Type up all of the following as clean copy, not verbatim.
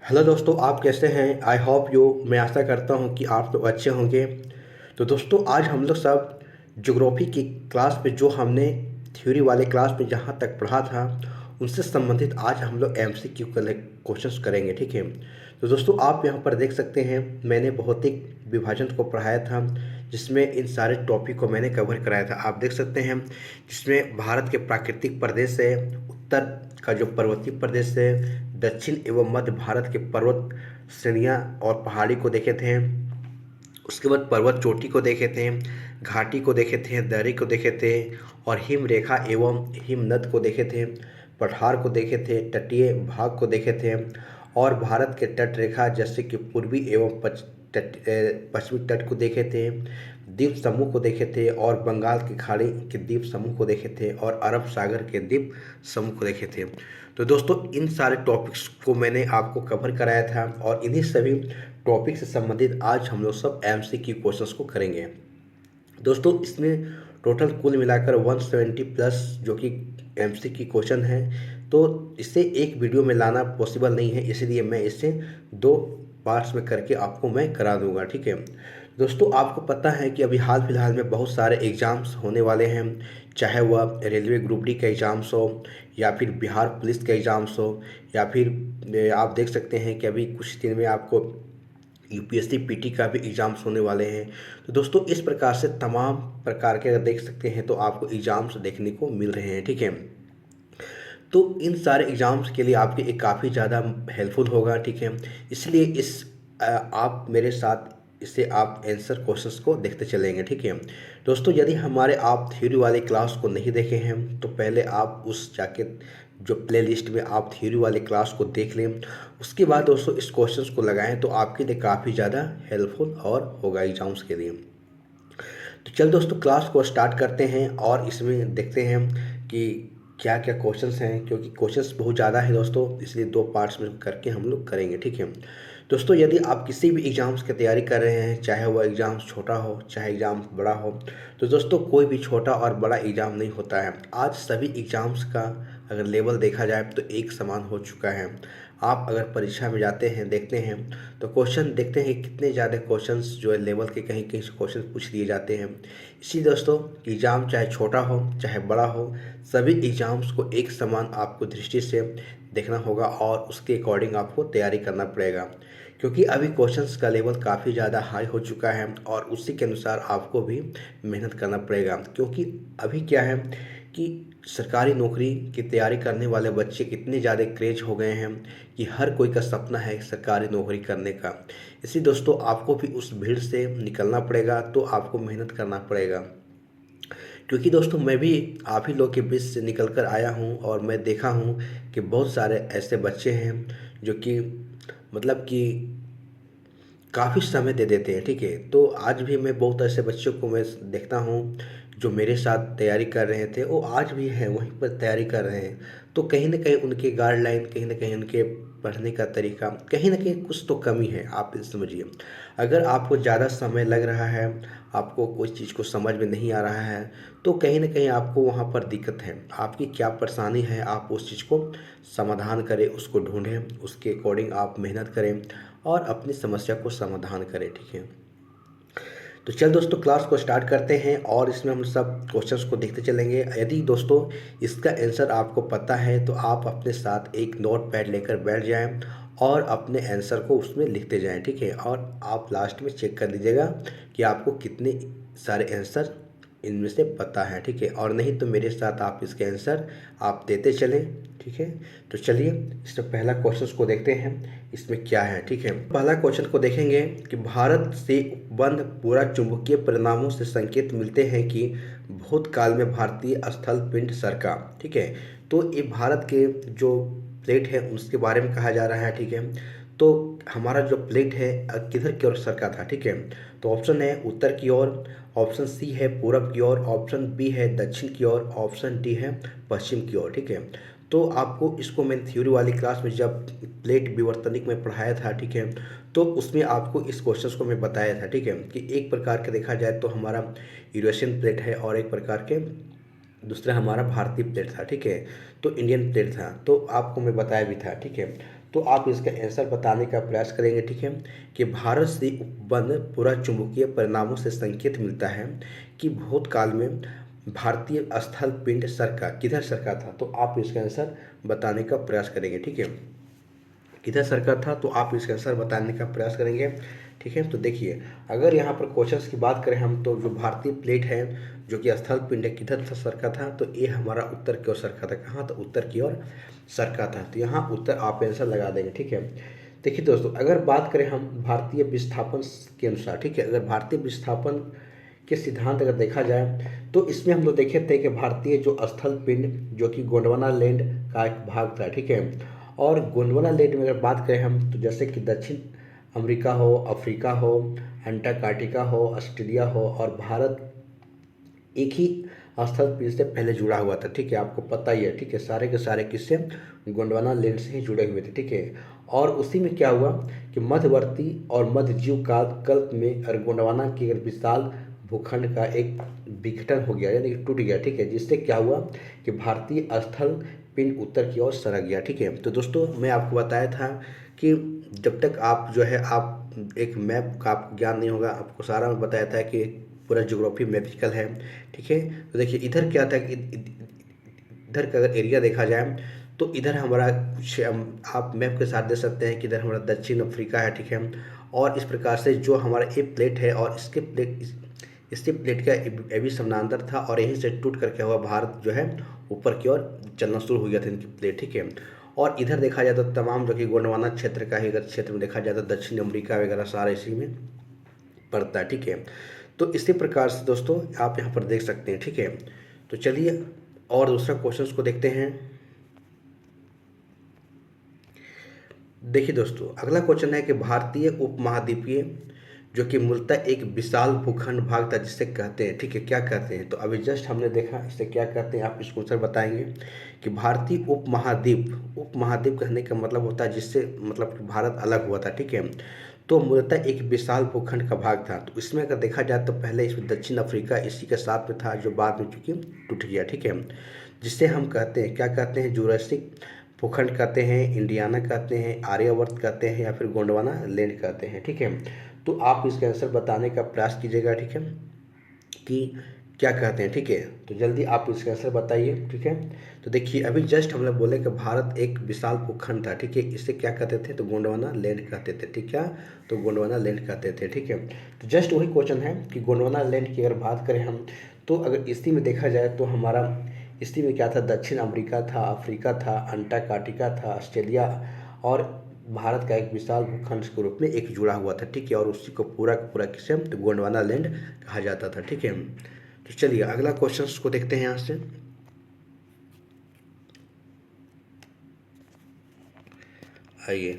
Hello दोस्तों, आप कैसे हैं? आई होप मैं आशा करता हूं कि आप लोग अच्छे होंगे। तो दोस्तों, आज हम लोग सब ज्योग्राफी की क्लास में जो हमने थ्योरी वाले क्लास में जहां तक पढ़ा था उनसे संबंधित आज हम लोग एमसीक्यू क्वेश्चंस करेंगे। ठीक है। तो दोस्तों, आप यहां पर देख सकते हैं मैंने भौतिक विभाजन को पढ़ाया था, जिसमें इन सारे टॉपिक को मैंने कवर कराया था। आप देख सकते हैं जिसमें भारत के प्राकृतिक प्रदेश है, उत्तर का जो पर्वतीय प्रदेश है, दक्षिण एवं मध्य भारत के पर्वत श्रेणियाँ और पहाड़ी को देखे थे। उसके बाद पर्वत चोटी को देखे थे, घाटी को देखे थे, दरी को देखे थे और हिम रेखा एवं हिमनद को देखे थे। पठार को देखे थे, तटीय भाग को देखे थे और भारत के तट रेखा जैसे कि पूर्वी एवं पश्चिमी तट को देखे थे। द्वीप समूह को देखे थे और बंगाल की खाड़ी के द्वीप समूह को देखे थे और अरब सागर के द्वीप समूह को देखे थे। तो दोस्तों, इन सारे टॉपिक्स को मैंने आपको कवर कराया था और इन्हीं सभी टॉपिक से संबंधित आज हम लोग सब एमसीक्यू क्वेश्चंस को करेंगे। दोस्तों, इसमें टोटल कुल मिलाकर 170 प्लस जो कि एमसीक्यू क्वेश्चन है, तो इसे एक वीडियो में लाना पॉसिबल नहीं है, इसलिए मैं इसे दो पार्ट्स में करके आपको मैं करा दूंगा। ठीक है दोस्तों, आपको पता है कि अभी हाल फिलहाल में बहुत सारे एग्ज़ाम्स होने वाले हैं, चाहे वह रेलवे ग्रुप डी का एग्ज़ाम्स हो या फिर बिहार पुलिस का एग्ज़ाम्स हो या फिर आप देख सकते हैं कि अभी कुछ दिन में आपको यूपीएससी पीटी का भी एग्ज़ाम्स होने वाले हैं। तो दोस्तों, इस प्रकार से तमाम प्रकार के अगर देख सकते हैं तो आपको एग्ज़ाम्स देखने को मिल रहे हैं। ठीक है। तो इन सारे एग्ज़ाम्स के लिए आपके एक काफ़ी ज़्यादा हेल्पफुल होगा। ठीक है। इसलिए आप मेरे साथ इससे आप आंसर क्वेश्चंस को देखते चलेंगे। ठीक है दोस्तों, यदि हमारे आप थ्योरी वाले क्लास को नहीं देखे हैं तो पहले आप उस जाके जो प्लेलिस्ट में आप थ्योरी वाले क्लास को देख लें। उसके बाद दोस्तों इस क्वेश्चंस को लगाएं तो आपके लिए काफ़ी ज़्यादा हेल्पफुल और होगा एग्ज़ाम्स के लिए। तो चल दोस्तों, क्लास को स्टार्ट करते हैं और इसमें देखते हैं कि क्या क्या क्वेश्चंस हैं, क्योंकि क्वेश्चंस बहुत ज़्यादा है दोस्तों, इसलिए दो पार्ट्स में करके हम लोग करेंगे। ठीक है दोस्तों, यदि आप किसी भी एग्ज़ाम्स की तैयारी कर रहे हैं, चाहे वह एग्ज़ाम्स छोटा हो चाहे एग्ज़ाम बड़ा हो, तो दोस्तों कोई भी छोटा और बड़ा एग्ज़ाम नहीं होता है। आज सभी एग्ज़ाम्स का अगर लेवल देखा जाए तो एक समान हो चुका है। आप अगर परीक्षा में जाते हैं, देखते हैं तो क्वेश्चन देखते हैं कितने ज़्यादा क्वेश्चंस जो है लेवल के कहीं कहीं से क्वेश्चन पूछ लिए जाते हैं। इसी दोस्तों, एग्ज़ाम चाहे छोटा हो चाहे बड़ा हो, सभी एग्ज़ाम्स को एक समान आपको दृष्टि से देखना होगा और उसके अकॉर्डिंग आपको तैयारी करना पड़ेगा, क्योंकि अभी क्वेश्चंस का लेवल काफ़ी ज़्यादा हाई हो चुका है और उसी के अनुसार आपको भी मेहनत करना पड़ेगा। क्योंकि अभी क्या है कि सरकारी नौकरी की तैयारी करने वाले बच्चे इतने ज़्यादा क्रेज हो गए हैं कि हर कोई का सपना है सरकारी नौकरी करने का। इसी दोस्तों, आपको भी उस भीड़ से निकलना पड़ेगा, तो आपको मेहनत करना पड़ेगा। क्योंकि दोस्तों, मैं भी आप ही लोग के बीच से निकल कर आया हूँ और मैं देखा हूँ कि बहुत सारे ऐसे बच्चे हैं जो कि मतलब कि काफ़ी समय दे देते हैं। ठीक है। तो आज भी मैं बहुत ऐसे बच्चों को मैं देखता हूँ जो मेरे साथ तैयारी कर रहे थे, वो आज भी हैं वहीं पर तैयारी कर रहे हैं। तो कहीं न कहीं उनके गाइडलाइन, कहीं न कहीं उनके पढ़ने का तरीका, कहीं न कहीं कुछ तो कमी है, आप ये समझिए। अगर आपको ज़्यादा समय लग रहा है, आपको कोई चीज़ को समझ में नहीं आ रहा है, तो कहीं न कहीं आपको वहाँ पर दिक्कत है। आपकी क्या परेशानी है, आप उस चीज़ को समाधान करें, उसको ढूँढें, उसके अकॉर्डिंग आप मेहनत करें और अपनी समस्या को समाधान करें। ठीक है। तो चल दोस्तों, क्लास को स्टार्ट करते हैं और इसमें हम सब क्वेश्चंस को देखते चलेंगे। यदि दोस्तों इसका आंसर आपको पता है तो आप अपने साथ एक नोट पैड लेकर बैठ जाएं और अपने आंसर को उसमें लिखते जाएं। ठीक है। और आप लास्ट में चेक कर लीजिएगा कि आपको कितने सारे आंसर इनमें से पता है। ठीक है। और नहीं तो मेरे साथ आप इसके आंसर आप देते चलें। ठीक है। तो चलिए इसमें पहला क्वेश्चन को देखते हैं, इसमें क्या है। ठीक है। पहला क्वेश्चन को देखेंगे कि भारत से उपबंध पूरा चुंबकीय परिणामों से संकेत मिलते हैं कि भूतकाल में भारतीय स्थल पिंड सरका। ठीक है। तो ये भारत के जो प्लेट है उसके बारे में कहा जा रहा है। ठीक है। तो हमारा जो प्लेट है किधर की ओर सरका था। ठीक है। तो ऑप्शन है उत्तर की ओर, ऑप्शन सी है पूरब की ओर, ऑप्शन बी है दक्षिण की ओर, ऑप्शन डी है पश्चिम की ओर। ठीक है। तो आपको इसको मैंने थ्योरी वाली क्लास में जब प्लेट विवर्तनिक में पढ़ाया था, ठीक है, तो उसमें आपको इस क्वेश्चन को मैं बताया था। ठीक है। कि एक प्रकार के देखा जाए तो हमारा यूरेशियन प्लेट है और एक प्रकार के दूसरा हमारा भारतीय प्लेट था। ठीक है। तो इंडियन प्लेट था, तो आपको मैं बताया भी था। ठीक है। तो आप इसका आंसर बताने का प्रयास करेंगे, ठीक है। कि भारत से उपबद्ध पूरा चुंबकीय परिणामों से संकेत मिलता है कि भूतकाल में भारतीय स्थल पिंड सरका किधर सरका था, तो आप इसका आंसर बताने का प्रयास करेंगे, ठीक है। किधर सरका था, तो आप इसका आंसर बताने का प्रयास करेंगे, ठीक है। तो देखिए, अगर यहाँ पर क्वेश्चंस की बात करें हम, तो जो भारतीय प्लेट है जो कि स्थल पिंड है किधर था सरका था, तो ये हमारा उत्तर की ओर सरका था। कहाँ, तो उत्तर की ओर सरका था। तो यहाँ उत्तर आप आंसर लगा देंगे, ठीक है। देखिए दोस्तों, अगर बात करें हम भारतीय विस्थापन के अनुसार, ठीक है, अगर भारतीय विस्थापन के सिद्धांत अगर देखा जाए, तो इसमें हम लोग देखे थे कि भारतीय जो स्थल पिंड जो कि गोंडवाना लैंड का एक भाग था, ठीक है। और गोंडवाना लैंड में अगर बात करें हम, तो जैसे कि दक्षिण अमेरिका हो, अफ्रीका हो, अंटार्कटिका हो, ऑस्ट्रेलिया हो, और भारत एक ही स्थल पिंड से पहले जुड़ा हुआ था, ठीक है। आपको पता ही है, ठीक है, सारे के सारे किससे, गोंडवाना लैंड से ही जुड़े हुए थे, ठीक है। और उसी में क्या हुआ कि मध्यवर्ती और मध्यजीव काल कल्प में गोंडवाना के विशाल भूखंड का एक विघटन हो गया, यानी कि टूट गया, ठीक है। जिससे क्या हुआ कि भारतीय स्थल पिंड उत्तर की ओर सरक गया, ठीक है। तो दोस्तों, मैं आपको बताया था कि जब तक आप जो है आप एक मैप का आपको ज्ञान नहीं होगा, आपको सारा मैं बताया था कि पूरा ज्योग्राफी मैपिकल है, ठीक है। तो देखिए, इधर क्या था कि इधर का अगर एरिया देखा जाए, तो इधर हमारा कुछ आप मैप के साथ देख सकते हैं कि इधर हमारा दक्षिण अफ्रीका है, ठीक है। और इस प्रकार से जो हमारा ए प्लेट है और इसके प्लेट का ये भी समानांतर था, और यहीं से टूट कर क्या हुआ, भारत जो है ऊपर की ओर चलना शुरू हो गया था इनकी प्लेट, ठीक है। और इधर देखा जाए तो तमाम जो कि गोंडवाना क्षेत्र का ही, अगर क्षेत्र में देखा जाए तो दक्षिण अमेरिका वगैरह सारा इसी में पड़ता है, ठीक है। तो इसी प्रकार से दोस्तों आप यहाँ पर देख सकते हैं, ठीक है। तो चलिए और दूसरा क्वेश्चन को देखते हैं। देखिए दोस्तों, अगला क्वेश्चन है कि भारतीय उपमहाद्वीपीय जो कि मूलतः एक विशाल भूखंड भाग था जिससे कहते हैं, ठीक है, क्या कहते हैं, तो अभी जस्ट हमने देखा इसे क्या कहते हैं, आप इसको आंसर बताएंगे कि भारतीय उपमहाद्वीप कहने का मतलब होता है जिससे मतलब कि भारत अलग हुआ था, ठीक है। तो मूलतः एक विशाल भूखंड का भाग था। तो इसमें अगर देखा जाए तो पहले इसमें दक्षिण अफ्रीका इसी के साथ में था, जो बाद में चूंकि टूट गया, ठीक है। जिससे हम कहते हैं, क्या कहते हैं, जुरासिक भूखंड कहते हैं, इंडियाना कहते हैं, आर्यवर्त कहते हैं, या फिर गोंडवाना लैंड कहते हैं, ठीक है। तो आप इसका आंसर बताने का प्रयास कीजिएगा, ठीक है, कि क्या कहते हैं, ठीक है। तो जल्दी आप इसका आंसर बताइए, ठीक है। तो देखिए, अभी जस्ट हम लोग बोले कि भारत एक विशाल भूखंड था, ठीक है। इसे क्या कहते थे, तो गोंडवाना लैंड कहते थे, ठीक है। तो गोंडवाना लैंड कहते थे, ठीक है। तो जस्ट वही क्वेश्चन है कि गोंडवाना लैंड की अगर बात करें हम, तो अगर इसी में देखा जाए तो हमारा इसी में क्या था, दक्षिण अमेरिका था, अफ्रीका था, अंटार्कटिका था, ऑस्ट्रेलिया, और भारत का एक विशाल भूखंड के रूप में एक जुड़ा हुआ था, ठीक है। और उसी को पूरा का पूरा किसे, तो गोंडवाना लैंड कहा जाता था, ठीक है। तो चलिए अगला क्वेश्चन को देखते हैं यहाँ से। आइए,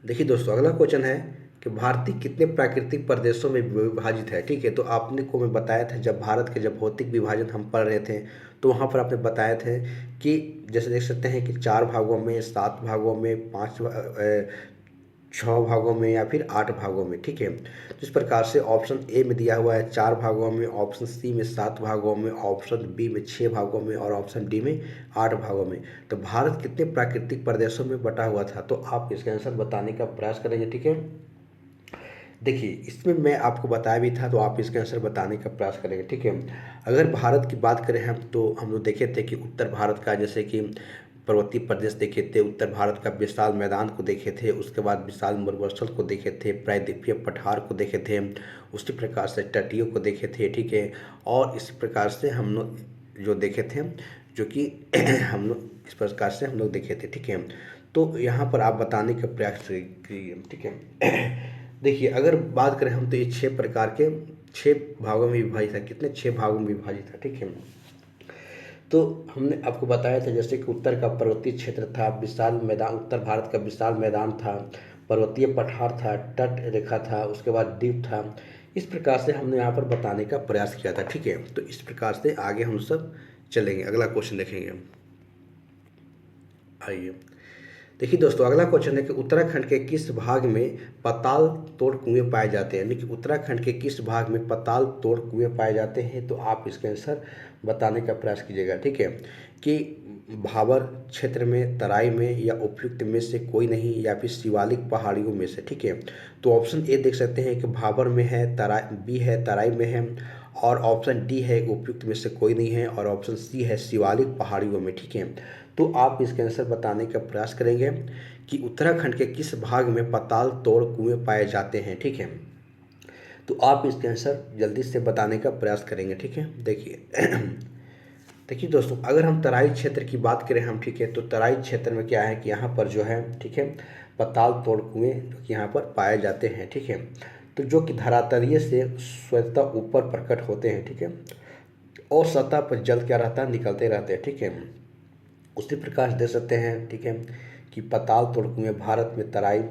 देखिए दोस्तों, अगला क्वेश्चन है कि भारतीय कितने प्राकृतिक प्रदेशों में विभाजित है, ठीक है। तो आपने को मैं बताया था, जब भारत के जब भौतिक विभाजन हम पढ़ रहे थे, तो वहाँ पर आपने बताया थे कि जैसे देख सकते हैं कि 4 भागों में, 7 भागों में, 6 भागों में, या फिर 8 भागों में, ठीक है। तो इस प्रकार से ऑप्शन ए में दिया हुआ है 4 भागों में, ऑप्शन सी में 7 भागों में, ऑप्शन बी में 6 भागों में, और ऑप्शन डी में 8 भागों में। तो भारत कितने प्राकृतिक प्रदेशों में बटा हुआ था, तो आप इसका आंसर बताने का प्रयास करेंगे, ठीक है। देखिए, इसमें मैं आपको बताया भी था, तो आप इसका आंसर बताने का प्रयास करेंगे, ठीक है। अगर भारत की बात करें हम, तो हम लोग देखे थे कि उत्तर भारत का, जैसे कि पर्वतीय प्रदेश देखे थे, उत्तर भारत का विशाल मैदान को देखे थे, उसके बाद विशाल मरुस्थल को देखे थे, प्रायद्वीपीय पठार को देखे थे, उसी प्रकार से तटियों को देखे थे, ठीक है। और इसी प्रकार से हम लोग जो देखे थे, जो कि हम लोग इस प्रकार से हम लोग देखे थे, ठीक है। तो यहाँ पर आप बताने का प्रयास कीजिए, ठीक है। देखिए, अगर बात करें हम, तो ये 6 प्रकार के 6 भागों में विभाजित है, कितने 6 भागों में विभाजित है, ठीक है। तो हमने आपको बताया था जैसे कि उत्तर का पर्वतीय क्षेत्र था, विशाल मैदान, उत्तर भारत का विशाल मैदान था, पर्वतीय पठार था, तट रेखा था, उसके बाद द्वीप था। इस प्रकार से हमने यहाँ पर बताने का प्रयास किया था, ठीक है। तो इस प्रकार से आगे हम सब चलेंगे, अगला क्वेश्चन देखेंगे। आइए, देखिए दोस्तों, अगला क्वेश्चन है कि उत्तराखंड के किस भाग में पाताल तोड़ कुएं पाए जाते हैं, यानी कि उत्तराखंड के किस भाग में पाताल तोड़ कुएं पाए जाते हैं, तो आप इसका आंसर बताने का प्रयास कीजिएगा, ठीक है। कि भाबर क्षेत्र में, तराई में या उपयुक्त में से कोई नहीं, या फिर शिवालिक पहाड़ियों में से। ठीक है, तो ऑप्शन ए देख सकते हैं कि भाबर में है, तराई बी है तराई में है, और ऑप्शन डी है उपयुक्त में से कोई नहीं है, और ऑप्शन सी है शिवालिक पहाड़ियों में। ठीक है, तो आप इसके आंसर बताने का प्रयास करेंगे कि उत्तराखंड के किस भाग में पाताल तोड़ कुएं पाए जाते हैं। ठीक है, तो आप इसके आंसर जल्दी से बताने का प्रयास करेंगे। ठीक है, देखिए दोस्तों, अगर हम तराई क्षेत्र की बात करें हम, ठीक है, तो तराई क्षेत्र में क्या है कि यहाँ पर जो है, ठीक है, पाताल तोड़ कुएं जो कि यहाँ पर पाए जाते हैं। ठीक है, तो जो कि धरातलीय से स्वतः ऊपर प्रकट होते हैं। ठीक है, और सतह पर जल क्या रहता है, निकलते रहते हैं। ठीक है, उसी प्रकार देख सकते हैं, ठीक है, कि पाताल तोड़ कुएं भारत में तराई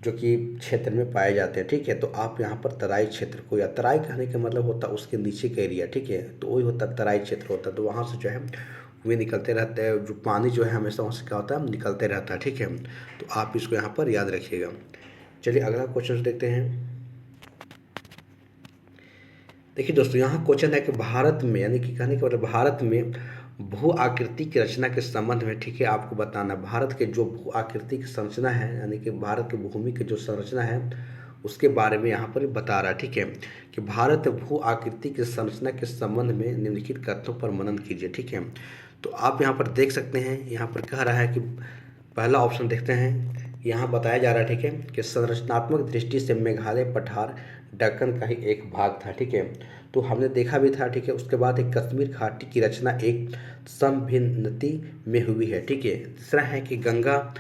जो कि क्षेत्र में पाए जाते हैं। ठीक है, तो आप यहाँ पर तराई क्षेत्र को, या तराई कहने का मतलब होता है उसके नीचे का एरिया। ठीक है, तो वही होता है तराई क्षेत्र होता है, तो वहाँ से जो है कुएं निकलते रहते हैं, जो पानी जो है हमेशा वहाँ से क्या होता है, निकलते रहता है। ठीक है, तो आप इसको यहाँ पर याद रखिएगा। चलिए अगला क्वेश्चन देखते हैं। देखिए दोस्तों, यहाँ क्वेश्चन है कि भारत में, यानी कि कहने का मतलब भारत में भू आकृति की रचना के संबंध में, ठीक है, आपको बताना भारत के जो भू आकृति की संरचना है, यानी कि भारत की भूमि की जो संरचना है उसके बारे में यहाँ पर बता रहा है। ठीक है, कि भारत भू आकृति की संरचना के संबंध में निम्नलिखित कथनों पर मनन कीजिए। ठीक है, तो आप यहाँ पर देख सकते हैं, यहाँ पर कह रहा है कि पहला ऑप्शन देखते हैं, यहाँ बताया जा रहा है, ठीक है, कि संरचनात्मक दृष्टि से मेघालय पठार दक्कन का ही एक भाग था। ठीक है, तो हमने देखा भी था। ठीक है, उसके बाद एक कश्मीर घाटी की रचना एक समभिन्नति में हुई है। ठीक है, तीसरा है कि गंगा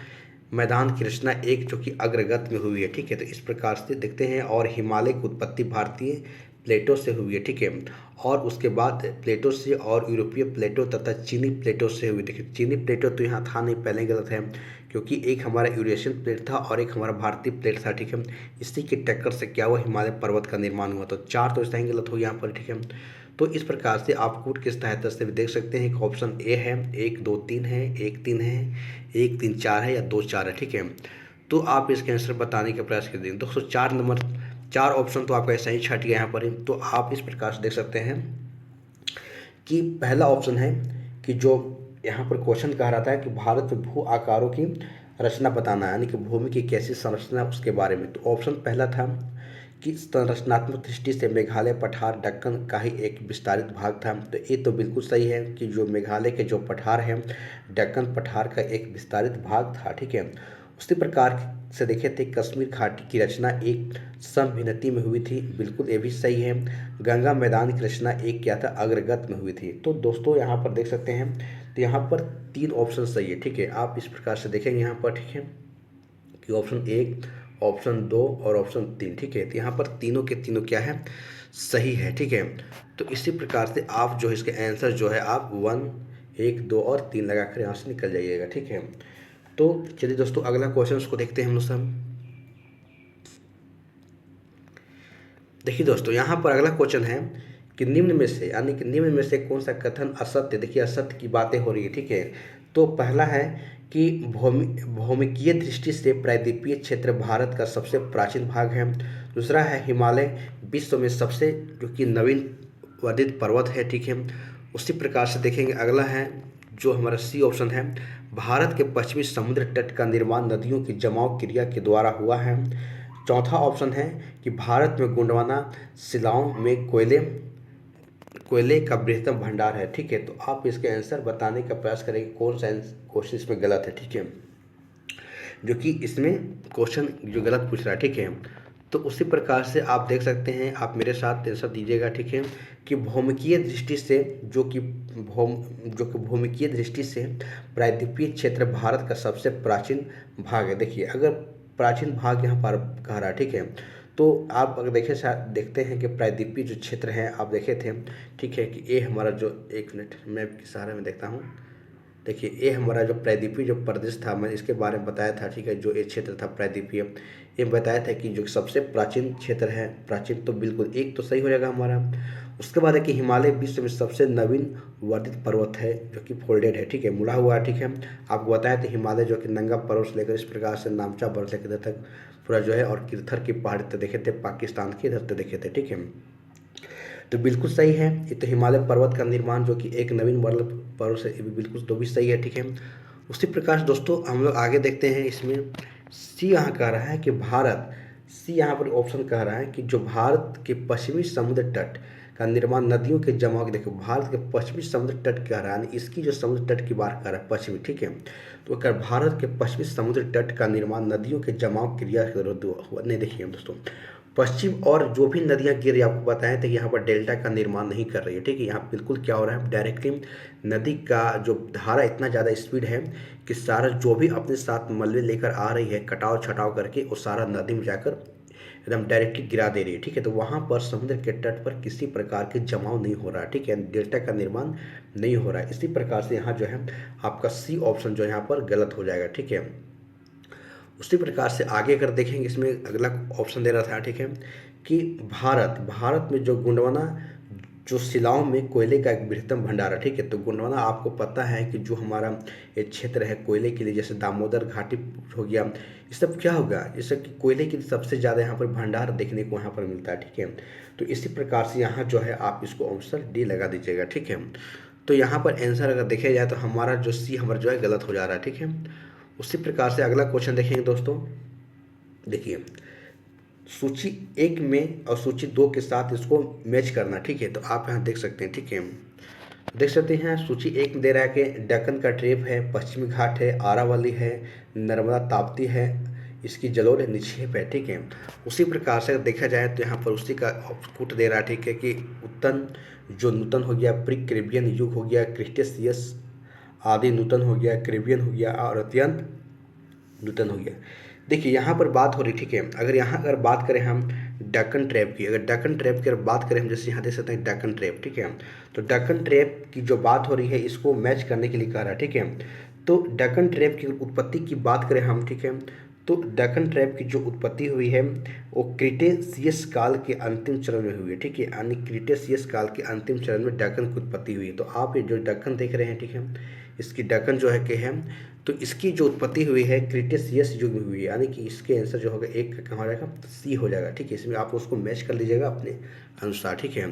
मैदान की रचना एक जो कि अग्रगत में हुई है। ठीक है, तो इस प्रकार से देखते हैं, और हिमालय की उत्पत्ति भारतीय प्लेटों से हुई है। ठीक है, और उसके बाद प्लेटों से और यूरोपीय प्लेटों तथा चीनी प्लेटों से हुई। देखिए चीनी प्लेटों तो यहाँ था नहीं, पहले गलत है, क्योंकि एक हमारा यूरेशियन प्लेट था और एक हमारा भारतीय प्लेट था। ठीक है, इसी की टक्कर से क्या हुआ, हिमालय पर्वत का निर्माण हुआ। तो चार तो सही गलत हो यहाँ पर। ठीक है, तो इस प्रकार से आप कूट की सहायता से भी देख सकते हैं कि ऑप्शन ए है 1 2 3 है, 1 3 है, 1 3 4 है, या 2 4 है। ठीक है, तो आप इसके आंसर बताने का प्रयास करेंगे। दोस्तों 4 नंबर 4 ऑप्शन तो आपका ऐसा ही छट गया यहाँ पर ही। तो आप इस प्रकार से देख सकते हैं कि पहला ऑप्शन है कि जो यहाँ पर क्वेश्चन कह रहा था कि भारत में भू आकारों की रचना बताना, यानी कि भूमि की कैसी संरचना उसके बारे में। तो ऑप्शन पहला था कि संरचनात्मक दृष्टि से मेघालय पठार दक्कन का ही एक विस्तारित भाग था। तो ये तो बिल्कुल सही है कि जो मेघालय के जो पठार हैं, दक्कन पठार का एक विस्तारित भाग था। ठीक है, उसी प्रकार से देखे थे कश्मीर घाटी की रचना एक समभिन्नति में हुई थी, बिल्कुल ये भी सही है। गंगा मैदान की रचना एक क्या था, अग्रगत में हुई थी। तो दोस्तों यहाँ पर देख सकते हैं, तो यहाँ पर 3 ऑप्शन सही है। ठीक है, आप इस प्रकार से देखेंगे यहाँ पर। ठीक है, कि ऑप्शन 1, ऑप्शन 2 और ऑप्शन 3। ठीक है, तो यहाँ पर तीनों के तीनों क्या है, सही है। ठीक है, तो इसी प्रकार से आप जो इसके आंसर जो है आप 1 2 और 3 लगा कर यहाँ से निकल जाइएगा। ठीक है, तो चलिए दोस्तों अगला क्वेश्चन उसको देखते हैं हम लोग सब। देखिए दोस्तों, यहाँ पर अगला क्वेश्चन है कि निम्न में से, यानी कि निम्न में से कौन सा कथन असत्य। देखिए असत्य की बातें हो रही है। ठीक है, तो पहला है कि भौमिकीय दृष्टि से प्रायद्वीपीय क्षेत्र भारत का सबसे प्राचीन भाग है। दूसरा है हिमालय विश्व में सबसे जो कि नवीन वर्धित पर्वत है। ठीक है, उसी प्रकार से देखेंगे अगला है जो हमारा सी ऑप्शन है, भारत के पश्चिमी समुद्र तट का निर्माण नदियों की जमाव क्रिया के द्वारा हुआ है। चौथा ऑप्शन है कि भारत में गोंडवाना शिलांग में कोयले का बृहत्तम भंडार है। ठीक है, तो आप इसके आंसर बताने का प्रयास करेंगे कौन सा क्वेश्चन इसमें गलत है। ठीक है, जो कि इसमें क्वेश्चन जो गलत पूछ रहा है। ठीक है, तो उसी प्रकार से आप देख सकते हैं, आप मेरे साथ आंसर दीजिएगा। ठीक है, कि भौमिकीय दृष्टि से जो कि भौमिकीय दृष्टि से प्रायद्वीपीय क्षेत्र भारत का सबसे प्राचीन भाग है। देखिए अगर प्राचीन भाग यहाँ पर कह रहा है। ठीक है, तो आप अगर देखें देखते हैं कि प्रायद्वीपीय जो क्षेत्र हैं आप देखे थे। ठीक है, कि ये हमारा जो, एक मिनट मैप के सहारे में देखता हूँ। देखिए ये हमारा जो प्रायद्वीपीय जो प्रदेश था, मैं इसके बारे में बताया था। ठीक है, जो ये क्षेत्र था प्रायद्वीपीय, ये बताया था कि जो सबसे प्राचीन क्षेत्र है, प्राचीन तो बिल्कुल एक तो सही हो जाएगा हमारा। उसके बाद है कि हिमालय विश्व में सबसे नवीन वर्धित पर्वत है जो कि फोल्डेड है। ठीक है, मुड़ा हुआ है। ठीक है, आपको बताया था हिमालय जो कि नंगा पर्वत से लेकर इस प्रकार से नामचा पर्वत लेकर इधर तक पूरा जो है, और किरथर की पहाड़ी तक देखे थे, पाकिस्तान के इधर तक देखे थे। ठीक है, तो बिल्कुल सही है। ये तो हिमालय पर्वत का निर्माण जो कि एक नवीन वर्ल्ड पर्वत से, ये भी बिल्कुल तो भी सही है, ठीक है। उसी प्रकार से दोस्तों हम लोग आगे देखते हैं। इसमें सी यहाँ कह रहा है कि भारत, सी यहाँ पर ऑप्शन कह रहा है कि जो भारत के पश्चिमी समुद्र तट का निर्माण नदियों के जमाव के, देखो भारत के पश्चिमी समुद्र तट कह रहा है, इसकी जो समुद्र तट की बात कर रहा है पश्चिमी, ठीक है। तो अगर भारत के पश्चिमी समुद्र तट का निर्माण नदियों के जमाव क्रिया नहीं, देखिए दोस्तों, पश्चिम और जो भी नदियां गिर रही है, आपको बताएं थे कि यहाँ पर डेल्टा का निर्माण नहीं कर रही है, ठीक है। यहाँ बिल्कुल क्या हो रहा है, डायरेक्टली नदी का जो धारा इतना ज़्यादा स्पीड है कि सारा जो भी अपने साथ मलबे लेकर आ रही है कटाव छटाव करके, वो सारा नदी में जाकर एकदम डायरेक्टली गिरा दे रही है, ठीक है। तो वहाँ पर समुद्र के तट पर किसी प्रकार के जमाव नहीं हो रहा है, ठीक है, डेल्टा का निर्माण नहीं हो रहा है। इसी प्रकार से यहाँ जो है आपका सी ऑप्शन जो है यहाँ पर गलत हो जाएगा, ठीक है। उसी प्रकार से आगे अगर देखेंगे, इसमें अगला ऑप्शन दे रहा था, ठीक है, कि भारत में जो गोंडवाना जो शिलाओं में कोयले का एक बृहत्तम भंडार है, ठीक है। तो गोंडवाना आपको पता है कि जो हमारा ये क्षेत्र है कोयले के लिए, जैसे दामोदर घाटी हो गया, ये सब क्या होगा, जैसे कि कोयले की सबसे ज़्यादा यहाँ पर भंडार देखने को यहाँ पर मिलता है, ठीक है। तो इसी प्रकार से यहाँ जो है आप इसको ऑप्शन डी लगा दीजिएगा, ठीक है। तो यहाँ पर आंसर अगर देखा जाए तो हमारा जो सी हमारा जो है गलत हो जा रहा है, ठीक है। उसी प्रकार से अगला क्वेश्चन देखेंगे दोस्तों। देखिए सूची 1 में और सूची 2 के साथ इसको मैच करना, ठीक है। तो आप यहाँ देख सकते हैं, ठीक है, देख सकते हैं सूची 1 में दे रहा है कि डेक्कन का ट्रेप है, पश्चिमी घाट है, आरावली है, नर्मदा ताप्ती है, इसकी जलोढ़ निक्षेप है, ठीक है। उसी प्रकार से देखा जाए तो यहाँ पर उसी का कूट दे रहा है, ठीक है, कि उत्तन जो नूतन हो गया, प्री कैरिबियन युग हो गया, क्रिटेशियस आदि नूतन हो गया, कैरिबियन हो गया और अत्यंत नूतन हो गया। देखिए यहाँ पर बात हो रही, ठीक है, अगर बात करें हम डेक्कन ट्रैप की, अगर डेक्कन ट्रैप की अगर बात करें हम, जैसे यहाँ देख सकते हैं डेक्कन ट्रैप, ठीक है। तो डेक्कन ट्रैप की जो बात हो रही है इसको मैच करने के लिए कह रहा है, ठीक है। तो डेक्कन ट्रैप की उत्पत्ति की बात करें हम, ठीक है, तो डेक्कन ट्रैप की जो उत्पत्ति हुई है वो क्रिटेशियस काल के अंतिम चरण में हुई है, ठीक है, यानी क्रिटेशियस काल के अंतिम चरण में डेक्कन की उत्पत्ति हुई है। तो आप ये जो डेक्कन देख रहे हैं, ठीक है, इसकी डेक्कन जो है कि है, तो इसकी जो उत्पत्ति हुई है क्रिटेशियस युग में हुई है, यानी कि इसके आंसर जो होगा एक का कहाँ हो जाएगा, सी हो जाएगा, ठीक है। इसमें आप उसको मैच कर लीजिएगा अपने अनुसार, ठीक है।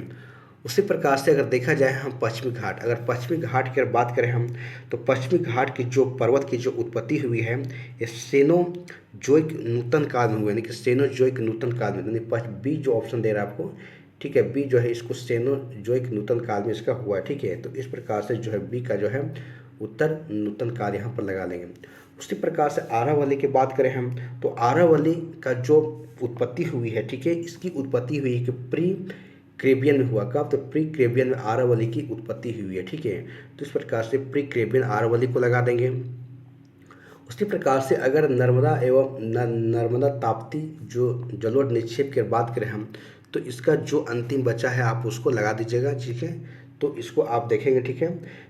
उसी प्रकार से अगर देखा जाए हम पश्चिमी घाट, अगर पश्चिमी घाट की अगर बात करें हम, तो पश्चिमी घाट की जो पर्वत की जो उत्पत्ति हुई है ये सेनोजोइक नूतन काल में हुई, यानी कि सेनोजोइक नूतन काल में, यानी बी जो ऑप्शन दे रहा है आपको, ठीक है, बी जो है इसको सेनोजोइक नूतन काल में इसका हुआ है, ठीक है। तो इस प्रकार से जो है बी का जो है उत्तर नूतन काल यहाँ पर लगा लेंगे। उसी प्रकार से आरावली की बात करें हम, तो आरावली का जो उत्पत्ति हुई है, ठीक है, इसकी उत्पत्ति हुई है कि प्री कैरिबियन में हुआ। कब, तो प्री कैरिबियन में आरावली की उत्पत्ति हुई है, ठीक है। तो इस प्रकार से प्री कैरिबियन आरावली को लगा देंगे। उसी प्रकार से अगर नर्मदा एवं नर्मदा ताप्ती जो जलोढ़ निक्षेप की बात करें हम, तो इसका जो अंतिम बचा है आप उसको लगा दीजिएगा, ठीक है। तो इसको आप देखेंगे, ठीक है,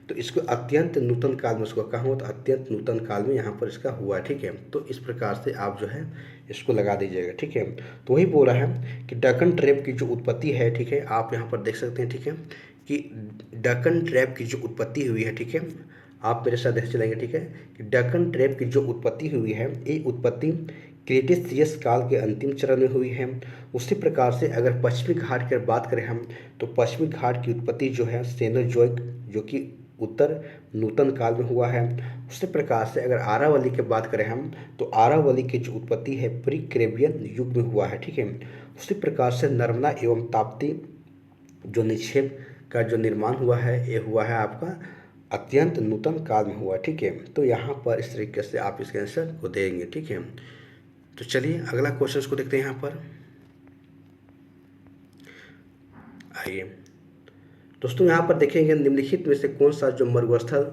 तो इसको अत्यंत नूतन काल में उसको कहा हुआ, तो अत्यंत नूतन काल में यहाँ पर इसका हुआ है, ठीक है। तो इस प्रकार से आप जो है इसको लगा दीजिएगा, ठीक है। तो वही बोला है कि डेक्कन ट्रैप की जो उत्पत्ति है, ठीक है, आप यहाँ पर देख सकते हैं, ठीक है, कि डेक्कन ट्रैप की जो उत्पत्ति हुई है, ठीक है, आप मेरे साथ देख चलेंगे, ठीक है, कि डेक्कन ट्रैप की जो उत्पत्ति हुई है ये उत्पत्ति क्रिटेशियस काल के अंतिम चरण में हुई है। उसी प्रकार से अगर पश्चिमी घाट की बात करें हम, तो पश्चिमी घाट की उत्पत्ति जो है सेनोजोइक जो कि उत्तर नूतन काल में हुआ है। उसी प्रकार से अगर आरावली की बात करें हम, तो आरावली की जो उत्पत्ति है प्री कैरिबियन युग में हुआ है, ठीक है। उसी प्रकार से नर्मदा एवं ताप्ती जो निक्षेप का जो निर्माण हुआ है ये हुआ है आपका अत्यंत नूतन काल में हुआ, ठीक है। तो यहाँ पर इस तरीके से आप इसके आंसर को देंगे, ठीक है। तो चलिए अगला क्वेश्चन को देखते हैं। यहाँ पर आइए दोस्तों, यहाँ पर देखेंगे निम्नलिखित में से कौन सा जो मरुस्थल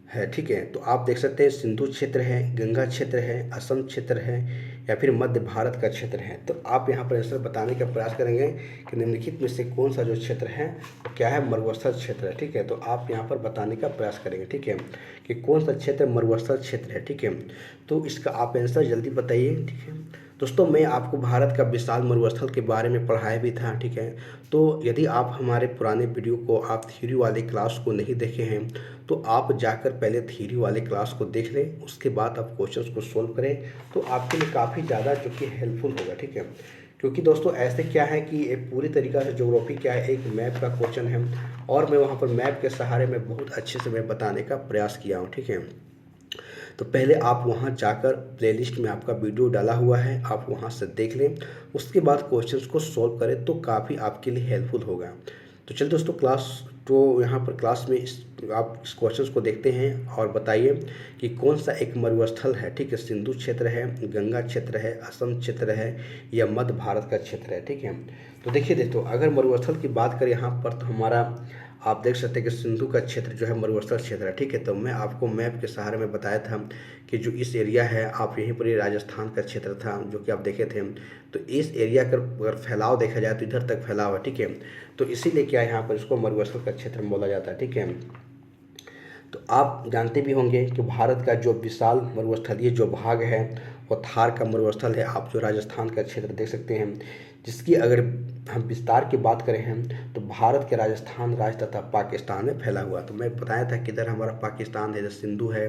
है, ठीक है। तो आप देख सकते हैं सिंधु क्षेत्र है, गंगा क्षेत्र है, असम क्षेत्र है या फिर मध्य भारत का क्षेत्र है। तो आप यहाँ पर आंसर बताने का प्रयास करेंगे कि निम्नलिखित में से कौन सा जो क्षेत्र है वो क्या है, मरुस्थल क्षेत्र है, ठीक है। तो आप यहाँ पर बताने का प्रयास करेंगे, ठीक है, कि कौन सा क्षेत्र मरुस्थल क्षेत्र है, ठीक है। तो इसका आप आंसर जल्दी बताइए, ठीक है। दोस्तों मैं आपको भारत का विशाल मरुस्थल के बारे में पढ़ाया भी था, ठीक है। तो यदि आप हमारे पुराने वीडियो को आप थ्योरी वाले क्लास को नहीं देखे हैं तो आप जाकर पहले थ्योरी वाले क्लास को देख लें, उसके बाद आप क्वेश्चंस को सोल्व करें, तो आपके लिए काफ़ी ज़्यादा जो कि हेल्पफुल होगा, ठीक है। क्योंकि दोस्तों ऐसे क्या है कि एक पूरी तरीक़ा से ज्योग्राफी क्या है, एक मैप का क्वेश्चन है और मैं वहाँ पर मैप के सहारे में बहुत अच्छे से मैं बताने का प्रयास किया हूँ, ठीक है। तो पहले आप वहाँ जाकर प्लेलिस्ट में आपका वीडियो डाला हुआ है, आप वहाँ से देख लें, उसके बाद क्वेश्चंस को सॉल्व करें तो काफ़ी आपके लिए हेल्पफुल होगा। तो चलिए दोस्तों, यहाँ पर क्लास में आप इस क्वेश्चंस को देखते हैं और बताइए कि कौन सा एक मरुस्थल है, ठीक है। सिंधु क्षेत्र है, गंगा क्षेत्र है, असम क्षेत्र है या मध्य भारत का क्षेत्र है, ठीक है। तो देखिए दोस्तों, अगर मरुस्थल की बात करें यहाँ पर तो हमारा आप देख सकते हैं कि सिंधु का क्षेत्र जो है मरुस्थल क्षेत्र है, ठीक है। तो मैं आपको मैप के सहारे में बताया था कि जो इस एरिया है, आप यहीं पर ये राजस्थान का क्षेत्र था जो कि आप देखे थे। तो इस एरिया का अगर फैलाव देखा जाए तो इधर तक फैलाव है, ठीक है। तो इसीलिए क्या यहाँ पर इसको मरुस्थल का क्षेत्र बोला जाता है, ठीक है। तो आप जानते भी होंगे कि भारत का जो विशाल मरुस्थलीय जो भाग है वो थार का मरुस्थल है। आप जो राजस्थान का क्षेत्र देख सकते हैं, जिसकी अगर हम विस्तार की बात करें हैं तो भारत के राजस्थान राज्य तथा पाकिस्तान में फैला हुआ। तो मैं बताया था कि इधर हमारा पाकिस्तान है, इधर सिंधु है,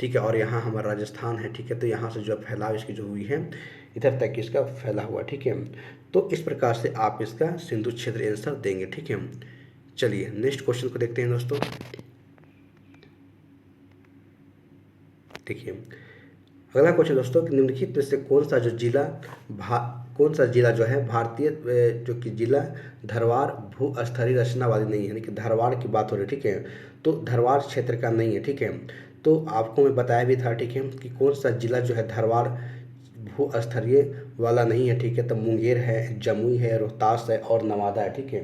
ठीक है, और यहाँ हमारा राजस्थान है, ठीक है। तो यहाँ से जो फैलाव इसकी जो हुई है इधर तक इसका फैला हुआ, ठीक है। तो इस प्रकार से आप इसका सिंधु क्षेत्र आंसर देंगे, ठीक है। चलिए नेक्स्ट क्वेश्चन को देखते हैं दोस्तों। देखिए अगला क्वेश्चन दोस्तों कि निम्नलिखित में से कौन सा जिला जो है भारतीय जो कि जिला धरवार भू स्तरीय रचना वाली नहीं है, यानी कि धरवाड़ की बात हो रही है, ठीक है। तो धरवाड़ क्षेत्र का नहीं है, ठीक है। तो आपको मैं बताया भी था, ठीक है, कि कौन सा जिला जो है धरवाड़ भू स्तरीय वाला नहीं है, ठीक है। तो मुंगेर है, जमुई है, रोहतास है और नवादा है, ठीक है।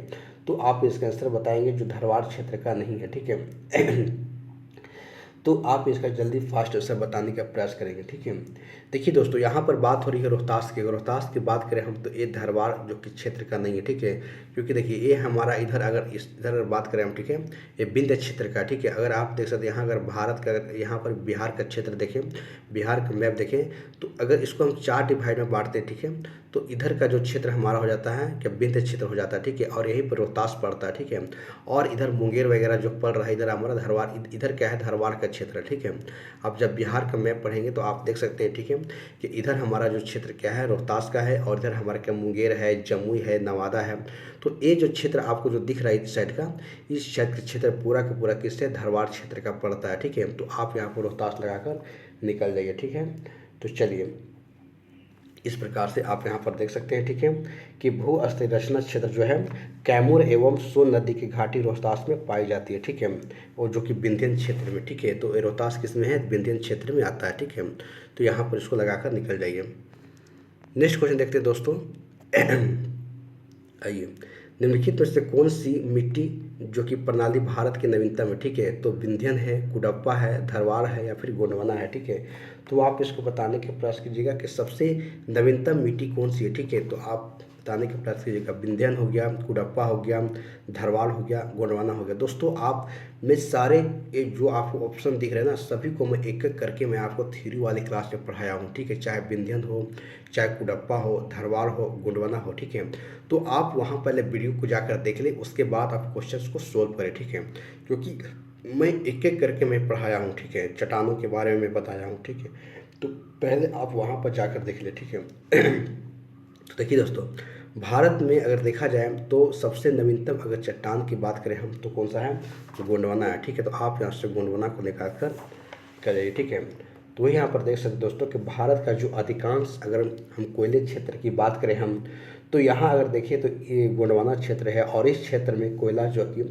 तो आप इसका आंसर बताएंगे जो धरवाड़ क्षेत्र का नहीं है, ठीक है। तो आप इसका जल्दी फास्ट आंसर बताने का प्रयास करेंगे, ठीक है। देखिए दोस्तों, यहाँ पर बात हो रही है रोहतास की। अगर रोहतास की बात करें हम तो ये धरवाड़ जो कि क्षेत्र का नहीं है, ठीक है। क्योंकि देखिए ये हमारा इधर अगर बात करें हम, ठीक है, ये विंध्य क्षेत्र का, ठीक है। अगर आप देख सकते हैं यहाँ अगर भारत का अगर यहाँ पर बिहार का क्षेत्र देखें, बिहार का मैप देखें, तो अगर इसको हम 4 डिवाइड में बांटते हैं, ठीक है, तो इधर का जो क्षेत्र हमारा हो जाता है क्या विंध्य क्षेत्र हो जाता है, ठीक है। और यहीं पर रोहतास पड़ता है, ठीक है। और इधर मुंगेर वगैरह जो पड़ रहा है इधर हमारा धरवाड़, इधर क्या है धरवाड़ का क्षेत्र, ठीक है। आप जब बिहार का मैप पढ़ेंगे तो आप देख सकते हैं, ठीक है, कि इधर हमारा जो क्षेत्र क्या है रोहतास का है और इधर हमारा क्या मुंगेर है, जमुई है, नवादा है। तो ये जो क्षेत्र आपको जो दिख रहा है इस साइड का, इस क्षेत्र पूरा का पूरा किससे धरवाड़ क्षेत्र का पड़ता है, ठीक है। तो आप यहाँ पर रोहतास लगाकर निकल जाइए, ठीक है। तो चलिए इस प्रकार से आप यहाँ पर देख सकते हैं, ठीक है, कि भू स्तरीय रचना क्षेत्र जो है कैमूर एवं सोन नदी की घाटी रोहतास में पाई जाती है, ठीक है, और जो कि विंध्यन क्षेत्र में, ठीक है। तो रोहतास किस में है, विंध्यन क्षेत्र में आता है, ठीक है। तो यहाँ पर इसको लगाकर निकल जाइए। नेक्स्ट क्वेश्चन देखते हैं दोस्तों। आइए, निम्नलिखित में से कौन सी मिट्टी जो कि प्रणाली भारत की नवीनतम है, ठीक है। तो विंध्यन है, कुडप्पा है, धरवाड़ है या फिर गोंडवाना है, ठीक है। तो आप इसको बताने का प्रयास कीजिएगा कि सबसे नवीनतम मिट्टी कौन सी है, ठीक है। तो आप बताने का प्रयास कीजिएगा। विंध्यन हो गया, कुडप्पा हो गया, धरवाड़ हो गया, गोंडवाना हो गया। दोस्तों आप मैं सारे जो आपको ऑप्शन दिख रहे हैं ना, सभी को मैं एक एक करके मैं आपको थ्योरी वाली क्लास में पढ़ाया हूँ, ठीक है। चाहे विंध्यन हो, चाहे कुडप्पा हो, धरवाड़ हो, गोंडवाना हो, ठीक है। तो आप वहाँ पहले वीडियो को जाकर देख लें, उसके बाद आप क्वेश्चंस को सोल्व करें, ठीक है। क्योंकि मैं एक एक करके मैं पढ़ाया हूँ, ठीक है, चट्टानों के बारे में मैं बताया हूँ, ठीक है। तो पहले आप वहाँ पर जाकर देख लें, ठीक है। तो देखिए दोस्तों, भारत में अगर देखा जाए तो सबसे नवीनतम अगर चट्टान की बात करें हम तो कौन सा है, तो गोंडवाना है, ठीक है। तो आप यहाँ से गोंडवाना को निकाल कर करिए, ठीक है। तो वही यहाँ पर देख सकते दोस्तों कि भारत का जो अधिकांश अगर हम कोयले क्षेत्र की बात करें हम तो यहाँ अगर देखिए तो ये गोंडवाना क्षेत्र है और इस क्षेत्र में कोयला जो कि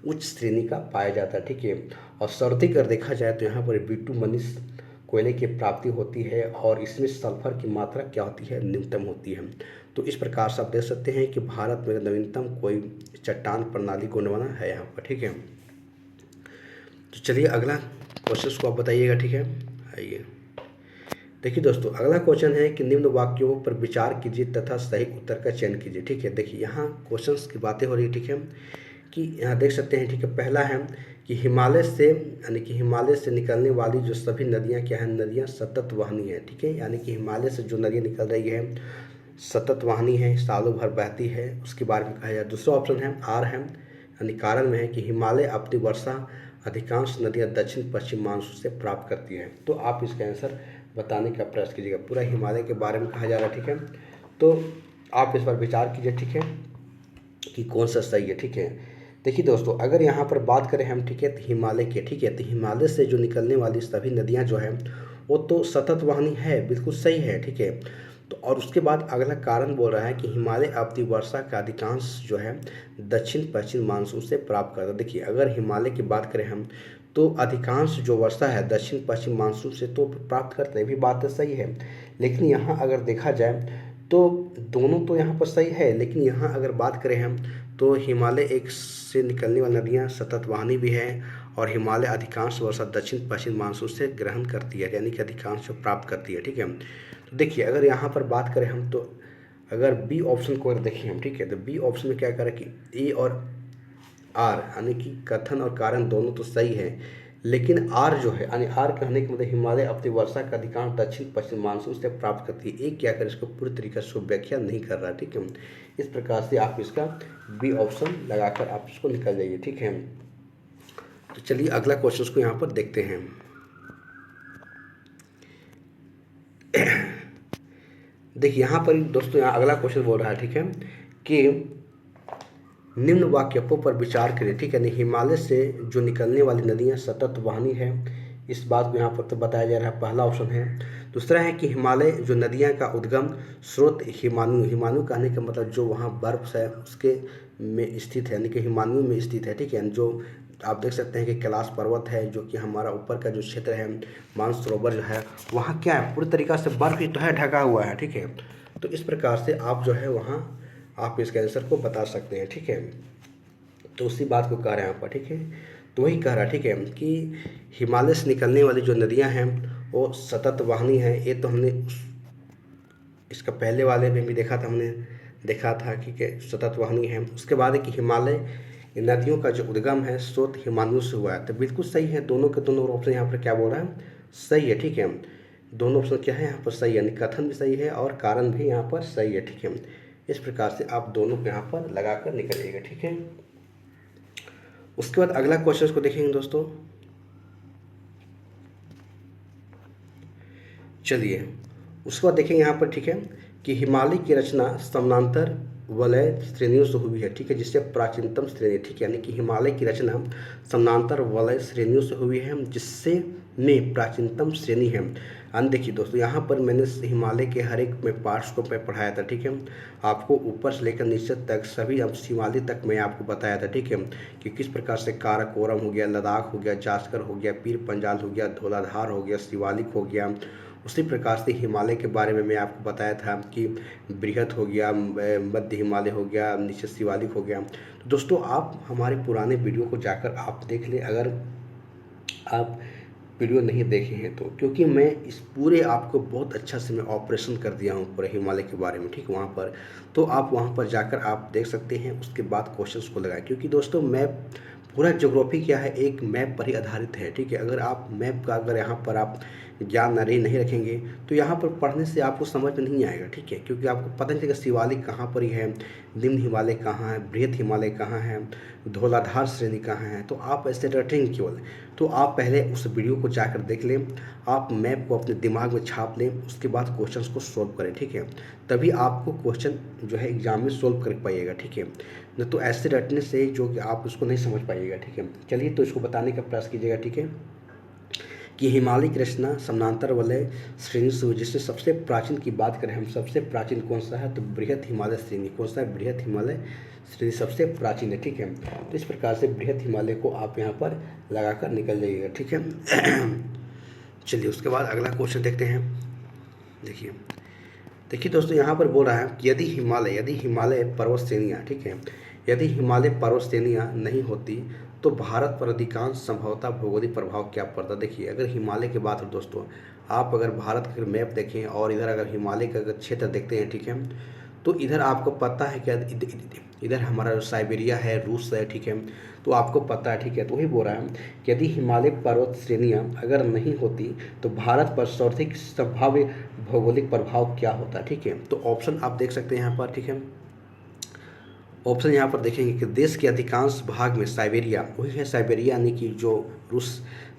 उच्च श्रेणी का पाया जाता है, ठीक है। और सर्दी अगर देखा जाए तो यहाँ पर बिटुमिनस कोयले की प्राप्ति होती है और इसमें सल्फर की मात्रा क्या होती है, न्यूनतम होती है। तो इस प्रकार से आप देख सकते हैं कि भारत में नवीनतम कोई चट्टान प्रणाली गोंडवाना है यहाँ पर, ठीक है। तो चलिए अगला क्वेश्चन को आप बताइएगा, ठीक है। आइए देखिए दोस्तों, अगला क्वेश्चन है कि निम्न वाक्यों पर विचार कीजिए तथा सही उत्तर का चयन कीजिए, ठीक है। देखिए यहाँ क्वेश्चंस की बातें हो रही है, ठीक है, कि यहाँ देख सकते हैं, ठीक है। पहला है कि हिमालय से यानी कि हिमालय से निकलने वाली जो सभी नदियाँ क्या हैं, नदियाँ सतत वाहनी है, ठीक है। यानी कि हिमालय से जो नदियाँ निकल रही है सतत वाहनी है, सालों भर बहती है, उसके बारे में कहा जाए। दूसरा ऑप्शन है आर है, यानी कारण में है कि हिमालय अपनी वर्षा अधिकांश नदियाँ दक्षिण पश्चिम मानसून से प्राप्त करती हैं। तो आप इसका आंसर बताने का प्रयास कीजिएगा। पूरा हिमालय के बारे में कहा जा रहा है, ठीक है। तो आप इस पर विचार कीजिए, ठीक है, कि कौन सा सही है, ठीक है। देखिए दोस्तों, अगर यहाँ पर बात करें हम, ठीक है, तो हिमालय के, ठीक है, तो हिमालय से जो निकलने वाली सभी नदियाँ जो हैं वो तो सतत वाहिनी है, बिल्कुल सही है, ठीक है। तो और उसके बाद अगला कारण बोल रहा है कि हिमालय अवधि वर्षा का अधिकांश जो है दक्षिण पश्चिम मानसून से प्राप्त करता है। देखिए, अगर हिमालय की बात करें हम, तो अधिकांश जो वर्षा है दक्षिण पश्चिम मानसून से तो प्राप्त करते हैं, भी बात तो सही है। लेकिन यहाँ अगर देखा जाए तो दोनों तो यहाँ पर सही है, लेकिन यहाँ अगर बात करें हम तो हिमालय एक से निकलने वाली नदियाँ सतत वाहिनी भी है, और हिमालय अधिकांश वर्षा दक्षिण पश्चिम मानसून से ग्रहण करती है, यानी कि अधिकांश प्राप्त करती है, ठीक है। तो देखिए, अगर यहाँ पर बात करें हम, तो अगर बी ऑप्शन को अगर देखें हम, ठीक है, तो बी ऑप्शन में क्या करें कि ए और आर यानी कि कथन और कारण दोनों तो सही है, लेकिन आर जो है यानी आर कहने के मतलब हिमालय अपनी वर्षा का अधिकांश दक्षिण पश्चिम मानसून से प्राप्त करती है, एक क्या कर इसको पूरी तरीके से व्याख्या नहीं कर रहा, ठीक है। इस प्रकार से आप इसका बी ऑप्शन लगाकर आप इसको निकल जाइए, ठीक है। तो चलिए अगला क्वेश्चन को यहाँ पर देखते हैं। देखिए यहाँ पर दोस्तों, यहाँ अगला क्वेश्चन बोल रहा है, ठीक है, कि निम्न वाक्यों पर विचार करें, ठीक है। नहीं, हिमालय से जो निकलने वाली नदियाँ सतत वाहिनी है, इस बात को यहाँ पर तो बताया जा रहा है, पहला ऑप्शन है। दूसरा है कि हिमालय जो नदियाँ का उद्गम स्रोत हिमालय, हिमालय कहने का मतलब जो वहाँ बर्फ है उसके में स्थित है, यानी कि हिमालय में स्थित है, ठीक है। जो आप देख सकते हैं कि कैलाश पर्वत है, जो कि हमारा ऊपर का जो क्षेत्र है, मानसरोवर जो है, वहाँ क्या है, पूरी तरीक़ा से बर्फ ही तो है, ढका हुआ है, ठीक है। तो इस प्रकार से आप जो है वहाँ आप इसके आंसर को बता सकते हैं, ठीक है। तो उसी बात को कह रहे हैं यहाँ पर, ठीक है। तो वही कह रहा है, ठीक है, कि हिमालय से निकलने वाली जो नदियाँ हैं वो सतत वाहिनी है। ये तो हमने इसका पहले वाले में भी देखा था, हमने देखा था कि सतत वाहिनी है। उसके बाद है कि हिमालय नदियों का जो उद्गम है स्रोत हिमालय से हुआ है, तो बिल्कुल सही है। दोनों के दोनों ऑप्शन यहाँ पर क्या बोल रहा है, सही है, ठीक है। दोनों ऑप्शन क्या है यहाँ पर सही है, यानी कथन भी सही है और कारण भी यहाँ पर सही है, ठीक है। इस प्रकार से आप दोनों को यहाँ पर लगा कर निकलिएगा, ठीक है। उसके बाद अगला क्वेश्चन को देखेंगे दोस्तों। चलिए उसके बाद देखेंगे यहाँ पर, ठीक है, कि हिमालय की रचना समानांतर वलय श्रेणियों से हुई है, ठीक है, जिससे प्राचीनतम श्रेणी, ठीक है, यानी कि हिमालय की रचना समानांतर वलय श्रेणियों से हुई है, जिससे में प्राचीनतम श्रेणी है। अन्य देखिए दोस्तों, यहाँ पर मैंने हिमालय के हर एक में पार्ट्स को मैं पढ़ाया था, ठीक है। आपको ऊपर से लेकर नीचे तक सभी हिमालय तक मैं आपको बताया था, ठीक है, कि किस प्रकार से काराकोरम हो गया, लद्दाख हो गया, जास्कर हो गया, पीर पंजाल हो गया, धौलाधार हो गया, शिवालिक हो गया। उसी प्रकार से हिमालय के बारे में मैं आपको बताया था कि बृहत हो गया, मध्य हिमालय हो गया, नीचे शिवालिक हो गया। तो दोस्तों, आप हमारे पुराने वीडियो को जाकर आप देख लें, अगर आप वीडियो नहीं देखे हैं तो, क्योंकि मैं इस पूरे आपको बहुत अच्छा से मैं ऑपरेशन कर दिया हूँ पूरे हिमालय के बारे में, ठीक है, वहाँ पर। तो आप वहाँ पर जाकर आप देख सकते हैं, उसके बाद क्वेश्चंस को लगाएं, क्योंकि दोस्तों मैप पूरा ज्योग्राफी क्या है, एक मैप पर ही आधारित है, ठीक है। अगर आप मैप का अगर यहाँ पर आप ज्ञान नहीं रखेंगे तो यहाँ पर पढ़ने से आपको समझ में नहीं आएगा, ठीक है, क्योंकि आपको पता नहीं चलेगा शिवालिक कहाँ पर ही है, निम्न हिमालय कहाँ है, बृहत हिमालय कहाँ है, धौलाधार श्रेणी कहाँ है। तो आप ऐसे रटेंगे केवल, तो आप पहले उस वीडियो को जाकर देख लें, आप मैप को अपने दिमाग में छाप लें, उसके बाद क्वेश्चंस को सोल्व करें, ठीक है। तभी आपको क्वेश्चन जो है एग्जाम में सोल्व कर पाइएगा, ठीक है। नहीं तो ऐसे रटने से जो कि आप उसको नहीं समझ पाइएगा, ठीक है। चलिए तो इसको बताने का प्रयास कीजिएगा, ठीक है, कि हिमालय की रचना समानांतर वलय श्रेणी से हुई, जिससे सबसे प्राचीन की बात करें हम, सबसे प्राचीन कौन सा है, तो बृहत हिमालय श्रेणी। कौन सा है, बृहत हिमालय श्रेणी सबसे प्राचीन है, ठीक है। तो इस प्रकार से बृहत हिमालय को आप यहाँ पर लगाकर निकल जाइएगा, ठीक है। चलिए उसके बाद अगला क्वेश्चन देखते हैं। देखिए दोस्तों, यहाँ पर बोल रहा है कि यदि हिमालय पर्वत श्रेणियाँ, ठीक है, यदि हिमालय पर्वत श्रेणियाँ नहीं होती तो भारत पर अधिकांश संभवतः भौगोलिक प्रभाव क्या पड़ता। देखिए, अगर हिमालय की बात हो दोस्तों, आप अगर भारत का मैप देखें और इधर अगर हिमालय का अगर क्षेत्र देखते हैं, ठीक है, तो इधर आपको पता है क्या, इधर हमारा साइबेरिया है, रूस है, ठीक है, तो आपको पता है, ठीक है। तो वही बोल रहा है कि यदि हिमालय पर्वत श्रेणियाँ अगर नहीं होती तो भारत पर सर्वाधिक संभाव्य भौगोलिक प्रभाव क्या होता है, ठीक है। तो ऑप्शन आप देख सकते हैं यहाँ पर, ठीक है। ऑप्शन यहाँ पर देखेंगे कि देश के अधिकांश भाग में साइबेरिया, वही है साइबेरिया, यानी कि जो रूस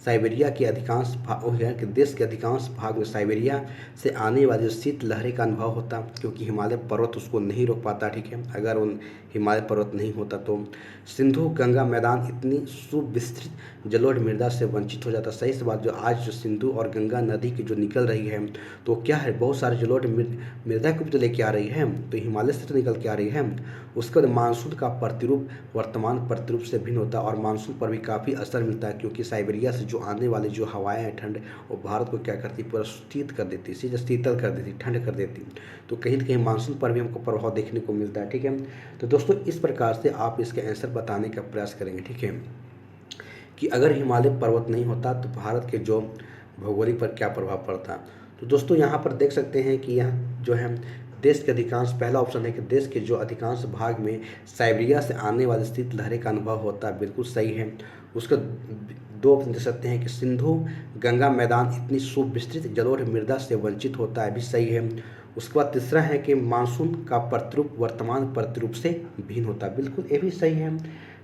साइबेरिया के अधिकांश भाग कि देश के अधिकांश भाग में साइबेरिया से आने वाली शीत लहरें का अनुभव होता, क्योंकि हिमालय पर्वत उसको नहीं रोक पाता। ठीक है, अगर उन हिमालय पर्वत नहीं होता तो सिंधु गंगा मैदान इतनी सुविस्तृत जलोढ़ मृदा से वंचित हो जाता। सही से बात, जो आज जो सिंधु और गंगा नदी की जो निकल रही है तो क्या है, बहुत सारे जलोढ़ मृदा को भी तो लेके आ रही है, तो हिमालय से तो निकल के आ रही है। उसके बाद मानसून का प्रतिरूप वर्तमान प्रतिरूप से भिन्न होता है और मानसून पर भी काफ़ी असर मिलता है, क्योंकि साइबेरिया से जो आने वाली जो हवाएं हैं ठंड, वो भारत को क्या करती, पूरा शीत कर देती, सीधे शीतल कर देती, ठंड कर देती। तो कहीं ना कहीं मानसून पर भी हमको प्रभाव देखने को मिलता है। ठीक है, तो दोस्तों इस प्रकार से आप इसके आंसर बताने का प्रयास करेंगे। ठीक है, कि अगर हिमालय पर्वत नहीं होता तो भारत के जो भौगोलिक पर क्या प्रभाव पड़ता। तो दोस्तों यहाँ पर देख सकते हैं कि यह जो है देश के अधिकांश, पहला ऑप्शन है कि देश के जो अधिकांश भाग में साइबेरिया से आने वाली शीत लहरें का अनुभव होता है, बिल्कुल सही है। उसका दो ऑप्शन दे सकते हैं कि सिंधु गंगा मैदान इतनी सुविस्तृत जलोढ़ मृदा से वंचित होता है, भी सही है। उसके बाद तीसरा है कि मानसून का प्रतिरूप वर्तमान प्रतिरूप से भिन्न होता है, बिल्कुल ये भी सही है।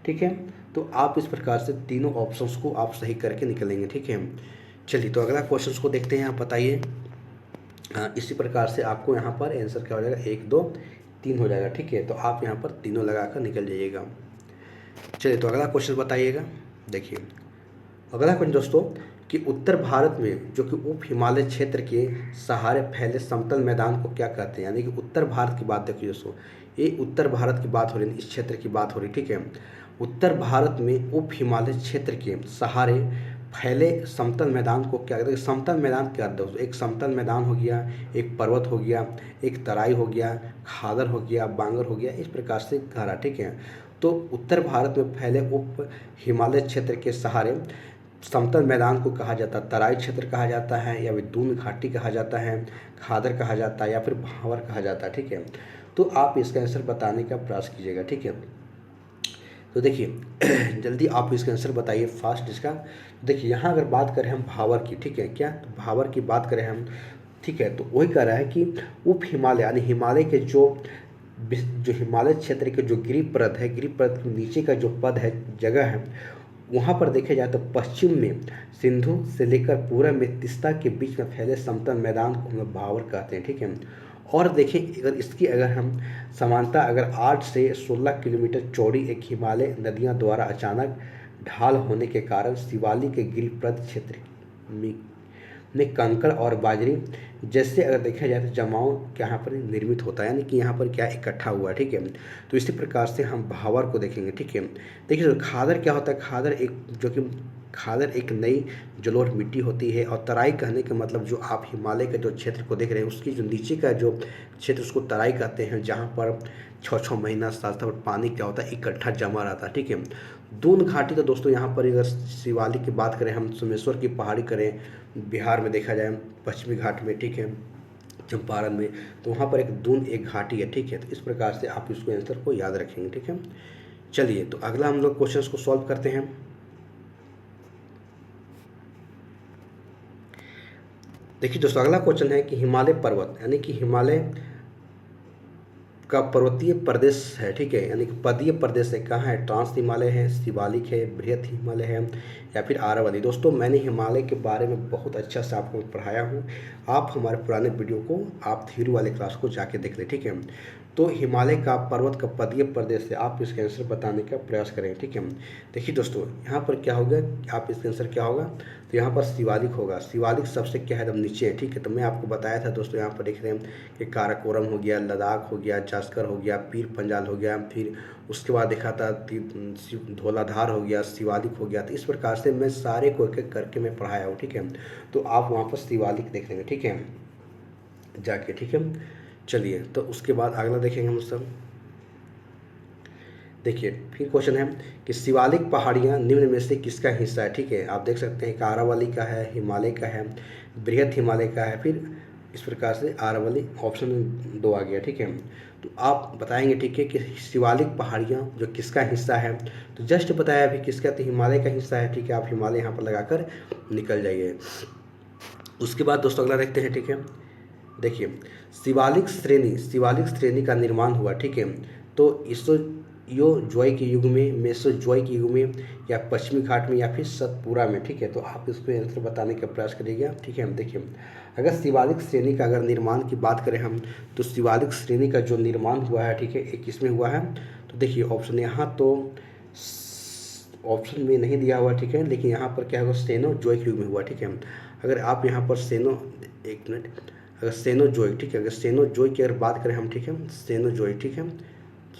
ठीक है, तो आप इस प्रकार से तीनों ऑप्शंस को आप सही करके निकलेंगे। ठीक है, चलिए तो अगला क्वेश्चन को देखते हैं। आप बताइए, इसी प्रकार से आपको यहाँ पर आंसर क्या हो जाएगा, 1 2 3 हो जाएगा। ठीक है, तो आप यहाँ पर तीनों लगाकर निकल जाइएगा। चलिए तो अगला क्वेश्चन बताइएगा। देखिए अगला क्वेश्चन दोस्तों, कि उत्तर भारत में जो कि उप हिमालय क्षेत्र के सहारे फैले समतल मैदान को क्या कहते हैं। यानी कि उत्तर भारत की बात देखिए दोस्तों, ये उत्तर भारत की बात हो रही है, इस क्षेत्र की बात हो रही। ठीक है, उत्तर भारत में उप हिमालय क्षेत्र के सहारे फैले समतल मैदान को क्या कहते हैं। समतल मैदान क्या होता है दोस्तों, एक समतल मैदान हो गया, एक पर्वत हो गया, एक तराई हो गया, खादर हो गया, बांगर हो गया, इस प्रकार से कहा। ठीक है, तो उत्तर भारत में फैले उप हिमालय क्षेत्र के सहारे समतल मैदान को कहा जाता है तराई क्षेत्र कहा जाता है, या फिर दून घाटी कहा जाता है, खादर कहा जाता है, या फिर भांवर कहा जाता है। ठीक है, तो आप इसका आंसर बताने का प्रयास कीजिएगा। ठीक है, तो देखिए जल्दी आप इसका आंसर बताइए फास्ट इसका। देखिए यहाँ अगर बात करें हम भावर की, ठीक है, क्या तो भावर की बात करें हम, ठीक है, तो वही कह रहा है कि उप हिमालय यानी हिमालय के जो हिमालय क्षेत्र के जो गिरिप्रद है, गिरिप्रद के नीचे का जो पद है, जगह है, वहाँ पर देखा जाए तो पश्चिम में सिंधु से लेकर पूर्व में तीस्ता के बीच में फैले समतल मैदान को हम लोग भावर कहते हैं। ठीक है, और देखें अगर हम समानता अगर 8 से 16 किलोमीटर चौड़ी एक हिमालय नदियां द्वारा अचानक ढाल होने के कारण शिवालिक के गिरिप्रद क्षेत्र में कंकड़ और बाजरी जैसे अगर देखा जाए तो जमाव यहाँ पर निर्मित होता है, यानी कि यहाँ पर क्या इकट्ठा हुआ। ठीक है, तो इसी प्रकार से हम भावर को देखेंगे। ठीक है, देखिए तो खादर क्या होता है, खादर एक नई जलोढ़ मिट्टी होती है, और तराई कहने का मतलब जो आप हिमालय के जो क्षेत्र को देख रहे हैं उसकी जो नीचे का जो क्षेत्र उसको तराई कहते हैं, जहाँ पर 6-6 महीना 7 पर पानी क्या होता है इकट्ठा जमा रहता है। ठीक है, दून घाटी तो दोस्तों यहाँ पर अगर शिवालिक की बात करें, हम सोमेश्वर की पहाड़ी करें, बिहार में देखा जाए पश्चिमी घाट में, ठीक है, चंपारण में, तो वहाँ पर एक घाटी है। ठीक है, तो इस प्रकार से आप इसको आंसर को याद रखेंगे। ठीक है, चलिए तो अगला हम लोग क्वेश्चंस को सॉल्व करते हैं। देखिए दोस्तों अगला क्वेश्चन है कि हिमालय पर्वत यानी कि हिमालय का पर्वतीय प्रदेश है। ठीक है, यानी कि पदीय प्रदेश है, कहाँ है, ट्रांस हिमालय है, शिवालिक है, बृहत हिमालय है, या फिर आरावली। दोस्तों मैंने हिमालय के बारे में बहुत अच्छा से आपको पढ़ाया हूँ, आप हमारे पुराने वीडियो को आप थ्योरी वाले क्लास को जाके देख लें। ठीक है, तो हिमालय का पर्वत का पदीय प्रदेश से आप इसका आंसर बताने का प्रयास करें। ठीक है, देखिए दोस्तों यहाँ पर क्या होगा, आप इसका आंसर क्या होगा, तो यहाँ पर शिवालिक होगा। शिवालिक सबसे क्या है, एकदम नीचे है। ठीक है, तो मैं आपको बताया था दोस्तों, यहाँ पर देख रहे हैं कि काराकोरम हो गया, लद्दाख हो गया, जास्कर हो गया, पीर पंजाल हो गया, फिर उसके बाद देखा था धौलाधार हो गया, शिवालिक हो गया। तो इस प्रकार से मैं सारे को एक एक करके मैं पढ़ाया हूँ। ठीक है, तो आप वहाँ पर शिवालिक देख लेंगे। ठीक है, जाके। ठीक है, चलिए तो उसके बाद अगला देखेंगे हम सब। देखिए फिर क्वेश्चन है कि शिवालिक पहाड़ियाँ निम्न में से किसका हिस्सा है। ठीक है, आप देख सकते हैं कि आरावली का है, हिमालय का है, बृहत हिमालय का है, फिर इस प्रकार से आरावली ऑप्शन 2 आ गया। ठीक है, तो आप बताएंगे ठीक है कि शिवालिक पहाड़ियाँ जो किसका हिस्सा है, तो जस्ट बताया अभी किसका, तो हिमालय का हिस्सा है। ठीक है, आप हिमालय यहाँ पर लगाकर निकल जाइए। उसके बाद दोस्तों अगला देखते हैं। ठीक है, देखिए शिवालिक श्रेणी का निर्माण हुआ। ठीक है, तो मेसोजोइक युग में, मेसोजोइक युग में, या पश्चिमी घाट में, या फिर सतपुरा में। ठीक है, तो आप इसको आंसर बताने का प्रयास करिएगा। ठीक है, देखिए अगर शिवालिक श्रेणी का अगर निर्माण की बात करें हम, तो शिवालिक श्रेणी का जो निर्माण हुआ है, ठीक है, एक किसमें हुआ है, तो देखिए ऑप्शन यहाँ तो ऑप्शन में नहीं दिया हुआ, ठीक है, लेकिन यहाँ पर क्या होगा, सेनोजोइक युग में हुआ। ठीक है, अगर आप यहाँ पर एक मिनट, अगर सेनोजोइक, ठीक है, अगर सेनोजोइक की अगर बात करें हम, ठीक है, सेनोजोइक, ठीक है,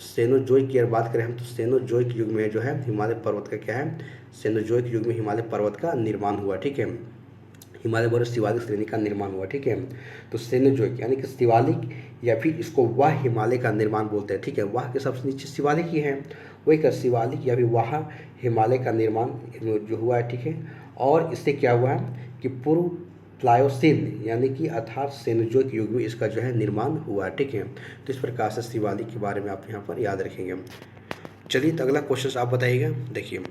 सेनोजोइक की अगर बात करें हम, तो सेनोजोइक युग में जो है हिमालय पर्वत का क्या है, सेनोजोइक युग में हिमालय पर्वत का निर्माण हुआ। ठीक है, हिमालय पर्वत शिवालिक श्रेणी का निर्माण हुआ। ठीक है, तो सेनोजोइक यानी कि शिवालिक, या फिर इसको वाह हिमालय का निर्माण बोलते हैं। ठीक है, वाह के सबसे नीचे शिवालिक ही है, वही का शिवालिक या फिर वाह हिमालय का निर्माण जो हुआ है। ठीक है, और इससे क्या हुआ है कि पूर्व प्लायोसीन यानी कि अर्थात सेनोजोइक युग में इसका जो है निर्माण हुआ। ठीक है, तो इस प्रकार से शिवालिक के बारे में आप यहाँ पर याद रखेंगे। चलिए, तो अगला क्वेश्चन आप बताइएगा। देखिए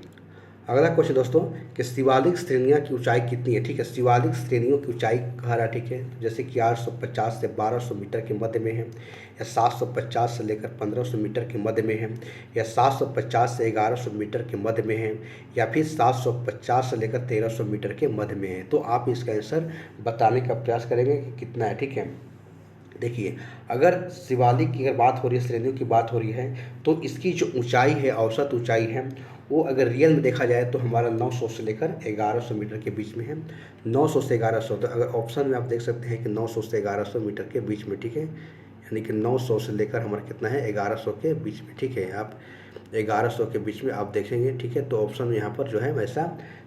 अगला क्वेश्चन दोस्तों कि शिवालिक श्रेणियाँ की ऊंचाई कितनी है। ठीक है, शिवालिक श्रेणियों की ऊंचाई कह रहा है। ठीक है, जैसे कि 850 से 1200 मीटर के मध्य में है, या 750 से लेकर 1500 मीटर के मध्य में है, या 750 से 1100 मीटर के मध्य में है, या फिर 750 से लेकर 1300 मीटर के मध्य में है। तो आप इसका आंसर बताने का प्रयास करेंगे कि कितना है। ठीक है, देखिए अगर शिवालिक की अगर बात हो रही है, श्रेणियों की बात हो रही है, तो इसकी जो ऊंचाई है, औसत ऊंचाई है, वो अगर रियल में देखा जाए तो हमारा 900 से लेकर 1100 मीटर के बीच में है। 900 से 1100, तो अगर ऑप्शन में आप देख सकते हैं कि 900 से 1100 मीटर के बीच में। ठीक है, यानी कि 900 से लेकर हमारा कितना है, 1100 के बीच में। ठीक है, आप 1100 के बीच में आप देखेंगे। ठीक है, तो ऑप्शन में यहाँ पर जो है वैसा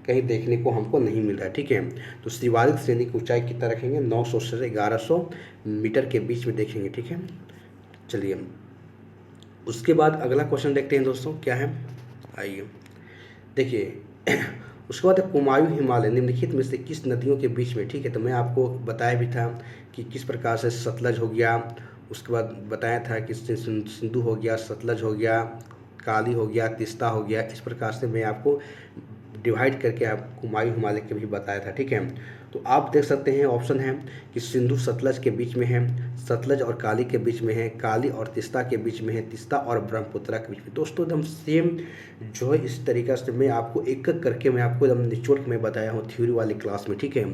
कहीं देखने को हमको नहीं मिल रहा है। ठीक है, तो शिवालिक श्रेणी की ऊंचाई कितना रखेंगे, 900 से 1100 मीटर के बीच में देखेंगे। ठीक है, चलिए उसके बाद अगला क्वेश्चन देखते हैं दोस्तों, क्या है, आइए देखिए उसके बाद कुमायूं हिमालय निम्नलिखित में से किस नदियों के बीच में। ठीक है, तो मैं आपको बताया भी था कि किस प्रकार से सतलज हो गया, उसके बाद बताया था कि सिंधु हो गया, सतलज हो गया, काली हो गया, तिस्ता हो गया। इस प्रकार से मैं आपको डिवाइड करके आपको कुमायूं हिमालय के भी बताया था। ठीक है, तो आप देख सकते हैं ऑप्शन है कि सिंधु सतलज के बीच में है, सतलज और काली के बीच में है, काली और तिस्ता के बीच में है, तिस्ता और ब्रह्मपुत्रा के बीच में। दोस्तों एकदम सेम जो है इस तरीक़ा से मैं आपको एक एक करके मैं आपको एकदम निचोड़ में बताया हूँ थ्योरी वाली क्लास में। ठीक है,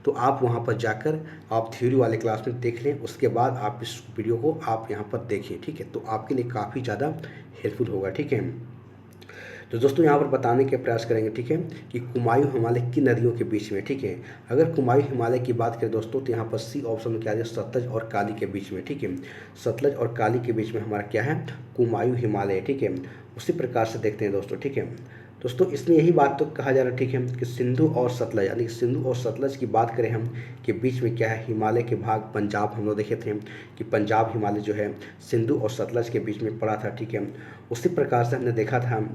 तो आप वहाँ पर जाकर आप थ्योरी वाले क्लास में देख लें, उसके बाद आप इस वीडियो को आप यहाँ पर देखिए। ठीक है, तो आपके लिए काफ़ी ज़्यादा हेल्पफुल होगा। ठीक है, तो दोस्तों यहाँ पर बताने के प्रयास करेंगे। ठीक है, कि कुमायूं हिमालय की नदियों के बीच में। ठीक है, अगर कुमायूं हिमालय की बात करें दोस्तों, तो यहाँ पर सी ऑप्शन में क्या है, सतलज और काली के बीच में। ठीक है, सतलज और काली के बीच में हमारा क्या है, कुमायूं हिमालय। ठीक है, उसी प्रकार से देखते हैं दोस्तों। ठीक है दोस्तों, इसमें यही बात तो कहा जा रहा है। ठीक है, कि सिंधु और सतलज यानी कि सिंधु और सतलज की बात करें हम के बीच में क्या है, हिमालय के भाग पंजाब हम लोग देखे थे कि पंजाब हिमालय जो है सिंधु और सतलज के बीच में पड़ा था। ठीक है, उसी प्रकार से हमने देखा था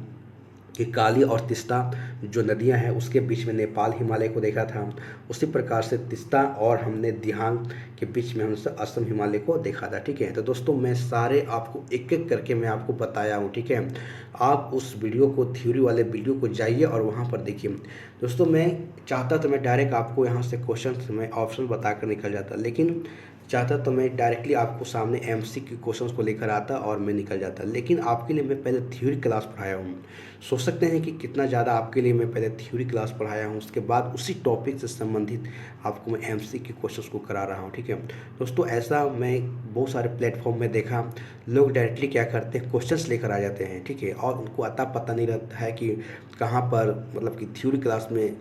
कि काली और तिस्ता जो नदियां हैं उसके बीच में नेपाल हिमालय को देखा था। उसी प्रकार से तिस्ता और हमने दिहांग के बीच में हमसे असम हिमालय को देखा था। ठीक है, तो दोस्तों मैं सारे आपको एक एक करके मैं आपको बताया हूँ। ठीक है, आप उस वीडियो को, थ्योरी वाले वीडियो को जाइए और वहाँ पर देखिए। दोस्तों मैं चाहता तो मैं डायरेक्ट आपको यहाँ से क्वेश्चन मैं ऑप्शन बता कर निकल जाता, लेकिन चाहता तो मैं डायरेक्टली आपको सामने एमसीक्यू क्वेश्चंस को लेकर आता और मैं निकल जाता, लेकिन आपके लिए मैं पहले थ्योरी क्लास पढ़ाया हूँ। सोच सकते हैं कि कितना ज़्यादा आपके लिए मैं पहले थ्योरी क्लास पढ़ाया हूँ, उसके बाद उसी टॉपिक से संबंधित आपको मैं एमसीक्यू क्वेश्चंस को करा रहा हूँ। ठीक है दोस्तों, ऐसा मैं बहुत सारे प्लेटफॉर्म में देखा, लोग डायरेक्टली क्या करते हैं, क्वेश्चंस लेकर आ जाते हैं। ठीक है, और उनको अता पता नहीं रहता है कि कहाँ पर मतलब कि थ्योरी क्लास में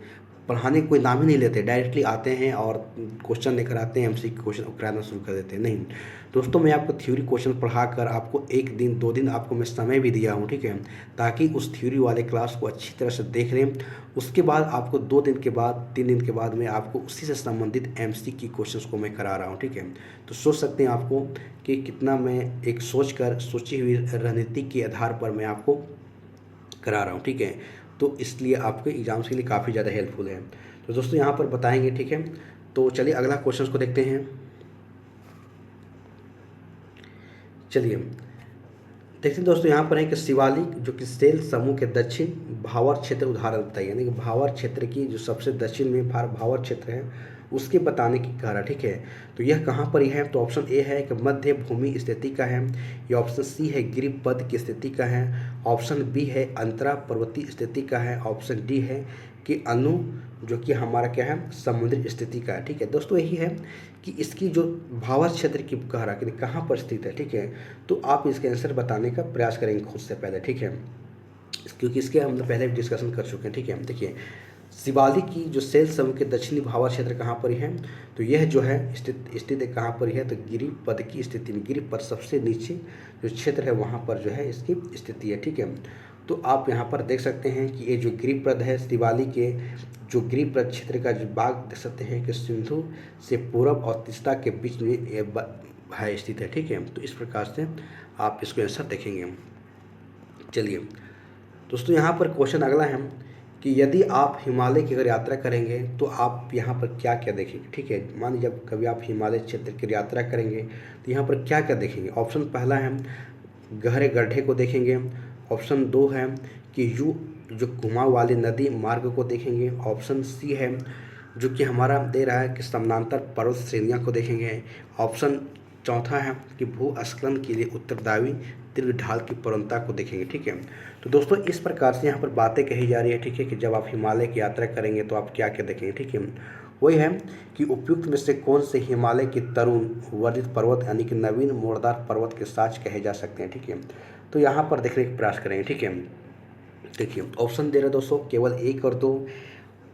पढ़ाने कोई नाम ही नहीं लेते, डायरेक्टली आते हैं और क्वेश्चन लेकर आते हैं, एमसीक्यू क्वेश्चन कराना शुरू कर देते हैं। नहीं दोस्तों, मैं आपको थ्योरी क्वेश्चन पढ़ाकर आपको 1 दिन 2 दिन आपको मैं समय भी दिया हूँ। ठीक है, ताकि उस थ्योरी वाले क्लास को अच्छी तरह से देख लें। उसके बाद आपको 2 दिन के बाद 3 दिन के बाद मैं आपको उसी से संबंधित एमसीक्यू क्वेश्चंस को मैं करा रहा हूँ। ठीक है, तो सोच सकते हैं आपको कि कितना मैं एक सोची हुई रणनीति के आधार पर मैं आपको करा रहा हूँ। ठीक है, तो इसलिए आपके एग्जाम्स के लिए काफ़ी ज़्यादा हेल्पफुल है। तो दोस्तों यहाँ पर बताएंगे। ठीक है, तो चलिए अगला क्वेश्चन को देखते हैं। चलिए देखते हैं दोस्तों, यहाँ पर है कि शिवालिक जो कि सेल समूह के दक्षिण भावर क्षेत्र उदाहरण बताइए, यानी कि भावर क्षेत्र की जो सबसे दक्षिण में भावर क्षेत्र है उसके बताने की कह रहा, ठीक है। तो यह कहाँ पर है, तो ऑप्शन ए है कि मध्य भूमि स्थिति का है, या ऑप्शन सी है गिरिपद की स्थिति का है, ऑप्शन बी है अंतरा पर्वतीय स्थिति का है, ऑप्शन डी है कि अनु जो कि हमारा क्या है समुद्री स्थिति का है, ठीक है। दोस्तों यही है कि इसकी जो भावर क्षेत्र की कह रहा कि कहाँ पर स्थित है, ठीक है। तो आप इसके आंसर बताने का प्रयास करेंगे खुद से पहले, ठीक है, क्योंकि इसके हम लोग पहले भी डिस्कशन कर चुके हैं, ठीक है। देखिए शिवालिक की जो सेल समूह के दक्षिणी भावर क्षेत्र कहाँ पर है, तो यह जो है स्थित कहाँ पर है, तो गिरिपद की स्थिति में, गिरिपद सबसे नीचे जो क्षेत्र है वहाँ पर जो है इसकी स्थिति है, ठीक है। तो आप यहाँ पर देख सकते हैं कि ये जो गिरिपद है शिवालिक के जो गिरिपद क्षेत्र का जो भाग देख सकते हैं कि सिंधु से पूरब और तीस्ता के बीच में है स्थित है, ठीक है। तो इस प्रकार से आप इसको आंसर देखेंगे। चलिए दोस्तों यहाँ पर क्वेश्चन अगला है कि यदि आप हिमालय की अगर यात्रा करेंगे तो आप यहाँ पर क्या क्या देखेंगे, ठीक है। मान लीजिए जब कभी आप हिमालय क्षेत्र की यात्रा करेंगे तो यहाँ पर क्या क्या देखेंगे। ऑप्शन पहला है गहरे गड्ढे को देखेंगे, ऑप्शन दो है कि यू जो कुमाऊं वाली नदी मार्ग को देखेंगे, ऑप्शन सी है जो कि हमारा दे रहा है कि समानांतर पर्वत श्रेणियाँ को देखेंगे, ऑप्शन चौथा है कि भूस्खलन के लिए उत्तरदायी तीव्र ढाल की प्रवणता को देखेंगे, ठीक है। तो दोस्तों इस प्रकार से यहाँ पर बातें कही जा रही है, ठीक है, कि जब आप हिमालय की यात्रा करेंगे तो आप क्या क्या देखेंगे, ठीक है। वही है कि उपयुक्त में से कौन से हिमालय के तरुण वर्धित पर्वत यानी कि नवीन मोड़दार पर्वत के साथ कहे जा सकते हैं, ठीक है। तो यहाँ पर देखने का प्रयास करेंगे, ठीक है। देखिए ऑप्शन दे रहे दोस्तों केवल 1 और 2,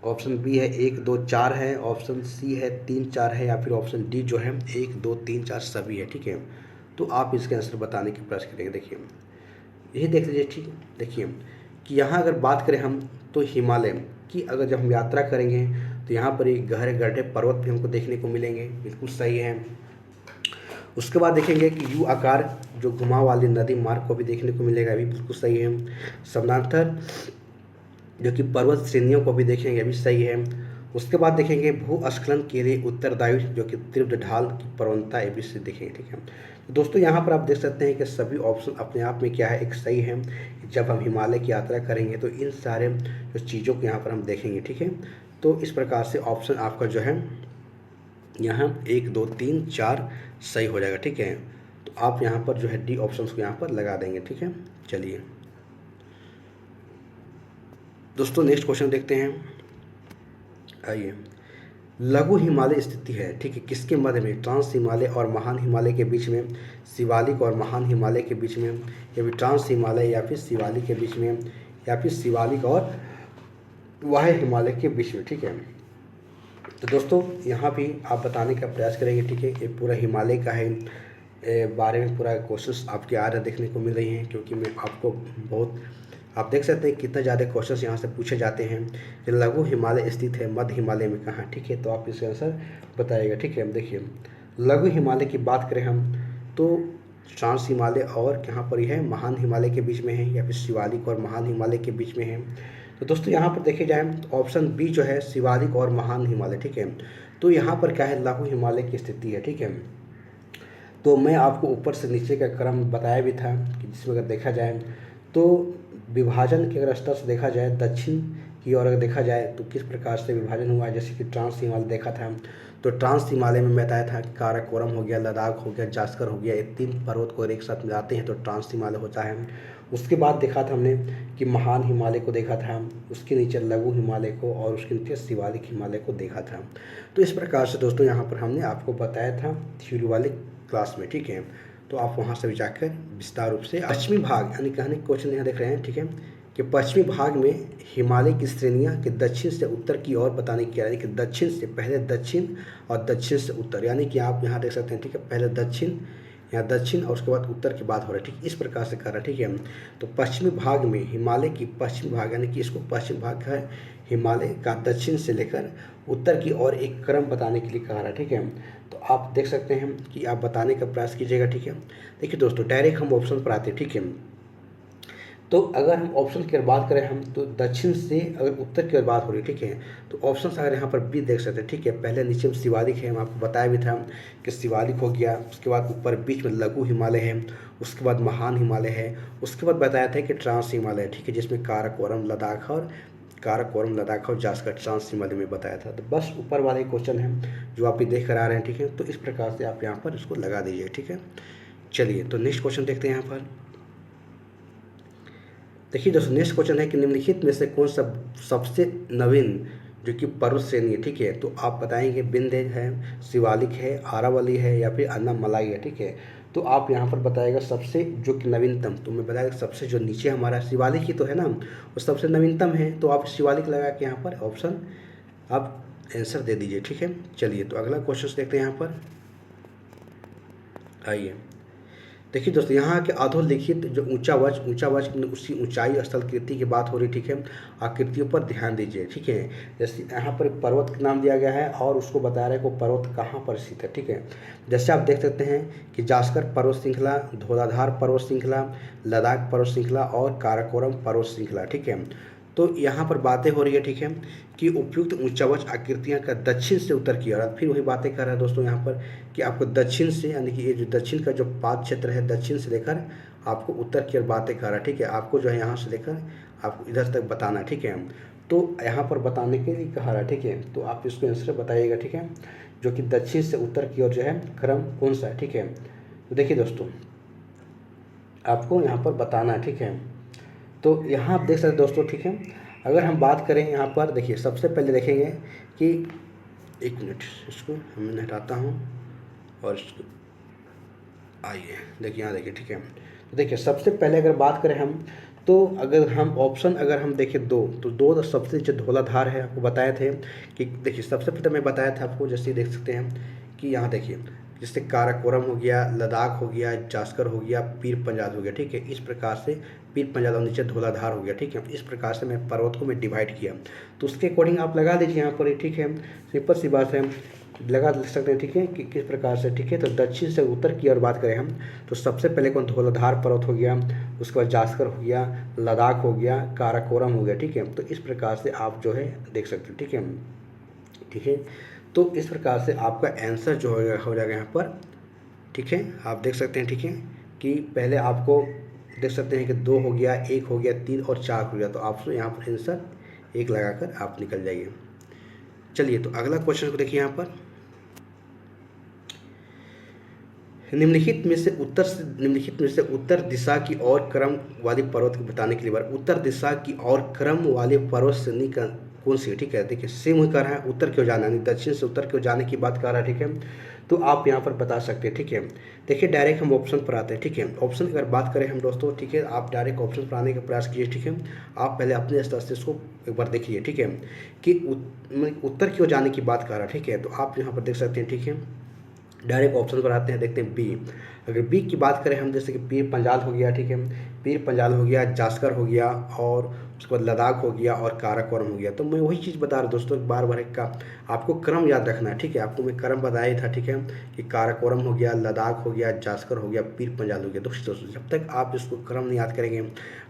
ऑप्शन बी है 1 2 4 है, ऑप्शन सी है 3 4 है, या फिर ऑप्शन डी जो है 1 2 3 4 सभी है, ठीक है। तो आप इसके आंसर बताने का प्रयास करेंगे। देखिए यही देख लीजिए, ठीक है। देखिए कि यहाँ अगर बात करें हम तो हिमालय की अगर जब हम यात्रा करेंगे तो यहाँ पर एक गहरे गड्ढे पर्वत भी हमको देखने को मिलेंगे, बिल्कुल सही है। उसके बाद देखेंगे कि यू आकार जो घुमाव वाली नदी मार्ग को भी देखने को मिलेगा, अभी बिल्कुल सही है। समानांतर जो कि पर्वत श्रेणियों को भी देखेंगे, अभी सही है। उसके बाद देखेंगे भूस्खलन के लिए उत्तरदायी जो कि तीव्र ढाल की प्रवणता ये भी से देखेंगे, ठीक है। तो दोस्तों यहाँ पर आप देख सकते हैं कि सभी ऑप्शन अपने आप में क्या है एक सही है। जब हम हिमालय की यात्रा करेंगे तो इन सारे जो चीज़ों को यहाँ पर हम देखेंगे, ठीक है। तो इस प्रकार से ऑप्शन आपका जो है यहाँ 1 2 3 4 सही हो जाएगा, ठीक है। तो आप यहाँ पर जो है डी ऑप्शन को यहाँ पर लगा देंगे, ठीक है। चलिए दोस्तों नेक्स्ट क्वेश्चन देखते हैं। आइए लघु हिमालय स्थिति है, ठीक है, किसके मध्य में, ट्रांस हिमालय और महान हिमालय के बीच में, शिवालिक और महान हिमालय के बीच में, या फिर ट्रांस हिमालय या फिर शिवालिक के बीच में, या फिर शिवालिक और वाह्य हिमालय के बीच में, ठीक है। तो दोस्तों यहाँ भी आप बताने का प्रयास करेंगे, ठीक है। ये पूरा हिमालय का है बारे में पूरा क्वेश्चंस आपके आ रहे देखने को मिल रही हैं, क्योंकि मैं आपको बहुत आप देख सकते हैं कितने ज़्यादा क्वेश्चंस यहाँ से पूछे जाते हैं कि लघु हिमालय स्थित है मध्य हिमालय में कहाँ, ठीक है। तो आप इसका आंसर बताइएगा, ठीक है। देखिए लघु हिमालय की बात करें हम तो ट्रांस हिमालय और कहाँ पर है महान हिमालय के बीच में है, या फिर शिवालिक और महान हिमालय के बीच में है। तो दोस्तों यहाँ पर देखे जाए तो ऑप्शन बी जो है शिवालिक और महान हिमालय, ठीक है। तो यहाँ पर क्या है लघु हिमालय की स्थिति है, ठीक है। तो मैं आपको ऊपर से नीचे का क्रम बताया भी था कि जिसमें अगर देखा जाए तो विभाजन के अगर स्तर से देखा जाए दक्षिण की ओर अगर देखा जाए तो किस प्रकार से विभाजन हुआ है। जैसे कि ट्रांस हिमालय देखा था तो ट्रांस हिमालय में बताया था कि काराकोरम हो गया, लद्दाख हो गया, जास्कर हो गया, ये 3 पर्वत को एक साथ मिलाते हैं तो ट्रांस हिमालय होता है। उसके बाद देखा था हमने कि महान हिमालय को देखा था, उसके नीचे लघु हिमालय को, और उसके नीचे शिवालिक हिमालय को देखा था। तो इस प्रकार से दोस्तों यहाँ पर हमने आपको बताया था थ्योरी वाले क्लास में, ठीक है। तो आप वहाँ से भी जाकर विस्तार रूप से पश्चिमी भाग यानी कहने क्वेश्चन यहाँ देख रहे हैं, ठीक है, कि पश्चिमी भाग में हिमालय की श्रेणियाँ के दक्षिण से उत्तर की ओर बताने की, यानी कि दक्षिण से पहले दक्षिण और दक्षिण से उत्तर, यानी कि आप यहाँ देख सकते हैं, ठीक है, पहले दक्षिण यहाँ दक्षिण और उसके बाद उत्तर की बात हो रहा है, ठीक इस प्रकार से कर रहा है, ठीक है। तो पश्चिमी भाग में हिमालय की पश्चिमी भाग यानी कि इसको पश्चिम भाग है हिमालय का दक्षिण से लेकर उत्तर की ओर एक क्रम बताने के लिए कहा रहा है, ठीक है। तो आप देख सकते हैं कि आप बताने का प्रयास कीजिएगा, ठीक है। देखिए दोस्तों डायरेक्ट हम ऑप्शन पर आते हैं, ठीक है। तो अगर हम ऑप्शन की बात करें हम तो दक्षिण से अगर उत्तर की ओर बात हो रही है, ठीक है, तो ऑप्शन अगर यहाँ पर बी देख सकते हैं, ठीक है। पहले नीचे में शिवालिक है, हम आपको बताया भी था कि शिवालिक हो गया, उसके बाद ऊपर बीच में लघु हिमालय है, उसके बाद महान हिमालय है, उसके बाद बताया था कि ट्रांस हिमालय, ठीक है, जिसमें काराकोरम, लद्दाख और काराकोरम, लद्दाख और जास्कर ट्रांस हिमालय में बताया था। तो बस ऊपर वाले क्वेश्चन हैं जो आप ये देख कर आ रहे हैं, ठीक है। तो इस प्रकार से आप यहाँ पर इसको लगा दीजिए, ठीक है। चलिए तो नेक्स्ट क्वेश्चन देखते हैं यहाँ पर। देखिए दोस्तों, नेक्स्ट क्वेश्चन है कि निम्नलिखित में से कौन सा सबसे नवीन जो कि पर्वत श्रेणी है, ठीक है। तो आप बताएंगे विंध्य है, शिवालिक है, आरावली है या फिर अन्नामलाई है, ठीक है। तो आप यहाँ पर बताएगा सबसे जो कि नवीनतम। तो मैं बताएगा सबसे जो नीचे हमारा शिवालिक ही तो है ना, वो सबसे नवीनतम है। तो आप शिवालिक लगा के यहाँ पर ऑप्शन आप आंसर दे दीजिए, ठीक है। चलिए तो अगला क्वेश्चन देखते हैं यहाँ पर। आइए देखिए दोस्तों, यहाँ के अधोलिखित जो ऊंचा वच में उसी ऊंचाई स्थल कृति की बात हो रही, ठीक है। आकृतियों पर ध्यान दीजिए, ठीक है। जैसे यहाँ पर एक पर्वत का नाम दिया गया है और उसको बता रहा है कि वो पर्वत कहाँ पर स्थित है, ठीक है। जैसे आप देख सकते हैं कि जास्कर पर्वत श्रृंखला, धौलाधार पर्वत श्रृंखला, लद्दाख पर्वत श्रृंखला और काराकोरम पर्वत श्रृंखला, ठीक है। तो यहाँ पर बातें हो रही है, ठीक है, कि उपयुक्त ऊंचावच आकृतियाँ का दक्षिण से उत्तर की ओर। फिर वही बातें कर रहा है दोस्तों यहाँ पर कि आपको दक्षिण से, यानी कि ये जो दक्षिण का जो पाद क्षेत्र है, दक्षिण से लेकर आपको उत्तर की ओर बातें कर रहा है, ठीक है। आपको जो है यहाँ से लेकर आपको इधर तक बताना है, ठीक है। तो यहाँ पर बताने के लिए कहा रहा है, ठीक है। तो आप इसको आंसर बताइएगा, ठीक है, जो कि दक्षिण से उत्तर की ओर जो है क्रम कौन सा है, ठीक है। तो देखिए दोस्तों, आपको यहाँ पर बताना है, ठीक है। तो यहाँ आप देख सकते हैं दोस्तों, ठीक है। अगर हम बात करें यहाँ पर, देखिए सबसे पहले देखेंगे कि एक मिनट, इसको मैं हटाता हूँ और इसको, आइए देखिए यहाँ देखिए, ठीक है। तो देखिए सबसे पहले अगर बात करें हम, तो अगर हम ऑप्शन अगर हम देखें दो, तो दो सबसे जो धौलाधार है आपको बताए थे कि देखिए सबसे पहले मैं बताया था आपको, जैसे देख सकते हैं कि यहाँ देखिए जैसे काराकोरम हो गया, लद्दाख हो गया, जास्कर हो गया, पीर पंजाल हो गया, ठीक है। इस प्रकार से पीर पंजाल और नीचे धौलाधार हो गया, ठीक है। इस प्रकार से मैं पर्वत को मैं डिवाइड किया, तो उसके अकॉर्डिंग आप लगा लीजिए यहाँ पर, ठीक है। सिंपल सी बात है, लगा सकते हैं, ठीक है, कि किस प्रकार से, ठीक है। तो दक्षिण से उत्तर की ओर बात करें हम, तो सबसे पहले कौन, धौलाधार पर्वत हो गया, उसके बाद जास्कर हो गया, लद्दाख हो गया, काराकोरम हो गया, ठीक है। तो इस प्रकार से आप जो है देख सकते हैं, ठीक है, ठीक है। तो इस प्रकार से आपका आंसर जो हो जाएगा यहाँ पर, ठीक है। आप देख सकते हैं, ठीक है, कि पहले आपको देख सकते हैं कि 2 हो गया, 1 हो गया, 3 और 4 हो गया। तो आप यहाँ पर आंसर 1 लगाकर आप निकल जाइए। चलिए तो अगला क्वेश्चन को देखिए यहाँ पर। निम्नलिखित में से उत्तर दिशा की ओर क्रम वाली पर्वत को बताने के लिए उत्तर दिशा की ओर क्रम वाले पर्वत श्रेणी का कौन सी है, ठीक है। देखिए सेम कर रहा है, उत्तर की ओर जाना, यानी दक्षिण से उत्तर की ओर जाने की बात कर रहा है, ठीक है। तो आप यहाँ पर बता सकते हैं, ठीक है। देखिए डायरेक्ट हम ऑप्शन पर आते हैं, ठीक है। ऑप्शन अगर बात करें हम दोस्तों, ठीक है, आप डायरेक्ट ऑप्शन पर आने का प्रयास कीजिए, ठीक है। आप पहले अपने स्तर से इसको एक बार देखिए, ठीक है, कि उत्तर की ओर जाने की बात कर रहा है, ठीक है। तो आप यहाँ पर देख सकते हैं, ठीक है। डायरेक्ट ऑप्शन पर आते हैं, देखते हैं बी। अगर बी की बात करें हम, जैसे कि पीर पंजाल हो गया, ठीक है, पीर पंजाल हो गया, जास्कर हो गया और उसके बाद लद्दाख हो गया और काराकोरम हो गया। तो मैं वही चीज़ बता रहा हूँ दोस्तों, बार बार का आपको क्रम याद रखना है, ठीक है। आपको मैं क्रम बताया था, ठीक है, कि काराकोरम हो गया, लद्दाख हो गया, जास्कर हो गया, पीर पंजाल हो गया। दोस्तों जब तक आप इसको क्रम नहीं याद करेंगे,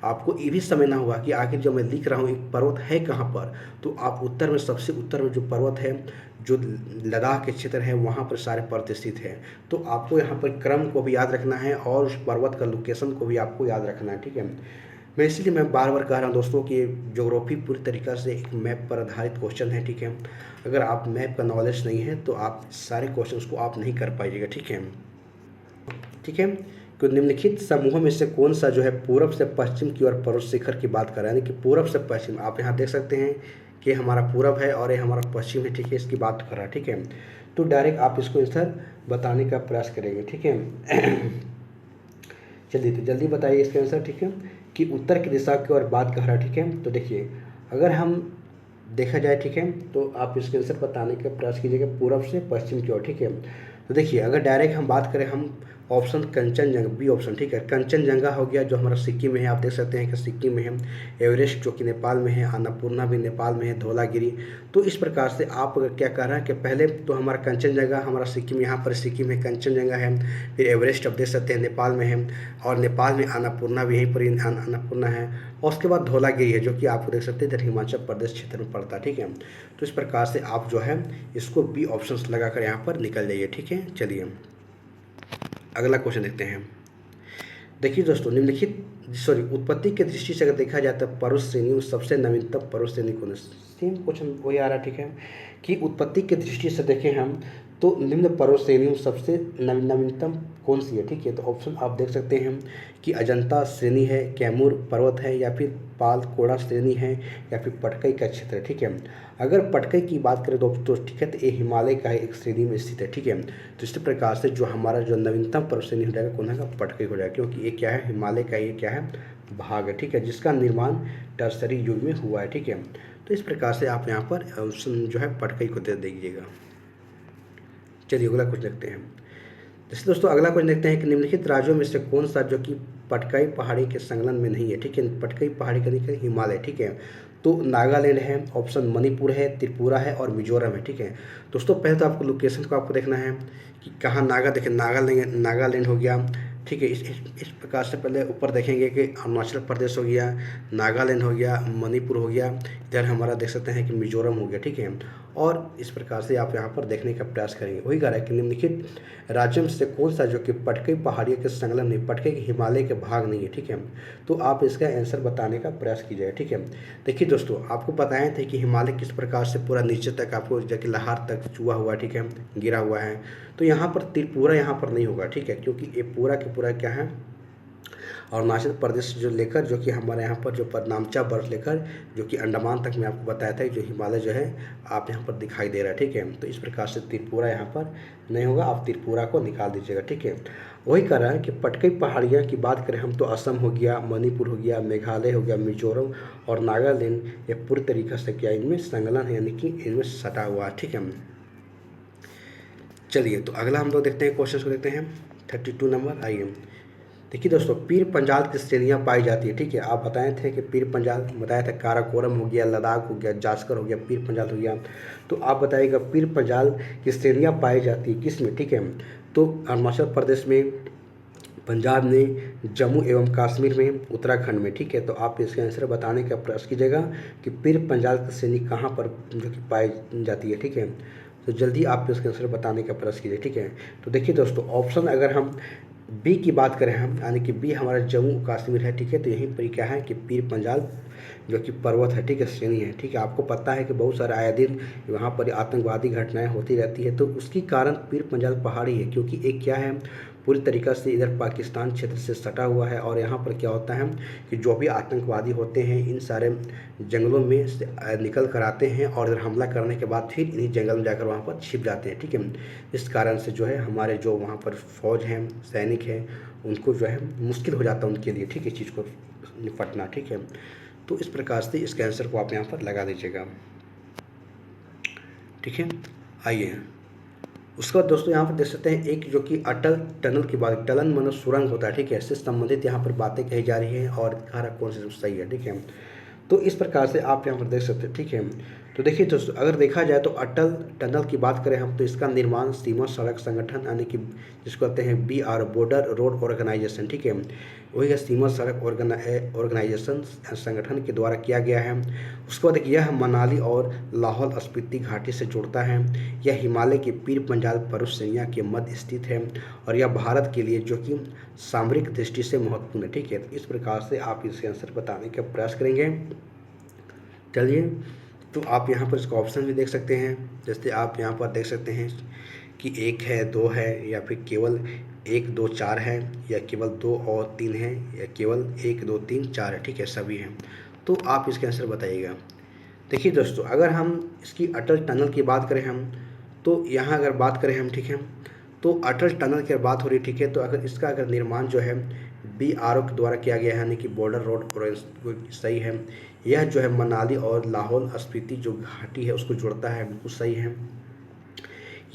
आपको ये भी समझना होगा कि आखिर जो मैं लिख रहा हूँ एक पर्वत है कहाँ पर। तो आप उत्तर में, सबसे उत्तर में जो पर्वत है, जो लद्दाख के क्षेत्र है, वहाँ पर सारे पर्वत स्थित है। तो आपको यहाँ पर क्रम को भी याद रखना है और उस पर्वत का लोकेशन को भी आपको याद रखना है, ठीक है। मैं इसलिए मैं बार बार कह रहा हूँ दोस्तों कि ज्योग्राफी पूरी तरीक़ा से एक मैप पर आधारित क्वेश्चन है, ठीक है। अगर आप मैप का नॉलेज नहीं है तो आप सारे क्वेश्चंस को आप नहीं कर पाइएगा, ठीक है, ठीक है। कि निम्नलिखित समूहों में से कौन सा जो है पूर्व से पश्चिम की ओर पर्वत शिखर की बात कर रहा है, यानी कि पूर्व से पश्चिम। आप यहाँ देख सकते हैं कि हमारा पूरब है और ये हमारा पश्चिम है, ठीक है, इसकी बात कर रहा है, ठीक है। तो डायरेक्ट आप इसको आंसर बताने का प्रयास करेंगे, ठीक है। चलिए तो जल्दी बताइए इसका आंसर, ठीक है, कि उत्तर की दिशा की ओर बात कर रहा है, ठीक है। तो देखिए अगर हम देखा जाए, ठीक है, तो आप इसके आंसर बताने का प्रयास कीजिएगा पूर्व से पश्चिम की ओर, ठीक है। तो देखिए अगर डायरेक्ट हम बात करें, हम ऑप्शन कंचनजंगा, बी ऑप्शन, ठीक है, कंचनजंगा हो गया जो हमारा सिक्किम में है। आप देख सकते हैं कि सिक्किम में है। एवरेस्ट जो कि नेपाल में है, अन्नपूर्णा भी नेपाल में है, धौलागिरी। तो इस प्रकार से आप अगर क्या कह रहे हैं कि पहले तो हमारा कंचनजंगा, हमारा सिक्किम, यहाँ पर सिक्किम है, कंचनजंगा है, फिर एवरेस्ट आप देख सकते हैं नेपाल में है, और नेपाल में अन्नपूर्णा भी यहीं पर अन्नपूर्णा है, और उसके बाद धौलागिरी है जो कि आपको देख सकते हैं इधर हिमाचल प्रदेश क्षेत्र में पड़ता है, ठीक है। तो इस प्रकार से आप जो है इसको बी ऑप्शन लगाकर यहाँ पर निकल जाइए, ठीक है। चलिए अगला क्वेश्चन देखते हैं। देखिए दोस्तों, निम्नलिखित सॉरी उत्पत्ति की दृष्टि से अगर देखा जाए तो पर्वत श्रेणी में सबसे नवीनतम पर्वत श्रेणी कौन है? सेम क्वेश्चन वही आ रहा है, ठीक है, कि उत्पत्ति की दृष्टि से देखें हम तो निम्न पर्वत श्रेणी में सबसे नवीनतम कौन सी है? ठीक है, तो ऑप्शन आप देख सकते हैं कि अजंता श्रेणी है, कैमूर पर्वत है, या फिर पालकोड़ा श्रेणी है, या फिर पटकई का क्षेत्र है। ठीक है, अगर पटकई की बात करें तो ठीक है, तो ये हिमालय का एक श्रेणी में स्थित है। ठीक है, तो इसी प्रकार से जो हमारा जो नवीनतम पर्वत श्रेणी हो जाएगा कौन है? पटकई हो जाएगा, क्योंकि ये क्या है? हिमालय का ये क्या है? भाग है। ठीक है, जिसका निर्माण टर्सरी युग में हुआ है। ठीक है, तो इस प्रकार से आप यहाँ पर ऑप्शन जो है पटकई को दे दीजिएगा। चलिए अगला कुछ देखते हैं। जैसे दोस्तों अगला कुछ देखते हैं कि निम्नलिखित राज्यों में से कौन सा जो कि पटकाई पहाड़ी के संलग्न में नहीं है? ठीक है, पटकाई पहाड़ी का नहीं, हिमालय। ठीक है, तो नागालैंड है, ऑप्शन मणिपुर है, त्रिपुरा है और मिजोरम है। ठीक है दोस्तों, पहले तो आपको लोकेशन को आपको देखना है कि कहाँ देखिए नागालैंड हो गया। ठीक है, इस प्रकार से पहले ऊपर देखेंगे कि अरुणाचल प्रदेश हो गया, नागालैंड हो गया, मणिपुर हो गया, इधर हमारा देख सकते हैं कि मिजोरम हो गया। ठीक है, और इस प्रकार से आप यहाँ पर देखने का प्रयास करेंगे। वही कह रहा है कि निम्नलिखित राज्यों में से कौन सा जो कि पटकई पहाड़ियों के संलग्न नहीं, पटकई के हिमालय के भाग नहीं है। ठीक है, तो आप इसका आंसर बताने का प्रयास कीजिएगा। ठीक है, देखिए दोस्तों आपको बताए थे कि हिमालय किस प्रकार से पूरा नीचे तक आपको जाके लाहौर तक छुआ हुआ है। ठीक है, गिरा हुआ है, तो यहाँ पर त्रिपुरा यहाँ पर नहीं होगा। ठीक है, क्योंकि ये पूरा के पूरा क्या है? अरुणाचल प्रदेश जो लेकर जो कि हमारे यहाँ पर जो नामचा बर्फ लेकर जो कि अंडमान तक मैं आपको बताया था, जो हिमालय जो है आप यहाँ पर दिखाई दे रहा है। ठीक है, तो इस प्रकार से त्रिपुरा यहाँ पर नहीं होगा, आप त्रिपुरा को निकाल दीजिएगा। ठीक है, वही कह रहा है कि पटकई पहाड़ियाँ की बात करें हम तो असम हो गया, मणिपुर हो गया, मेघालय हो गया, मिजोरम और नागालैंड, ये पूरी तरीके से क्या इनमें संलग्न है, यानी कि इनमें सटा हुआ है। ठीक है, चलिए तो अगला हम लोग देखते हैं, क्वेश्चन को देखते हैं 32 नंबर। आइए देखिए दोस्तों, पीर पंजाल की श्रेणियाँ पाई जाती है। ठीक है, आप बताए थे कि पीर पंजाल बताया था, काराकोरम हो गया, लद्दाख हो गया, जास्कर हो गया, पीर पंजाल हो गया। तो आप बताइएगा पीर पंजाल की श्रेणियाँ पाई जाती है किस में? ठीक है, तो अरुणाचल प्रदेश में, पंजाब में, जम्मू एवं कश्मीर में, उत्तराखंड में। ठीक है, तो आप इसका आंसर बताने का प्रयास कीजिएगा कि पीर पंजाल की श्रेणी कहाँ पर जो कि पाई जाती है। ठीक है, तो जल्दी आप इसका आंसर बताने का प्रयास कीजिए। ठीक है, तो देखिए दोस्तों ऑप्शन अगर हम बी की बात करें हम, यानी कि बी हमारा जम्मू कश्मीर है। ठीक है, तो यहीं पर क्या है कि पीर पंजाल जो कि पर्वत है, ठीक है, श्रेणी है। ठीक है, आपको पता है कि बहुत सारे आए दिन वहाँ पर आतंकवादी घटनाएं होती रहती है, तो उसकी कारण पीर पंजाल पहाड़ी है, क्योंकि एक क्या है पूरी तरीक़ा से इधर पाकिस्तान क्षेत्र से सटा हुआ है। और यहाँ पर क्या होता है कि जो भी आतंकवादी होते हैं इन सारे जंगलों में से निकल कर आते हैं और इधर हमला करने के बाद फिर इन्हीं जंगल में जाकर वहाँ पर छिप जाते हैं। ठीक है, इस कारण से जो है हमारे जो वहाँ पर फौज हैं, सैनिक हैं, उनको जो है मुश्किल हो जाता है उनके लिए। ठीक है, इस चीज़ को निपटना। ठीक है, तो इस प्रकार से इस कैंसर को आप यहाँ पर लगा दीजिएगा। ठीक है, आइए उसके बाद दोस्तों यहाँ पर देख सकते हैं एक जो कि अटल टनल की बात, टनल मतलब सुरंग होता है। ठीक है, इससे संबंधित यहाँ पर बातें कही जा रही हैं और कहा कौन सी सही है। ठीक है, तो इस प्रकार से आप यहाँ पर देख सकते हैं। ठीक है, तो देखिए दोस्तों अगर देखा जाए तो अटल टनल की बात करें हम तो इसका निर्माण सीमा सड़क संगठन यानी कि जिसको कहते हैं BR बॉर्डर रोड ऑर्गेनाइजेशन। ठीक है, वही है सीमा सड़क ऑर्गेनाइजेशन संगठन के द्वारा किया गया है। उसके बाद यह मनाली और लाहौल स्पीति घाटी से जुड़ता है। यह हिमालय के पीर पंजाल पर्वत श्रेणियाँ के मध्य स्थित है और यह भारत के लिए जो कि सामरिक दृष्टि से महत्वपूर्ण है। ठीक है, तो इस प्रकार से आप इसके आंसर बताने का प्रयास करेंगे। चलिए तो आप यहाँ पर इसका ऑप्शन भी देख सकते हैं, जैसे आप यहाँ पर देख सकते हैं कि 1 है, 2 है, या फिर केवल 1 2 4 है, या केवल 2 और 3 है, या केवल 1 2 3 4 है। ठीक है, सभी हैं, तो आप इसका आंसर बताइएगा। देखिए दोस्तों अगर हम इसकी अटल टनल की बात करें हम तो यहाँ अगर बात करें हम, ठीक है, तो अटल टनल की बात हो रही है। ठीक है, तो अगर इसका अगर निर्माण जो है BRO के द्वारा किया गया है, यानी कि बॉर्डर रोड सही है। यह जो है मनाली और लाहौल स्पीति जो घाटी है उसको जोड़ता है, बिल्कुल सही है।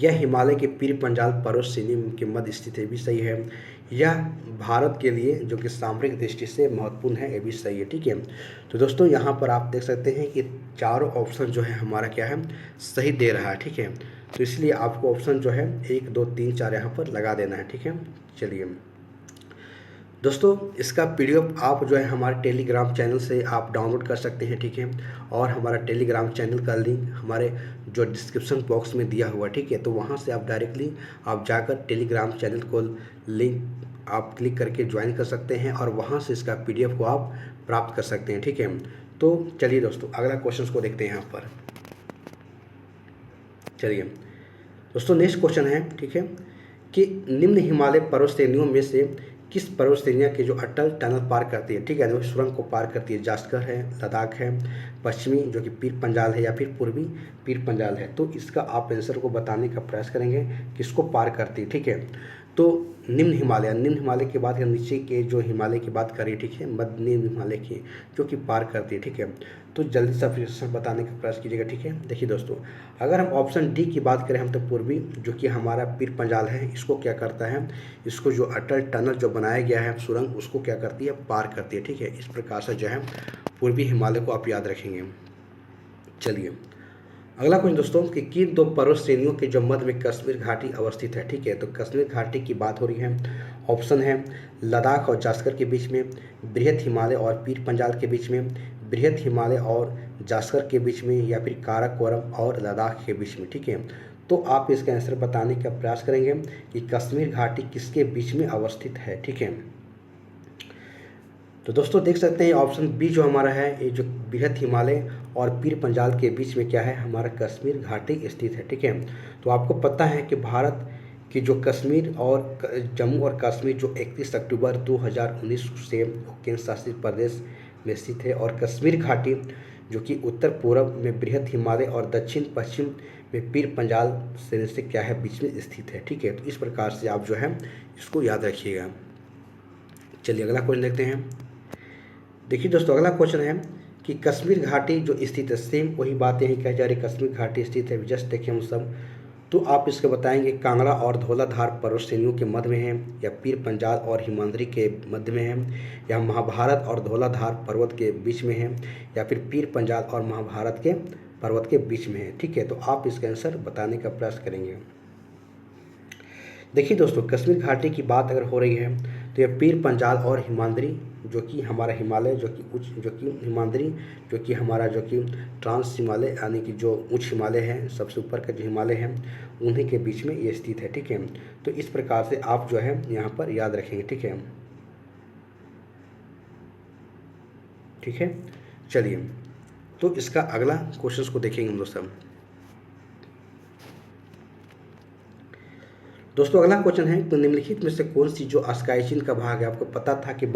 यह हिमालय के पीर पंजाल पर्वत श्रेणी के मध्य स्थित है, भी सही है। यह भारत के लिए जो कि सामरिक दृष्टि से महत्वपूर्ण है, ये भी सही है। ठीक है, तो दोस्तों यहाँ पर आप देख सकते हैं कि चारों ऑप्शन जो है हमारा क्या है सही दे रहा है। ठीक है, तो इसलिए आपको ऑप्शन जो है 1 2 3 4 यहाँ पर लगा देना है। ठीक है, चलिए दोस्तों इसका पीडीएफ आप जो है हमारे टेलीग्राम चैनल से आप डाउनलोड कर सकते हैं, ठीक है। और हमारा टेलीग्राम चैनल का लिंक हमारे जो डिस्क्रिप्शन बॉक्स में दिया हुआ, ठीक है। तो वहाँ से आप डायरेक्टली आप जाकर टेलीग्राम चैनल को लिंक आप क्लिक करके ज्वाइन कर सकते हैं और वहाँ से इसका पीडीएफ को आप प्राप्त कर सकते हैं, ठीक है। तो चलिए दोस्तों अगला क्वेश्चन को देखते हैं यहाँ पर। चलिए दोस्तों नेक्स्ट क्वेश्चन है, ठीक है, कि निम्न हिमालय पर्वत श्रेणियों में से किस पर्वत श्रेणियाँ की जो अटल टनल पार करती है, ठीक है, जो सुरंग को पार करती है, जास्कर है, लद्दाख है, पश्चिमी जो कि पीर पंजाल है या फिर पूर्वी पीर पंजाल है। तो इसका आप आंसर को बताने का प्रयास करेंगे किसको पार करती है, ठीक है। तो निम्न हिमालय के बाद या नीचे के जो हिमालय की बात करें, ठीक है, मध्य निम्न हिमालय की जो कि पार करती है, ठीक है। तो जल्दी से आप बताने का प्रयास कीजिएगा, ठीक है। देखिए दोस्तों अगर हम ऑप्शन डी की बात करें हम तो पूर्वी जो कि हमारा पीर पंजाल है इसको क्या करता है, इसको जो अटल टनल जो बनाया गया है सुरंग उसको क्या करती है, पार करती है, ठीक है। इस प्रकार से जो है पूर्वी हिमालय को आप याद रखेंगे। चलिए अगला क्वेश्चन दोस्तों कि किन दो पर्वत श्रेणियों के जो मध्य में कश्मीर घाटी अवस्थित है, ठीक है। तो कश्मीर घाटी की बात हो रही है। ऑप्शन है लद्दाख और जास्कर के बीच में, बृहद हिमालय और पीर पंजाल के बीच में, बृहद हिमालय और जास्कर के बीच में, या फिर काराकोरम और लद्दाख के बीच में, ठीक है। तो आप इसका आंसर बताने का प्रयास करेंगे कि कश्मीर घाटी किसके बीच में अवस्थित है, ठीक है। तो दोस्तों देख सकते हैं ऑप्शन बी जो हमारा है ये जो बृहद हिमालय और पीर पंजाल के बीच में क्या है, हमारा कश्मीर घाटी स्थित है, ठीक है। तो आपको पता है कि भारत की जो कश्मीर और जम्मू और कश्मीर जो 31 अक्टूबर 2019 से केंद्र शासित प्रदेश में स्थित है, और कश्मीर घाटी जो कि उत्तर पूर्व में बृहद हिमालय और दक्षिण पश्चिम में पीर पंजाल श्रेणी से क्या है बीच में स्थित है, ठीक है। तो इस प्रकार से आप जो है इसको याद रखिएगा। चलिए अगला क्वेश्चन देखते हैं। देखिए दोस्तों अगला क्वेश्चन है कि कश्मीर घाटी जो स्थित है, सेम वही बातें हैं कह जा रही कश्मीर घाटी स्थित है, जस्ट देखें हम सब। तो आप इसके बताएंगे कांगड़ा और धौलाधार पर्वत श्रेणियों के मध्य में है, या पीर पंजाल और हिमाद्री के मध्य में है, या महाभारत और धौलाधार पर्वत के बीच में है, या फिर पीर पंजाल और महाभारत के पर्वत के बीच में है, ठीक है। तो आप इसका आंसर बताने का प्रयास करेंगे। देखिए दोस्तों कश्मीर घाटी की बात अगर हो रही है तो यह पीर पंजाल और हिमाद्री जो कि हमारा हिमालय जो कि हिमाद्री जो कि हमारा जो कि ट्रांस हिमालय यानी कि जो उच्च हिमालय है, सबसे ऊपर का जो हिमालय है उन्हीं के बीच में ये स्थित है, ठीक है। तो इस प्रकार से आप जो है यहाँ पर याद रखेंगे, ठीक है। ठीक है चलिए तो इसका अगला क्वेश्चन को देखेंगे हम दोस्तों अगला क्वेश्चन है तो निम्नलिखित में से कौन सी जो स्काई चीन का भाग है, आपको पता था कि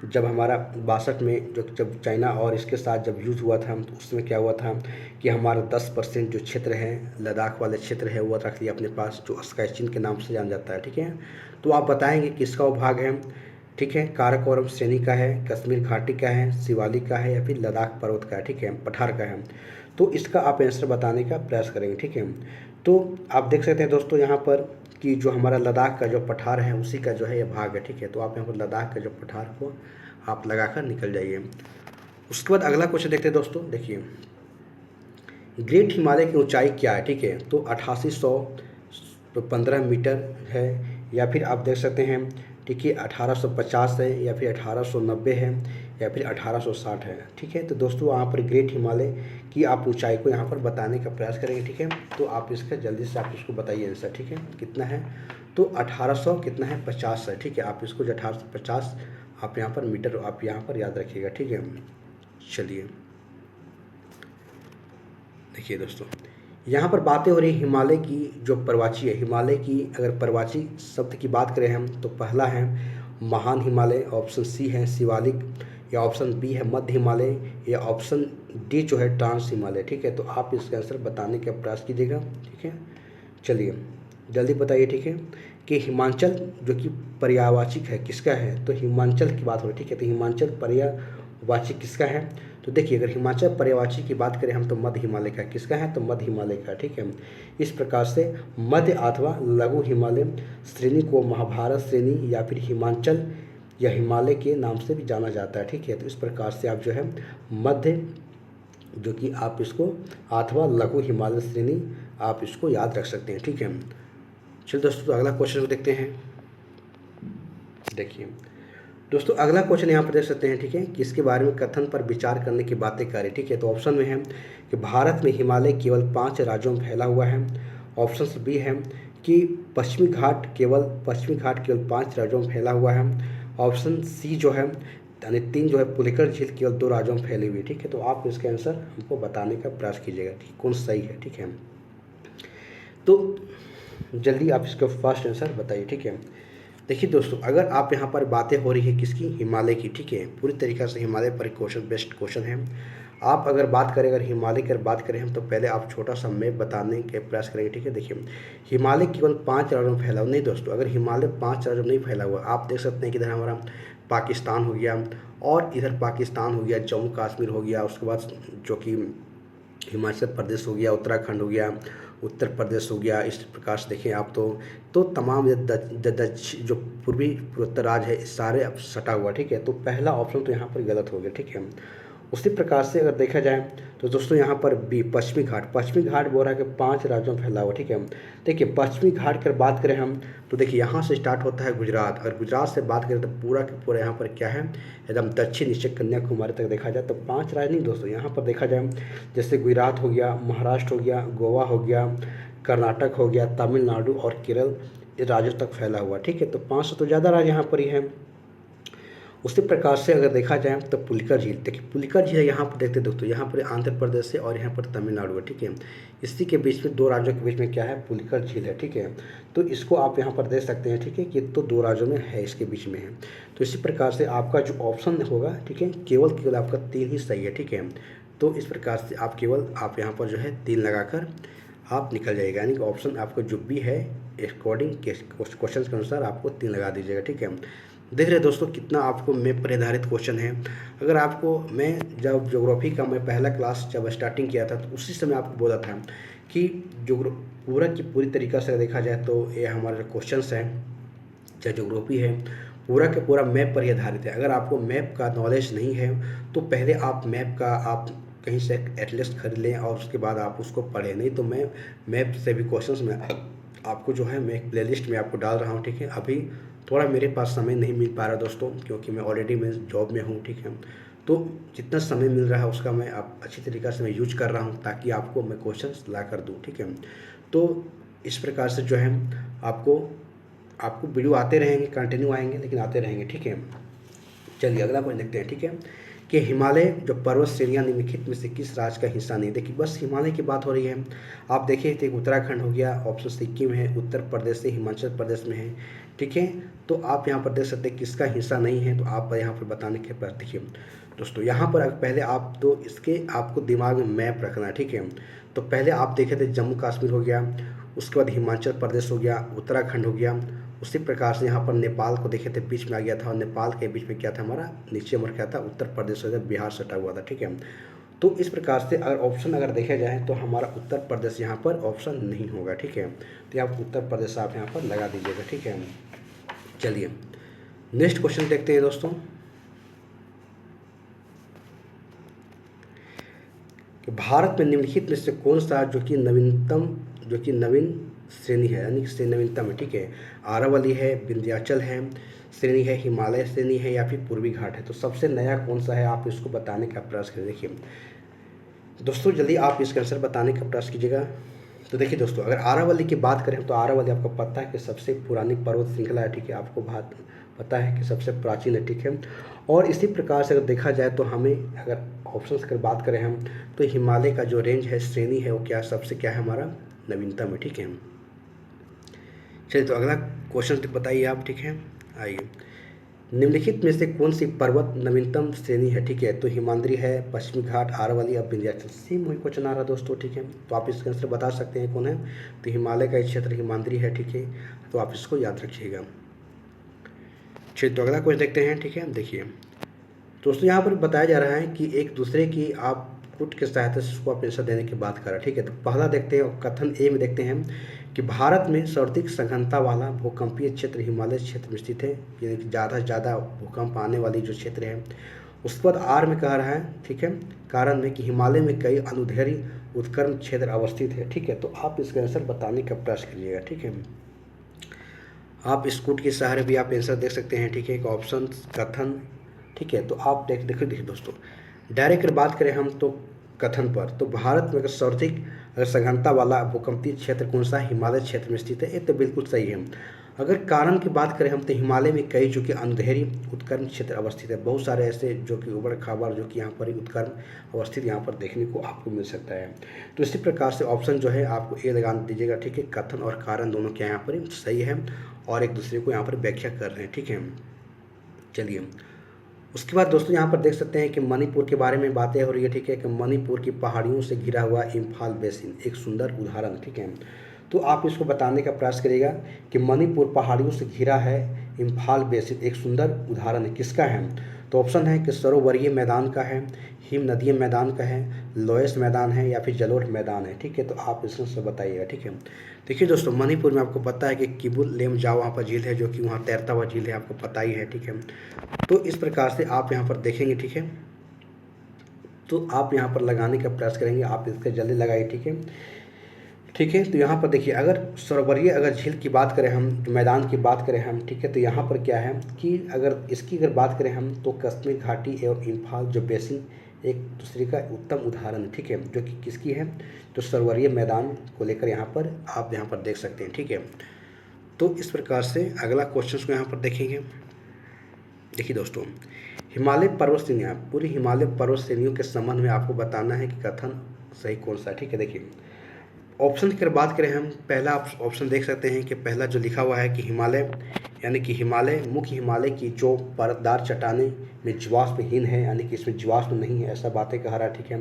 जब हमारा 62 में जब चाइना और इसके साथ जब युद्ध हुआ था तो उसमें क्या हुआ था कि हमारा 10% जो क्षेत्र है लद्दाख वाले क्षेत्र है वो रख लिया अपने पास, जो स्काई चीन के नाम से जाना जाता है, ठीक है। तो आप बताएंगे किसका वो भाग है, ठीक है। काराकोरम श्रेणी का है, कश्मीर घाटी का है, शिवालिक का है, या फिर लद्दाख पर्वत का है, ठीक है, पठार का है। तो इसका आप आंसर बताने का प्रयास करेंगे, ठीक है। तो आप देख सकते हैं दोस्तों यहाँ पर कि जो हमारा लद्दाख का जो पठार है उसी का जो है ये भाग है, ठीक है। तो आप यहाँ पर लद्दाख का जो पठार को आप लगाकर निकल जाइए। उसके बाद अगला क्वेश्चन देखते हैं दोस्तों। देखिए ग्रेट हिमालय की ऊंचाई क्या है, ठीक है। तो 8815 मीटर है, या फिर आप देख सकते हैं ठीक है 1850 है, या फिर 1890 है, या फिर 1860 है, ठीक है। तो दोस्तों यहाँ पर ग्रेट हिमालय की आप ऊंचाई को यहाँ पर बताने का प्रयास करेंगे, ठीक है। तो आप इसका जल्दी से आप इसको बताइए आंसर, ठीक है, कितना है। तो 1800 कितना है 50 है, ठीक है। आप इसको जो 1850 आप यहाँ पर मीटर आप यहाँ पर याद रखिएगा, ठीक है। चलिए देखिए दोस्तों यहाँ पर बातें हो रही हिमालय की जो पर्वतीय है, हिमालय की अगर पर्वतीय शब्द की बात करें हम तो पहला है महान हिमालय, ऑप्शन सी है शिवालिक, या ऑप्शन बी है मध्य हिमालय, या ऑप्शन डी जो है ट्रांस हिमालय, ठीक है। तो आप इसका आंसर बताने का प्रयास कीजिएगा, ठीक है। चलिए जल्दी बताइए, ठीक है, कि हिमाचल जो कि पर्यायवाची है किसका है, तो हिमाचल की बात हो रही है, ठीक है। तो हिमाचल पर्यायवाची किसका है, तो देखिए अगर हिमाचल पर्यायवाची की बात करें हम तो मध्य हिमालय का, किसका है तो मध्य हिमालय का, ठीक है। इस प्रकार से मध्य अथवा लघु हिमालय श्रेणी को महाभारत श्रेणी या फिर हिमाचल या हिमालय के नाम से भी जाना जाता है, ठीक है। तो इस प्रकार से आप जो है मध्य जो कि आप इसको अथवा लघु हिमालय श्रेणी आप इसको याद रख सकते हैं, ठीक है। चलिए दोस्तों तो अगला क्वेश्चन को देखते हैं। देखिए दोस्तों अगला क्वेश्चन यहाँ पर देख सकते हैं, ठीक है, किसके बारे में कथन पर विचार करने की बातें करें, ठीक है। तो ऑप्शन में है कि भारत में हिमालय केवल 5 राज्यों में फैला हुआ है। ऑप्शन बी है कि पश्चिमी घाट केवल 5 राज्यों में फैला हुआ है। ऑप्शन सी जो है यानी 3 जो है पुलिकर झील केवल 2 राज्यों में फैली हुई है, ठीक है। तो आप इसके आंसर हमको बताने का प्रयास कीजिएगा, ठीक, कौन सही है, ठीक है। तो जल्दी आप इसका फर्स्ट आंसर बताइए, ठीक है। देखिए दोस्तों, अगर आप यहाँ पर बातें हो रही है किसकी, हिमालय की, ठीक है, पूरी तरीक़े से हिमालय पर क्वेश्चन बेस्ट क्वेश्चन है। आप अगर बात करें, अगर हिमालय की बात करें हम, तो पहले आप छोटा सा मैप बताने के प्रयास करेंगे, ठीक है। देखिए हिमालय केवल 5 राज्यों में फैला हुआ नहीं दोस्तों, अगर हिमालय 5 राज्यों में नहीं फैला हुआ, आप देख सकते हैं कि इधर हमारा पाकिस्तान हो गया, और इधर पाकिस्तान हो गया, जम्मू कश्मीर हो गया, उसके बाद जो कि हिमाचल प्रदेश हो गया, उत्तराखंड हो गया, उत्तर प्रदेश हो गया। इस प्रकार से देखें आप तो तमाम जो पूर्वी पूर्वोत्तर राज्य है सारे अब सटा हुआ, ठीक है। तो पहला ऑप्शन तो यहाँ पर गलत हो गया, ठीक है। उसी प्रकार से अगर देखा जाए तो दोस्तों यहाँ पर बी पश्चिमी घाट बोल रहा है कि 5 राज्यों में फैला हुआ, ठीक है। देखिए पश्चिमी घाट की बात करें हम, तो देखिए यहाँ से स्टार्ट होता है गुजरात, अगर गुजरात से बात करें तो पूरा के पूरा यहाँ पर क्या है, एकदम दक्षिण नीचे कन्याकुमारी तक देखा जाए तो 5 राज्य नहीं दोस्तों, यहाँ पर देखा जाए जैसे गुजरात हो गया, महाराष्ट्र हो गया, गोवा हो गया, कर्नाटक हो गया, तमिलनाडु और केरल राज्यों तक फैला हुआ, ठीक है। तो 5 से तो ज़्यादा राज्य यहाँ पर ही है। उसी प्रकार से अगर देखा जाए तो पुलिकर झील, देखिए पुलिकर झील यहाँ पर देखते दोस्तों, यहाँ पर आंध्र प्रदेश है और यहाँ पर तमिलनाडु है, ठीक है। इसी के बीच में 2 राज्यों के बीच में क्या है, पुलिकर झील है, ठीक है। तो इसको आप यहाँ पर देख सकते हैं, ठीक है, कि तो 2 राज्यों में है, इसके बीच में है। तो इसी प्रकार से आपका जो ऑप्शन होगा, ठीक है, केवल आपका 3 ही सही है, ठीक है। तो इस प्रकार से आप यहाँ पर जो है 3 लगाकर आप निकल जाएगा, यानी कि ऑप्शन आपको जो भी है अकॉर्डिंग क्वेश्चन के अनुसार आपको 3 लगा दीजिएगा, ठीक है। देख रहे दोस्तों कितना आपको मैप पर आधारित क्वेश्चन है। अगर आपको मैं जब ज्योग्राफी का मैं पहला क्लास जब स्टार्टिंग किया था तो उसी समय आपको बोला था कि पूरा की पूरी तरीक़ा से देखा जाए तो ये हमारा जो क्वेश्चन है चाहे ज्योग्राफी है पूरा का पूरा मैप पर ही आधारित है। अगर आपको मैप का नॉलेज नहीं है तो पहले आप मैप का आप कहीं से एटलस खरीद लें और उसके बाद आप उसको पढ़ें, नहीं तो मैं मैप से भी क्वेश्चंस में आपको जो है मैं एक प्लेलिस्ट में आपको डाल रहा हूँ, ठीक है। अभी थोड़ा मेरे पास समय नहीं मिल पा रहा दोस्तों, क्योंकि मैं ऑलरेडी मैं जॉब में हूँ, ठीक है। तो जितना समय मिल रहा है उसका मैं आप अच्छी तरीक़े से मैं यूज कर रहा हूँ ताकि आपको मैं क्वेश्चंस ला कर दूँ, ठीक है। तो इस प्रकार से जो है आपको वीडियो आते रहेंगे, कंटिन्यू आएंगे, लेकिन आते रहेंगे, ठीक है। चलिए अगला क्वेश्चन देखते हैं, ठीक है, कि हिमालय जो पर्वत श्रेणियाँ निम्नलिखित में से किस राज्य का हिस्सा नहीं। देखिए बस हिमालय की बात हो रही है। आप देखिए तो उत्तराखंड हो गया, ऑप्शन सिक्किम है, उत्तर प्रदेश से हिमाचल प्रदेश में है, ठीक है। तो आप यहाँ पर देख सकते हैं किसका हिस्सा नहीं है, तो आप यहाँ पर बताने के प्रयास देखिए दोस्तों। यहाँ पर पहले आप तो इसके आपको दिमाग में मैप रखना है, ठीक है। तो पहले आप देखे थे जम्मू कश्मीर हो गया, उसके बाद हिमाचल प्रदेश हो गया, उत्तराखंड हो गया। उसी प्रकार से यहाँ पर नेपाल को देखे थे बीच में आ गया था, और नेपाल के बीच में क्या था हमारा नीचे मर क्या था, उत्तर प्रदेश हो गया, बिहार सटा हुआ था, ठीक है। तो इस प्रकार से अगर ऑप्शन अगर देखा जाए तो हमारा उत्तर प्रदेश यहाँ पर ऑप्शन नहीं होगा, ठीक है। तो आप उत्तर प्रदेश आप यहाँ पर लगा दीजिएगा, ठीक है। चलिए नेक्स्ट क्वेश्चन देखते हैं दोस्तों, कि भारत में निम्नलिखित में से कौन सा जो कि नवीन श्रेणी है, यानी कि नवीनतम है, ठीक है। आरावली है, विंध्याचल है श्रेणी है, हिमालय श्रेणी है, या फिर पूर्वी घाट है। तो सबसे नया कौन सा है आप इसको बताने का प्रयास करें। देखिए दोस्तों जल्दी आप इसका आंसर बताने का प्रयास कीजिएगा। तो देखिए दोस्तों अगर आरावली की बात करें तो आरावली आपको पता है कि सबसे पुरानी पर्वत श्रृंखला है, ठीक है। आपको बात पता है कि सबसे प्राचीन है, ठीक है। और इसी प्रकार से अगर देखा जाए तो हमें अगर ऑप्शंस की बात करें हम, तो हिमालय का जो रेंज है श्रेणी है वो क्या सबसे क्या है हमारा नवीनतम है, ठीक है। चलिए तो अगला क्वेश्चन बताइए आप, ठीक है। आइए, निम्नलिखित में से कौन सी पर्वत नवीनतम श्रेणी है, ठीक है। तो हिमाद्री है, पश्चिमी घाट, आरावली, अब विंध्याचल। सेम वही क्वेश्चन आ रहा है दोस्तों, ठीक है। तो आप इसका आंसर बता सकते हैं कौन है। तो हिमालय का क्षेत्र हिमाद्री है, ठीक है। तो आप इसको याद रखिएगा। चलिए तो अगला क्वेश्चन देखते हैं, ठीक है। देखिए दोस्तों यहाँ पर बताया जा रहा है कि एक दूसरे की आप गुट के सहायता से उसको आप आंसर देने की बात कर रहा है, ठीक है। तो पहला देखते हैं कथन ए में देखते हैं कि भारत में सर्वाधिक सघनता वाला भूकंपीय क्षेत्र हिमालय क्षेत्र में स्थित है, यानी कि ज़्यादा से ज़्यादा भूकंप आने वाली जो क्षेत्र है। उसके बाद आर में कह रहा है, ठीक है, कारण में कि हिमालय में कई अनुदैर्घ्य उत्कीर्ण क्षेत्र अवस्थित है, ठीक है। तो आप इसका आंसर बताने का प्रयास करिएगा, ठीक है। आप स्कूट के सहारे भी आप आंसर देख सकते हैं, ठीक है। एक ऑप्शन कथन, ठीक है। तो आप देखिए दोस्तों, डायरेक्ट अगर बात करें हम तो कथन पर, तो भारत में अगर सर्वाधिक अगर सघनता वाला भूकंपीय क्षेत्र कौन सा हिमालय क्षेत्र में स्थित है, ये तो बिल्कुल सही है। अगर कारण की बात करें हम तो हिमालय में कई जो कि अंधेरी उत्कर्म क्षेत्र अवस्थित है, बहुत सारे ऐसे जो कि उबड़ खाबड़ जो कि यहाँ पर ही उत्कर्म अवस्थित यहाँ पर देखने को आपको मिल सकता है। तो इसी प्रकार से ऑप्शन जो है आपको ए लगा दीजिएगा, ठीक है। कथन और कारण दोनों क्या यहाँ पर सही है और एक दूसरे को यहाँ पर व्याख्या कर रहे हैं, ठीक है। चलिए, उसके बाद दोस्तों यहाँ पर देख सकते हैं कि मणिपुर के बारे में बातें हो रही है, ठीक है। कि मणिपुर की पहाड़ियों से घिरा हुआ इम्फाल बेसिन एक सुंदर उदाहरण, ठीक है। तो आप इसको बताने का प्रयास करिएगा कि मणिपुर पहाड़ियों से घिरा है इम्फाल बेसिन एक सुंदर उदाहरण है, किसका है। तो ऑप्शन है कि सरोवरीय मैदान का है, हिम नदीय मैदान का है, लोएस मैदान है या फिर जलोढ़ मैदान है, ठीक है। तो आप इसमें से बताइएगा, ठीक है। देखिए दोस्तों, मणिपुर में आपको पता है कि किबुल लेमजाओ वहाँ पर झील है, जो कि वहाँ तैरता हुआ झील है, आपको पता ही है, ठीक है। तो इस प्रकार से आप यहाँ पर देखेंगे, ठीक है। तो आप यहाँ पर लगाने का प्रयास करेंगे, आप इसके जल्दी लगाइए, ठीक है, ठीक है। तो यहाँ पर देखिए, अगर सरोवरीय अगर झील की बात करें हम, मैदान की बात करें हम, ठीक है। तो यहाँ पर क्या है कि अगर इसकी अगर बात करें हम तो कश्मीर घाटी एवं इम्फाल जो बेसिन एक दूसरे का उत्तम उदाहरण है, ठीक है। जो कि किसकी है, तो सरोवरीय मैदान को लेकर यहाँ पर आप यहाँ पर देख सकते हैं, ठीक है। तो इस प्रकार से अगला क्वेश्चन को यहाँ पर देखेंगे। देखिए दोस्तों, हिमालय पर्वत श्रेणियाँ, पूरी हिमालय पर्वत श्रेणियों के संबंध में आपको बताना है कि कथन सही कौन सा है, ठीक है। देखिए, ऑप्शन की अगर बात करें हम, पहला ऑप्शन देख सकते हैं कि पहला जो लिखा हुआ है कि हिमालय, यानी कि हिमालय मुख्य हिमालय की जो परतदार चट्टानें में जीवाश्महीन है, यानी कि इसमें जीवाश्म नहीं है, ऐसा बातें कह रहा है, ठीक है।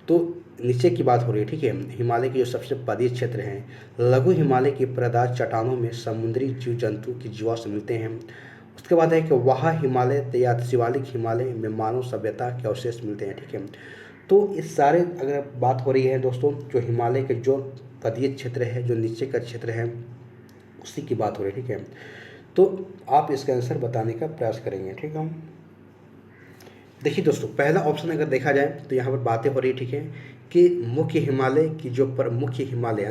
तो नीचे की बात हो रही है, ठीक है। हिमालय के जो सबसे पदीय क्षेत्र हैं, लघु हिमालय की परतदार चट्टानों में समुद्री जीव जंतु की जीवाश्म मिलते हैं। उसके बाद है कि वहाँ हिमालय या शिवालिक हिमालय में मानव सभ्यता के अवशेष मिलते हैं, ठीक है। तो इस सारे अगर बात हो रही है दोस्तों, जो हिमालय के जो पदीय क्षेत्र है, जो नीचे का क्षेत्र है, उसी की बात हो रही है, ठीक है। तो आप इसका आंसर बताने का प्रयास करेंगे, ठीक है। देखिए दोस्तों, पहला ऑप्शन अगर देखा जाए तो यहाँ पर बातें हो रही है, ठीक है, कि मुख्य हिमालय की जो मुख्य हिमालय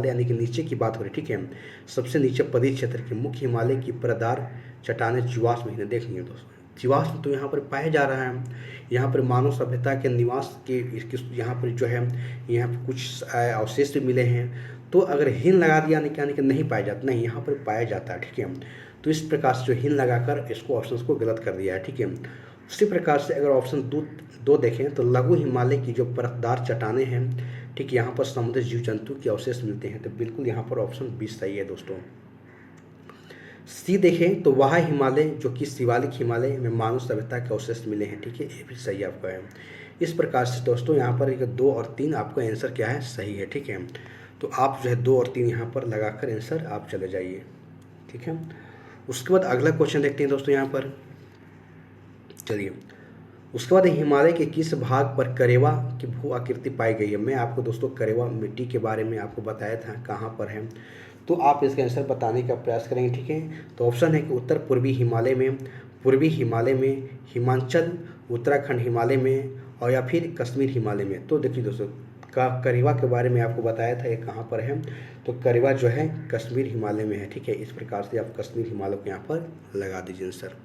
यानी कि नीचे की बात हो रही है, ठीक है। सबसे नीचे पदीय क्षेत्र के मुख्य हिमालय की परतदार चट्टानें जीवाश्म ही देखेंगे दोस्तों, जीवाश्म तो यहाँ पर पाया जा रहा है। यहाँ पर मानव सभ्यता के निवास के यहाँ पर जो है, यहाँ पर कुछ अवशेष भी मिले हैं। तो अगर हिन लगा दिया यानी कि नहीं पाया जाता, नहीं, यहाँ पर पाया जाता है, ठीक है। तो इस प्रकार से जो हिन लगाकर इसको ऑप्शन को गलत कर दिया है, ठीक है। उसी प्रकार से अगर ऑप्शन दो देखें तो लघु हिमालय की जो परतदार चट्टानें हैं, ठीक, यहाँ पर समुद्री जीव जंतु के अवशेष मिलते हैं। तो बिल्कुल यहाँ पर ऑप्शन 20 सही है दोस्तों। सी देखें तो वह हिमालय जो कि शिवालिक हिमालय में मानव सभ्यता के अवशेष मिले हैं, ठीक है, ये भी सही आपका है। इस प्रकार से दोस्तों यहाँ पर 2 और 3 आपका आंसर क्या है, सही है, ठीक है। तो आप जो है 2 और 3 यहाँ पर लगाकर आंसर आप चले जाइए, ठीक है। उसके बाद अगला क्वेश्चन देखते हैं दोस्तों यहाँ पर। चलिए, उसके बाद हिमालय के किस भाग पर करेवा की भू आकृति पाई गई है। मैं आपको दोस्तों करेवा मिट्टी के बारे में आपको बताया था कहाँ पर है, तो आप इसका आंसर बताने का प्रयास करेंगे, ठीक है। तो ऑप्शन है कि उत्तर पूर्वी हिमालय में, हिमाचल, उत्तराखंड हिमालय में और या फिर कश्मीर हिमालय में। तो देखिए दोस्तों, करेवा के बारे में आपको बताया था ये कहाँ पर है, तो करेवा जो है कश्मीर हिमालय में है, ठीक है। इस प्रकार से आप कश्मीर हिमालय को यहाँ पर लगा दीजिए आंसर।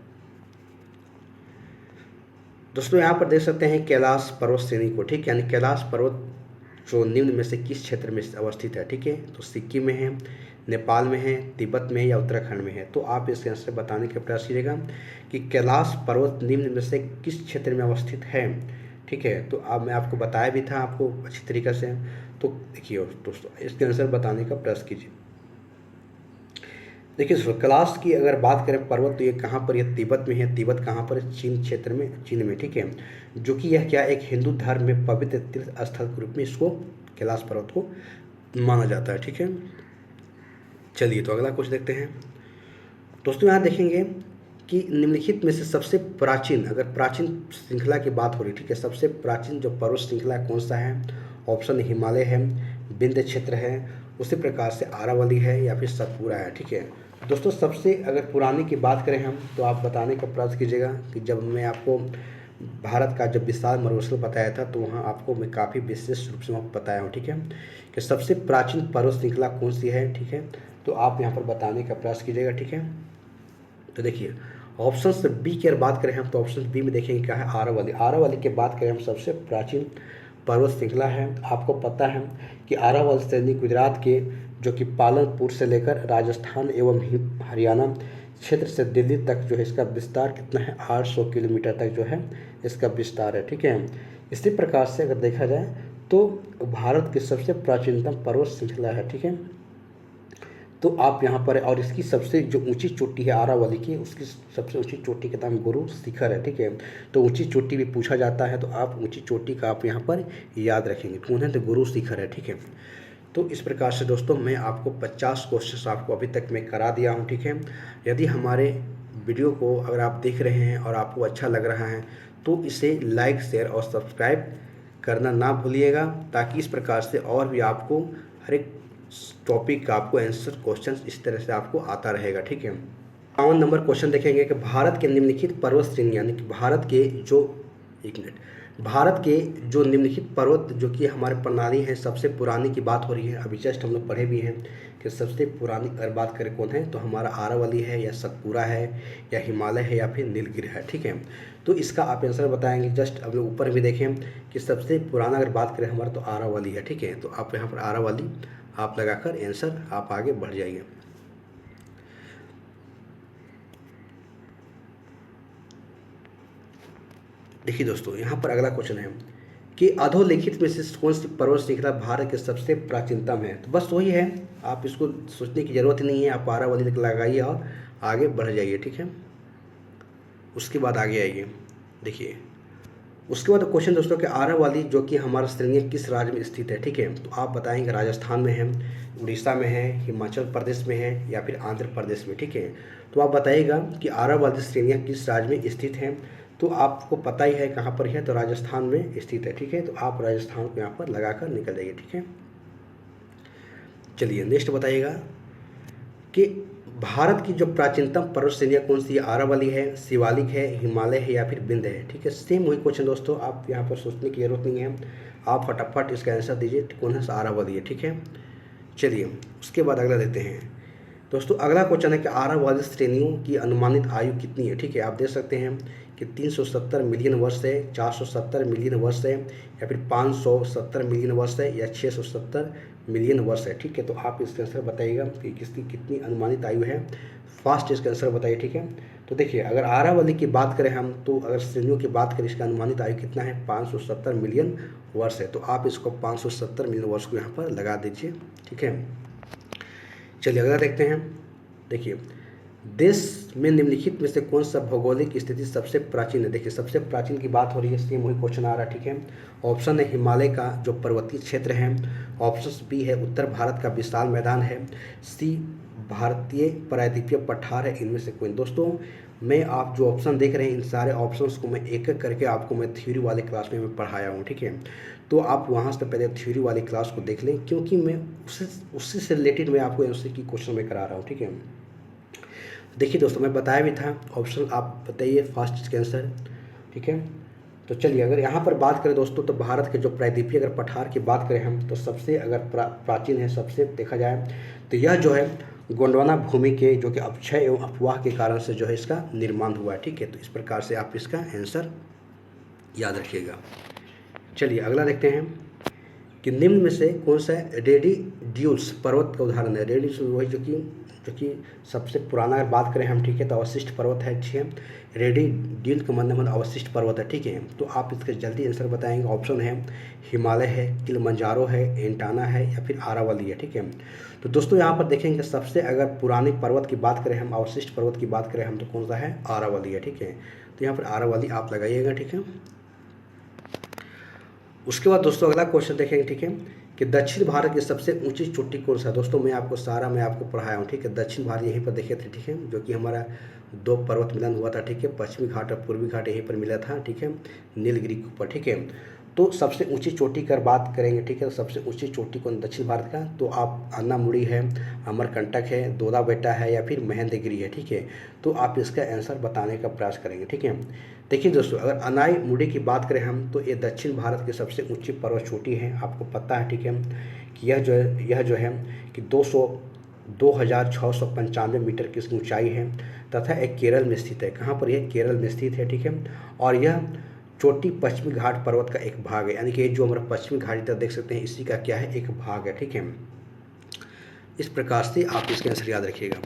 दोस्तों यहाँ पर देख सकते हैं कैलाश पर्वत श्रेणी को, ठीक है, यानी कैलाश पर्वत जो निम्न में से किस क्षेत्र में अवस्थित है, ठीक है। तो सिक्किम में है, नेपाल में है, तिब्बत में है या उत्तराखंड में है। तो आप इसके आंसर बताने का प्रयास कीजिएगा कि कैलाश पर्वत निम्न में से किस क्षेत्र में अवस्थित है, ठीक है। तो अब मैं आपको बताया भी था आपको अच्छी तरीके से। तो देखिए दोस्तों, इसके आंसर बताने का प्रयास कीजिए। देखिए दोस्तों, कैलाश की अगर बात करें पर्वत, तो ये कहाँ पर, ये तिब्बत में है। तिब्बत कहाँ पर है, चीन क्षेत्र में, चीन में, ठीक है। जो कि यह क्या एक हिंदू धर्म में पवित्र तीर्थ स्थल के रूप में इसको कैलाश पर्वत को माना जाता है, ठीक है। चलिए, तो अगला कुछ देखते हैं दोस्तों। यहाँ देखेंगे कि निम्नलिखित में से सबसे प्राचीन, अगर प्राचीन श्रृंखला की बात हो रही, ठीक है, सबसे प्राचीन जो पर्वत श्रृंखला कौन सा है। ऑप्शन हिमालय है, विंध्य क्षेत्र है, उसी प्रकार से अरावली है या फिर सतपुरा है, ठीक है। दोस्तों सबसे अगर पुराने की बात करें हम, तो आप बताने का प्रयास कीजिएगा कि जब मैं आपको भारत का जब विशाल मरुस्थल बताया था, तो वहाँ आपको मैं काफ़ी विशेष रूप से वहाँ बताया हूँ, ठीक है, कि सबसे प्राचीन पर्वत श्रृंखला कौन सी है, ठीक है। तो आप यहाँ पर बताने का प्रयास कीजिएगा, ठीक है। तो देखिए ऑप्शन बी की अगर बात करें हम, तो ऑप्शन बी में देखेंगे क्या है, आरावली। आरावली की बात करें हम, सबसे प्राचीन पर्वत श्रृंखला है। आपको पता है कि आरावली श्रेणी गुजरात के जो कि पालनपुर से लेकर राजस्थान एवं हरियाणा क्षेत्र से दिल्ली तक जो है इसका विस्तार कितना है, 800 किलोमीटर तक जो है इसका विस्तार है, ठीक है। इसी प्रकार से अगर देखा जाए तो भारत की सबसे प्राचीनतम पर्वत श्रृंखला है, ठीक है। तो आप यहाँ पर, और इसकी सबसे जो ऊंची चोटी है आरावली की, उसकी सबसे ऊंची चोटी का नाम गुरु शिखर है, ठीक है। तो ऊंची चोटी भी पूछा जाता है, तो आप ऊंची चोटी का आप यहाँ पर याद रखेंगे, कौन है, तो गुरु शिखर है, ठीक है। तो इस प्रकार से दोस्तों मैं आपको 50 क्वेश्चन आपको अभी तक मैं करा दिया हूँ, ठीक है। यदि हमारे वीडियो को अगर आप देख रहे हैं और आपको अच्छा लग रहा है तो इसे लाइक, शेयर और सब्सक्राइब करना ना भूलिएगा, ताकि इस प्रकार से और भी आपको हर एक टॉपिक का आपको आंसर क्वेश्चन इस तरह से आपको आता रहेगा, ठीक है। 52 नंबर क्वेश्चन देखेंगे कि भारत के निम्नलिखित पर्वत श्रेणी, यानी कि भारत के जो, एक मिनट, भारत के जो निम्नलिखित पर्वत जो कि हमारे प्रणाली है, सबसे पुरानी की बात हो रही है। अभी जस्ट हम लोग पढ़े भी हैं कि सबसे पुरानी अगर बात करें कौन है, तो हमारा आरावली है या सतपुरा है या हिमालय है या फिर नीलगिरी है, ठीक है। तो इसका आप आंसर बताएंगे। जस्ट अब ऊपर भी देखें कि सबसे पुराना अगर बात करें हमारा, तो आरावली है, ठीक है। तो आप यहाँ पर आरावली आप लगाकर आंसर आप आगे बढ़ जाइए। देखिए दोस्तों, यहाँ पर अगला क्वेश्चन है कि अधोलिखित में से कौन सी पर्वत श्रृंखला भारत के सबसे प्राचीनतम है। तो बस वही है, आप इसको सोचने की ज़रूरत ही नहीं है, आप आरावली लगाइए और आगे बढ़ जाइए, ठीक है। उसके बाद आगे आइए, देखिए उसके बाद क्वेश्चन दोस्तों कि आरावली जो कि हमारा श्रेणी किस राज्य में स्थित है, ठीक है। तो आप बताएंगे राजस्थान में है, उड़ीसा में है, हिमाचल प्रदेश में है या फिर आंध्र प्रदेश में, ठीक है। तो आप बताइएगा कि आरावली श्रेणियाँ किस राज्य में स्थित हैं। तो आपको पता ही है कहाँ पर है, तो राजस्थान में स्थित है, ठीक है। तो आप राजस्थान को यहाँ पर लगा कर निकल जाइए, ठीक है। चलिए नेक्स्ट बताइएगा कि भारत की जो प्राचीनतम पर्वत श्रेणियाँ कौन सी है। आरावली है, शिवालिक है, हिमालय है या फिर विंध्य है, ठीक है। सेम वही क्वेश्चन दोस्तों, आप यहाँ पर सोचने की जरूरत नहीं है, आप फटाफट इसका आंसर दीजिए, कौन है, आरावली है, ठीक है। चलिए उसके बाद अगला देते हैं दोस्तों। अगला क्वेश्चन है कि आरावली श्रेणियों की अनुमानित आयु कितनी है, ठीक है। आप देख सकते हैं कि 370 मिलियन वर्ष है, 470 मिलियन वर्ष है या फिर 570 मिलियन वर्ष है या 670 मिलियन वर्ष है, ठीक है। तो आप इसका आंसर बताइएगा कि किसकी कितनी अनुमानित आयु है, फास्ट इसका आंसर बताइए, ठीक है। तो देखिए अगर आरावली की बात करें हम, तो अगर श्रेणियों की बात करें, इसका अनुमानित आयु कितना है, 570 मिलियन वर्ष है। तो आप इसको 570 मिलियन वर्ष को यहाँ पर लगा दीजिए, ठीक है। चलिए अगला देखते हैं। देखिए देश में निम्नलिखित में से कौन सा भौगोलिक स्थिति सबसे प्राचीन है। देखिए सबसे प्राचीन की बात हो रही है, इसलिए वही क्वेश्चन आ रहा है, ठीक है। ऑप्शन है हिमालय का जो पर्वतीय क्षेत्र है, ऑप्शन बी है उत्तर भारत का विशाल मैदान है, सी भारतीय प्रायद्वीपीय पठार है, इनमें से कोई। दोस्तों मैं आप जो ऑप्शन देख रहे हैं, इन सारे ऑप्शंस को मैं एक एक करके आपको मैं थ्योरी वाले क्लास में मैं पढ़ाया हूँ, ठीक है। तो आप वहाँ से पहले थ्योरी वाली क्लास को देख लें, क्योंकि मैं उससे से रिलेटेड मैं आपको एमसीक्यू की क्वेश्चन में करा रहा हूँ, ठीक है। देखिए दोस्तों मैं बताया भी था, ऑप्शन आप बताइए फास्ट इसका आंसर, ठीक है। तो चलिए अगर यहाँ पर बात करें दोस्तों, तो भारत के जो प्रायद्वीपीय अगर पठार की बात करें हम, तो सबसे अगर प्राचीन है, सबसे देखा जाए तो यह जो है गोंडवाना भूमि के जो कि अपक्षय एवं अफवाह के कारण से जो है इसका निर्माण हुआ है, ठीक है। तो इस प्रकार से आप इसका आंसर याद रखिएगा। चलिए अगला देखते हैं कि निम्न में से कौन सा रेडिड्यूल्स पर्वत का उदाहरण है। रेडिड्यूल्स वही जो कि सबसे पुराना अगर बात करें हम, ठीक है, तो अवशिष्ट पर्वत है, ठीक है। रेडिड्यूल का मतलब अवशिष्ट पर्वत है, ठीक है। तो आप इसका जल्दी आंसर बताएंगे। ऑप्शन है हिमालय है, किलिमंजारो है, एंटाना है या फिर आरावली है, ठीक है। तो दोस्तों यहाँ पर देखेंगे सबसे अगर पुरानी पर्वत की बात करें हम, अवशिष्ट पर्वत की बात करें हम, तो कौन सा है, आरावली है, ठीक है। तो यहाँ पर आरावली आप लगाइएगा, ठीक है। उसके बाद दोस्तों अगला क्वेश्चन देखेंगे, ठीक है, कि दक्षिण भारत की सबसे ऊंची चोटी कौन सा है। दोस्तों मैं आपको पढ़ाया हूँ, ठीक है। दक्षिण भारत यहीं पर देखे थे, ठीक है, जो कि हमारा 2 पर्वत मिलन हुआ था, ठीक है। पश्चिमी घाट और पूर्वी घाट यहीं पर मिला था, ठीक है, नीलगिरी के ऊपर, ठीक है। तो सबसे ऊंची चोटी की बात करेंगे, ठीक है, सबसे ऊंची चोटी कौन दक्षिण भारत का, तो आप अन्नामुड़ी है, अमरकंटक है, दोदा बेटा है या फिर महेंद्रगिरी है, ठीक है। तो आप इसका आंसर बताने का प्रयास करेंगे, ठीक है। देखिए दोस्तों अगर अनाई मुड़ी की बात करें हम, तो ये दक्षिण भारत की सबसे ऊंची पर्वत चोटी है। आपको पता है, ठीक है, कि यह जो है कि 2695 मीटर की इसकी ऊंचाई है तथा एक केरल में स्थित है। कहाँ पर? यह केरल में स्थित है, ठीक है। और यह चोटी पश्चिमी घाट पर्वत का एक भाग है, यानी कि जो हमारा पश्चिमी घाट इधर देख सकते हैं इसी का क्या है, एक भाग है, ठीक है। इस प्रकार से आप इसके आंसर याद रखिएगा।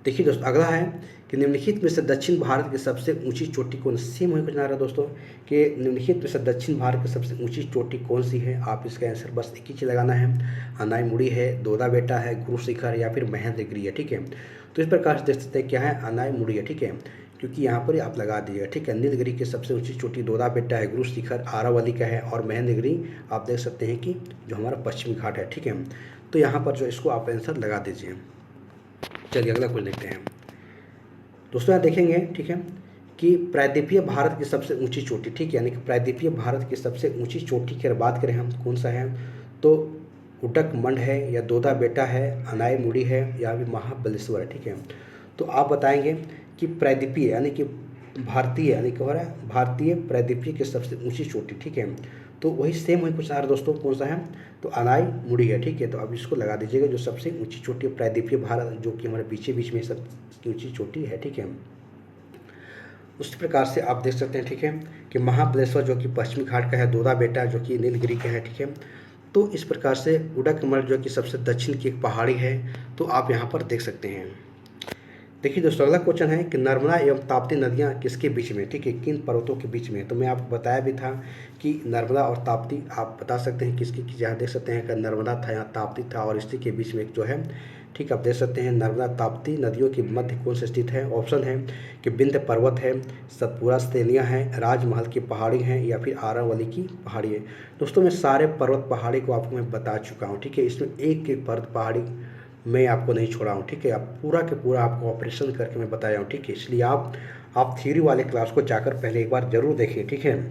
देखिए दोस्तों, अगला है कि निम्नलिखित में से दक्षिण भारत की सबसे ऊंची चोटी कौन सी? सेम वही बना रहा है दोस्तों कि निम्नलिखित में से दक्षिण भारत की सबसे ऊंची चोटी कौन सी है। आप इसका आंसर बस एक ही चीज़ लगाना है, अनाईमुड़ी है, दोदा बेटा है, गुरु शिखर या फिर महेंद्रगिरी है, ठीक है। तो इस प्रकार से देख सकते हैं क्या है, अनाईमुड़ी है, ठीक है, क्योंकि यहाँ पर आप लगा दीजिएगा, ठीक है। नीलगिरी की सबसे ऊंची चोटी दोदा बेटा है, गुरु शिखर आरावली का है और महेंद्रगिरी आप देख सकते हैं कि जो हमारा पश्चिमी घाट है, ठीक है। तो यहाँ पर जो इसको आप आंसर लगा दीजिए। चलिए अगला क्वेश्चन देखते हैं दोस्तों। यहाँ देखेंगे, ठीक है, कि प्रायद्वीपीय भारत की सबसे ऊंची चोटी, ठीक है, यानी कि प्रायद्वीपीय भारत की सबसे ऊंची चोटी की अगर बात करें हम कौन सा है, तो उडक मंड है या दोदा बेटा है, अनाईमुड़ी है या भी महाबलेश्वर है, ठीक है। तो आप बताएंगे कि प्रायद्वीपीय यानी कि भारतीय यानी कि हो रहा है भारतीय प्रायद्वीपीय की सबसे ऊंची चोटी, ठीक है। तो वही सेम वही पूछ रहा है दोस्तों, कौन सा है, तो अनाईमुड़ी है, ठीक है। तो अब इसको लगा दीजिएगा, जो सबसे ऊंची चोटी है प्रायद्वीपीय भारत जो कि हमारे बीच में सबसे ऊंची चोटी है, ठीक है। उस प्रकार से आप देख सकते हैं, ठीक है, कि महाबलेश्वर जो कि पश्चिमी घाट का है, दोदा बेटा जो कि नीलगिरी का है, ठीक है। तो इस प्रकार से उडकमल जो कि सबसे दक्षिण की एक पहाड़ी है, तो आप यहाँ पर देख सकते हैं। देखिए दोस्तों, अगला क्वेश्चन है कि नर्मदा एवं ताप्ती नदियाँ किसके बीच में, ठीक है, किन पर्वतों के बीच में। तो मैं आपको बताया भी था कि नर्मदा और ताप्ती आप बता सकते हैं किसकी, यहाँ देख सकते हैं कि नर्मदा था, यहाँ ताप्ती था और इसी के बीच में एक जो है, ठीक, आप देख सकते हैं नर्मदा ताप्ती नदियों के मध्य कौन से स्थित है। ऑप्शन है कि विंध्य पर्वत है, सतपुरा श्रेणियाँ हैं, राजमहल की पहाड़ी हैं या फिर आरावली की पहाड़ी है। दोस्तों मैं सारे पर्वत पहाड़ी को आपको मैं बता चुका हूँ, ठीक है। इसमें एक एक पर्वत पहाड़ी मैं आपको नहीं छोड़ा हूँ, ठीक है। आप पूरा के पूरा आपको ऑपरेशन करके मैं बताया हूँ, ठीक है। इसलिए आप थ्योरी वाले क्लास को जाकर पहले एक बार जरूर देखिए, ठीक है।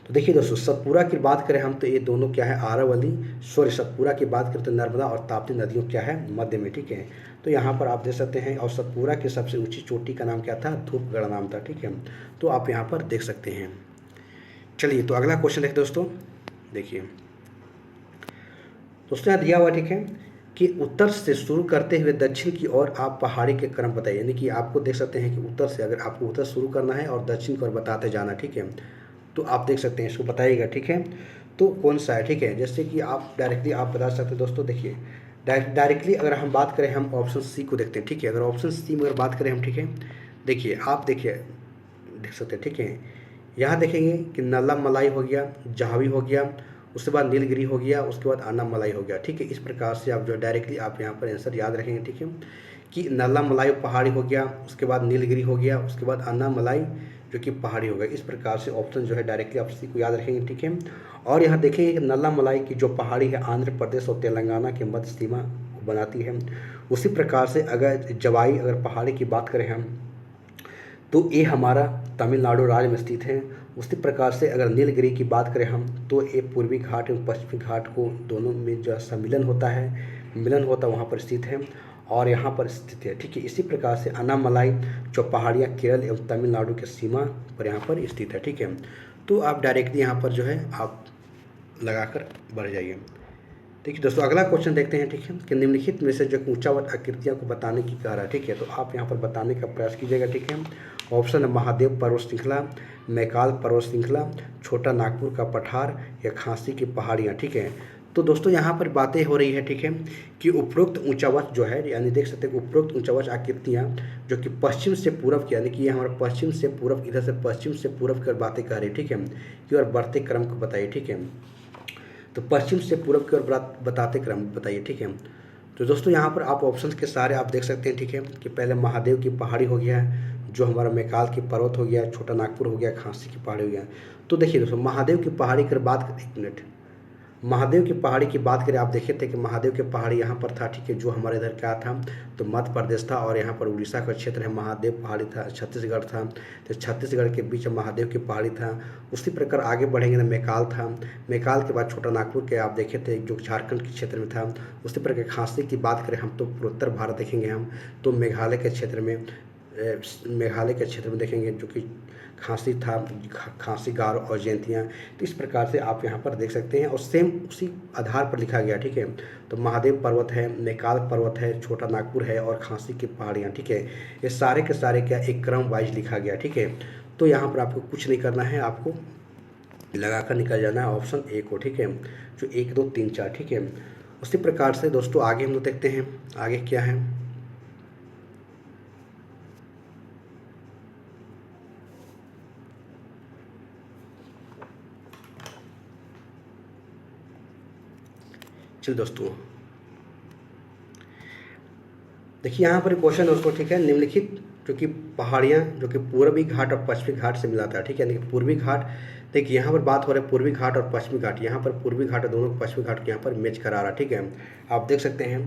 तो देखिए दोस्तों, सतपुरा की बात करें हम तो ये दोनों क्या है, आरावली, सॉरी सतपुरा की बात करें तो नर्मदा और ताप्ती नदियों क्या है, मध्य में, ठीक है। तो यहाँ पर आप देख सकते हैं, और सतपुरा की सबसे ऊंची चोटी का नाम क्या था, धूपगढ़ नाम था, ठीक है। तो आप यहाँ पर देख सकते हैं। चलिए तो अगला क्वेश्चन देखते दोस्तों। देखिए दोस्तों, यहाँ दिया हुआ, ठीक है, कि उत्तर से शुरू करते हुए दक्षिण की ओर आप पहाड़ी के क्रम बताइए। यानी कि आपको देख सकते हैं कि उत्तर से अगर आपको उत्तर शुरू करना है और दक्षिण की ओर बताते जाना, ठीक है। तो आप देख सकते हैं, इसको बताइएगा, ठीक है। तो कौन सा है, ठीक है। जैसे कि आप डायरेक्टली आप बता सकते हैं दोस्तों। देखिए डायरेक्टली अगर हम बात करें, हम ऑप्शन सी को देखते हैं, ठीक है। अगर ऑप्शन सी में अगर बात करें हम, ठीक है, देखिए आप देखिए देख सकते हैं, ठीक है। यहाँ देखेंगे कि नल्ला मलाई हो गया, जाहवी हो गया, उसके बाद नीलगिरी हो गया, उसके बाद अन्नामलाई हो गया, ठीक है। इस प्रकार से आप जो डायरेक्टली आप यहाँ पर आंसर याद रखेंगे, ठीक है, कि नल्ला मलाई पहाड़ी हो गया, उसके बाद नीलगिरी हो गया, उसके बाद अन्नामलाई जो कि पहाड़ी हो गया। इस प्रकार से ऑप्शन जो है डायरेक्टली आप इसी को याद रखेंगे, ठीक है। और यहाँ देखेंगे कि नल्ला मलाई की जो पहाड़ी है आंध्र प्रदेश और तेलंगाना के मध्य सीमा को बनाती है। उसी प्रकार से अगर जवाई अगर पहाड़ी की बात करें हम, तो ये हमारा तमिलनाडु राज्य में स्थित है। उसी प्रकार से अगर नीलगिरी की बात करें हम, तो ये पूर्वी घाट एवं पश्चिमी घाट को दोनों में जो सम्मिलन होता है, मिलन होता है, वहाँ पर स्थित है और यहाँ पर स्थित है, ठीक है। इसी प्रकार से अन्नामलाई जो पहाड़ियाँ केरल एवं तमिलनाडु के सीमा पर यहाँ पर स्थित है, ठीक है। तो आप डायरेक्टली यहाँ पर जो है आप लगाकर बढ़ जाइए। देखिए दोस्तों, अगला क्वेश्चन देखते हैं, ठीक है, कि निम्नलिखित में से जो ऊंचावत आकृतियों को बताने की कह रहा है, ठीक है। तो आप यहाँ पर बताने का प्रयास कीजिएगा, ठीक है। ऑप्शन है महादेव पर्वत श्रृंखला, मैकाल पर्वत श्रृंखला, छोटा नागपुर का पठार या खांसी की पहाड़ियाँ, ठीक है। तो दोस्तों यहाँ पर बातें हो रही है, ठीक है, कि उपरोक्त ऊंचावत जो है, यानी देख सकते हैं उपरोक्त ऊंचावत आकृतियाँ जो कि पश्चिम से पूर्व की, यानी कि ये हमारा पश्चिम से पूर्व, इधर से पश्चिम से पूर्व कर बातें कर रही है, ठीक है, कि और बढ़ते क्रम को बताइए, ठीक है। तो पश्चिम से पूर्व की ओर बताते क्रम बताइए, ठीक है। तो दोस्तों यहाँ पर आप ऑप्शंस के सारे आप देख सकते हैं, ठीक है, कि पहले महादेव की पहाड़ी हो गया है, जो हमारा मैकाल की पर्वत हो गया, छोटा नागपुर हो गया, खांसी की पहाड़ी हो गया। तो देखिए दोस्तों, महादेव की पहाड़ी की बात करें, एक मिनट, महादेव की पहाड़ी की बात करें, आप देखे थे कि महादेव की पहाड़ी यहाँ पर था, ठीक है, जो हमारे इधर क्या था, तो मध्य प्रदेश था और यहाँ पर उड़ीसा का क्षेत्र है। महादेव पहाड़ी था, छत्तीसगढ़ था, तो छत्तीसगढ़ के बीच महादेव की पहाड़ी था। उसी प्रकार आगे बढ़ेंगे तो मैकाल था, मैकाल के बाद छोटा नागपुर के आप देखे थे जो झारखंड के क्षेत्र में था। उसी प्रकार खांसी की बात करें हम, तो पूर्वोत्तर भारत देखेंगे हम, तो मेघालय के क्षेत्र में मेघालय के क्षेत्र में देखेंगे जो कि खासी था, खासी, गारो और जयंतियाँ। तो इस प्रकार से आप यहाँ पर देख सकते हैं और सेम उसी आधार पर लिखा गया, ठीक है। तो महादेव पर्वत है, नैकाल पर्वत है, छोटा नागपुर है और खासी की पहाड़ियाँ, ठीक है। ये सारे के सारे क्या एक क्रम वाइज लिखा गया, ठीक है। तो यहाँ पर आपको कुछ नहीं करना है, आपको लगाकर निकल जाना है ऑप्शन ए को, ठीक है, जो 1 2 3 4, ठीक है। उसी प्रकार से दोस्तों आगे हम लोग देखते हैं आगे क्या है। चलिए दोस्तों देखिए यहाँ पर क्वेश्चन दोस्तों, ठीक है। निम्नलिखित जो कि पहाड़ियाँ जो कि पूर्वी घाट और पश्चिमी घाट से मिलाता है, ठीक है। यानी कि पूर्वी घाट, देखिए यहाँ पर बात हो रही है पूर्वी घाट और पश्चिमी घाट, यहाँ पर पूर्वी घाट और दोनों पश्चिमी घाट के यहाँ पर मैच करा रहा है, ठीक है। आप देख सकते हैं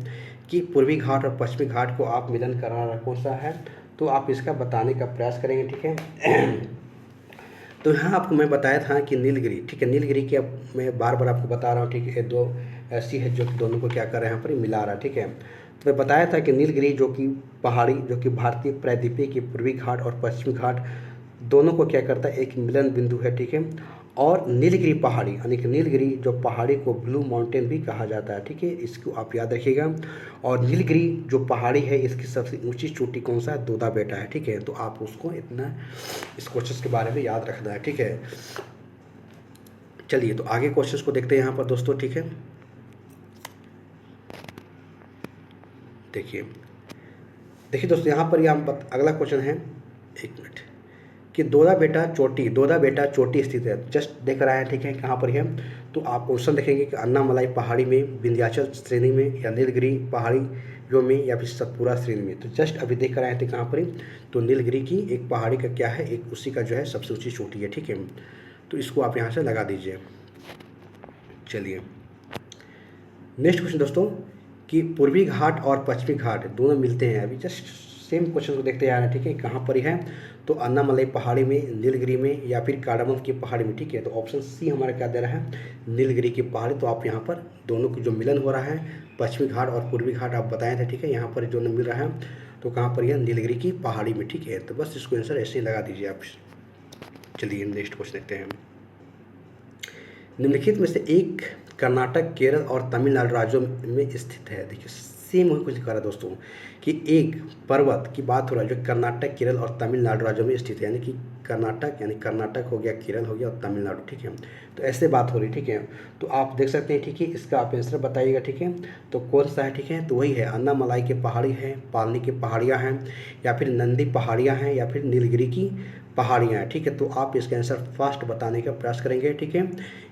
कि पूर्वी घाट और पश्चिमी घाट को आप मिलन करा रहा कौन सा है, तो आप इसका बताने का प्रयास करेंगे, ठीक है। तो यहाँ आपको मैं बताया था कि नीलगिरी, ठीक है, नीलगिरी की अब मैं बार बार आपको बता रहा हूँ, ठीक है। दो ऐसी है जो कि दोनों को क्या कर रहा है, यहाँ पर मिला रहा है, ठीक है। तो मैं बताया था कि नीलगिरी जो कि पहाड़ी जो कि भारतीय प्रायद्वीपीय की पूर्वी घाट और पश्चिमी घाट दोनों को क्या करता है, एक मिलन बिंदु है, ठीक है। और नीलगिरी पहाड़ी यानी कि नीलगिरी जो पहाड़ी को ब्लू माउंटेन भी कहा जाता है, ठीक है, इसको आप याद रखिएगा। और नीलगिरी जो पहाड़ी है इसकी सबसे ऊंची चोटी कौन सा है, दोदा बेटा है, ठीक है। तो आप उसको इतना इस क्वेश्चन के बारे में याद रखना है, ठीक है। चलिए तो आगे क्वेश्चन को देखते हैं यहाँ पर दोस्तों, ठीक है। देखिए देखिए दोस्तों यहाँ पर अगला क्वेश्चन है, 1 मिनट, कि दोदा बेटा चोटी स्थित है, जस्ट देख रहा है, ठीक है, कहाँ पर है। तो आप ऑप्शन देखेंगे कि अन्नामलाई पहाड़ी में, विंध्याचल श्रेणी में, या नीलगिरी पहाड़ियों में, या फिर सतपुरा श्रेणी में। तो जस्ट अभी देख रहे थे कहाँ पर, तो नीलगिरी की एक पहाड़ी का क्या है, एक उसी का जो है सबसे ऊँची चोटी है, ठीक है। तो इसको आप यहाँ से लगा दीजिए। चलिए नेक्स्ट क्वेश्चन दोस्तों, कि पूर्वी घाट और पश्चिमी घाट दोनों मिलते हैं, अभी जस्ट सेम क्वेश्चन को देखते आ रहे हैं, ठीक है। कहाँ पर है, तो अन्नामलाई पहाड़ी में, नीलगिरी में, या फिर कार्डामम की पहाड़ी में, ठीक है। तो ऑप्शन सी हमारा क्या दे रहा है, नीलगिरी की पहाड़ी। तो आप यहाँ पर दोनों की जो मिलन हो रहा है, पश्चिमी घाट और पूर्वी घाट आप बताए थे, ठीक है। यहाँ पर दोनों मिल रहा है, तो कहाँ पर यह नीलगिरी की पहाड़ी में, ठीक है। तो बस इसको आंसर ऐसे ही लगा दीजिए आप। चलिए नेक्स्ट क्वेश्चन देखते हैं। निम्नलिखित में से एक कर्नाटक, केरल और तमिलनाडु राज्यों में स्थित है। देखिए सेम वही कुछ लिखा रहा है दोस्तों, कि एक पर्वत की बात हो रहा है जो कर्नाटक, केरल और तमिलनाडु राज्यों में स्थित है, यानी कि कर्नाटक हो गया, केरल हो गया और तमिलनाडु, ठीक है। तो ऐसे बात हो रही, ठीक है। तो आप देख सकते हैं, ठीक है, इसका आप आंसर बताइएगा, ठीक है। तो कौन सा है, ठीक है, तो वही है अन्नामलाई की पहाड़ी है, पालनी की पहाड़ियाँ हैं, या फिर नंदी पहाड़ियाँ हैं, या फिर नीलगिरी की पहाड़ियाँ हैं, ठीक है। तो आप इसका आंसर फर्स्ट बताने का प्रयास करेंगे, ठीक है,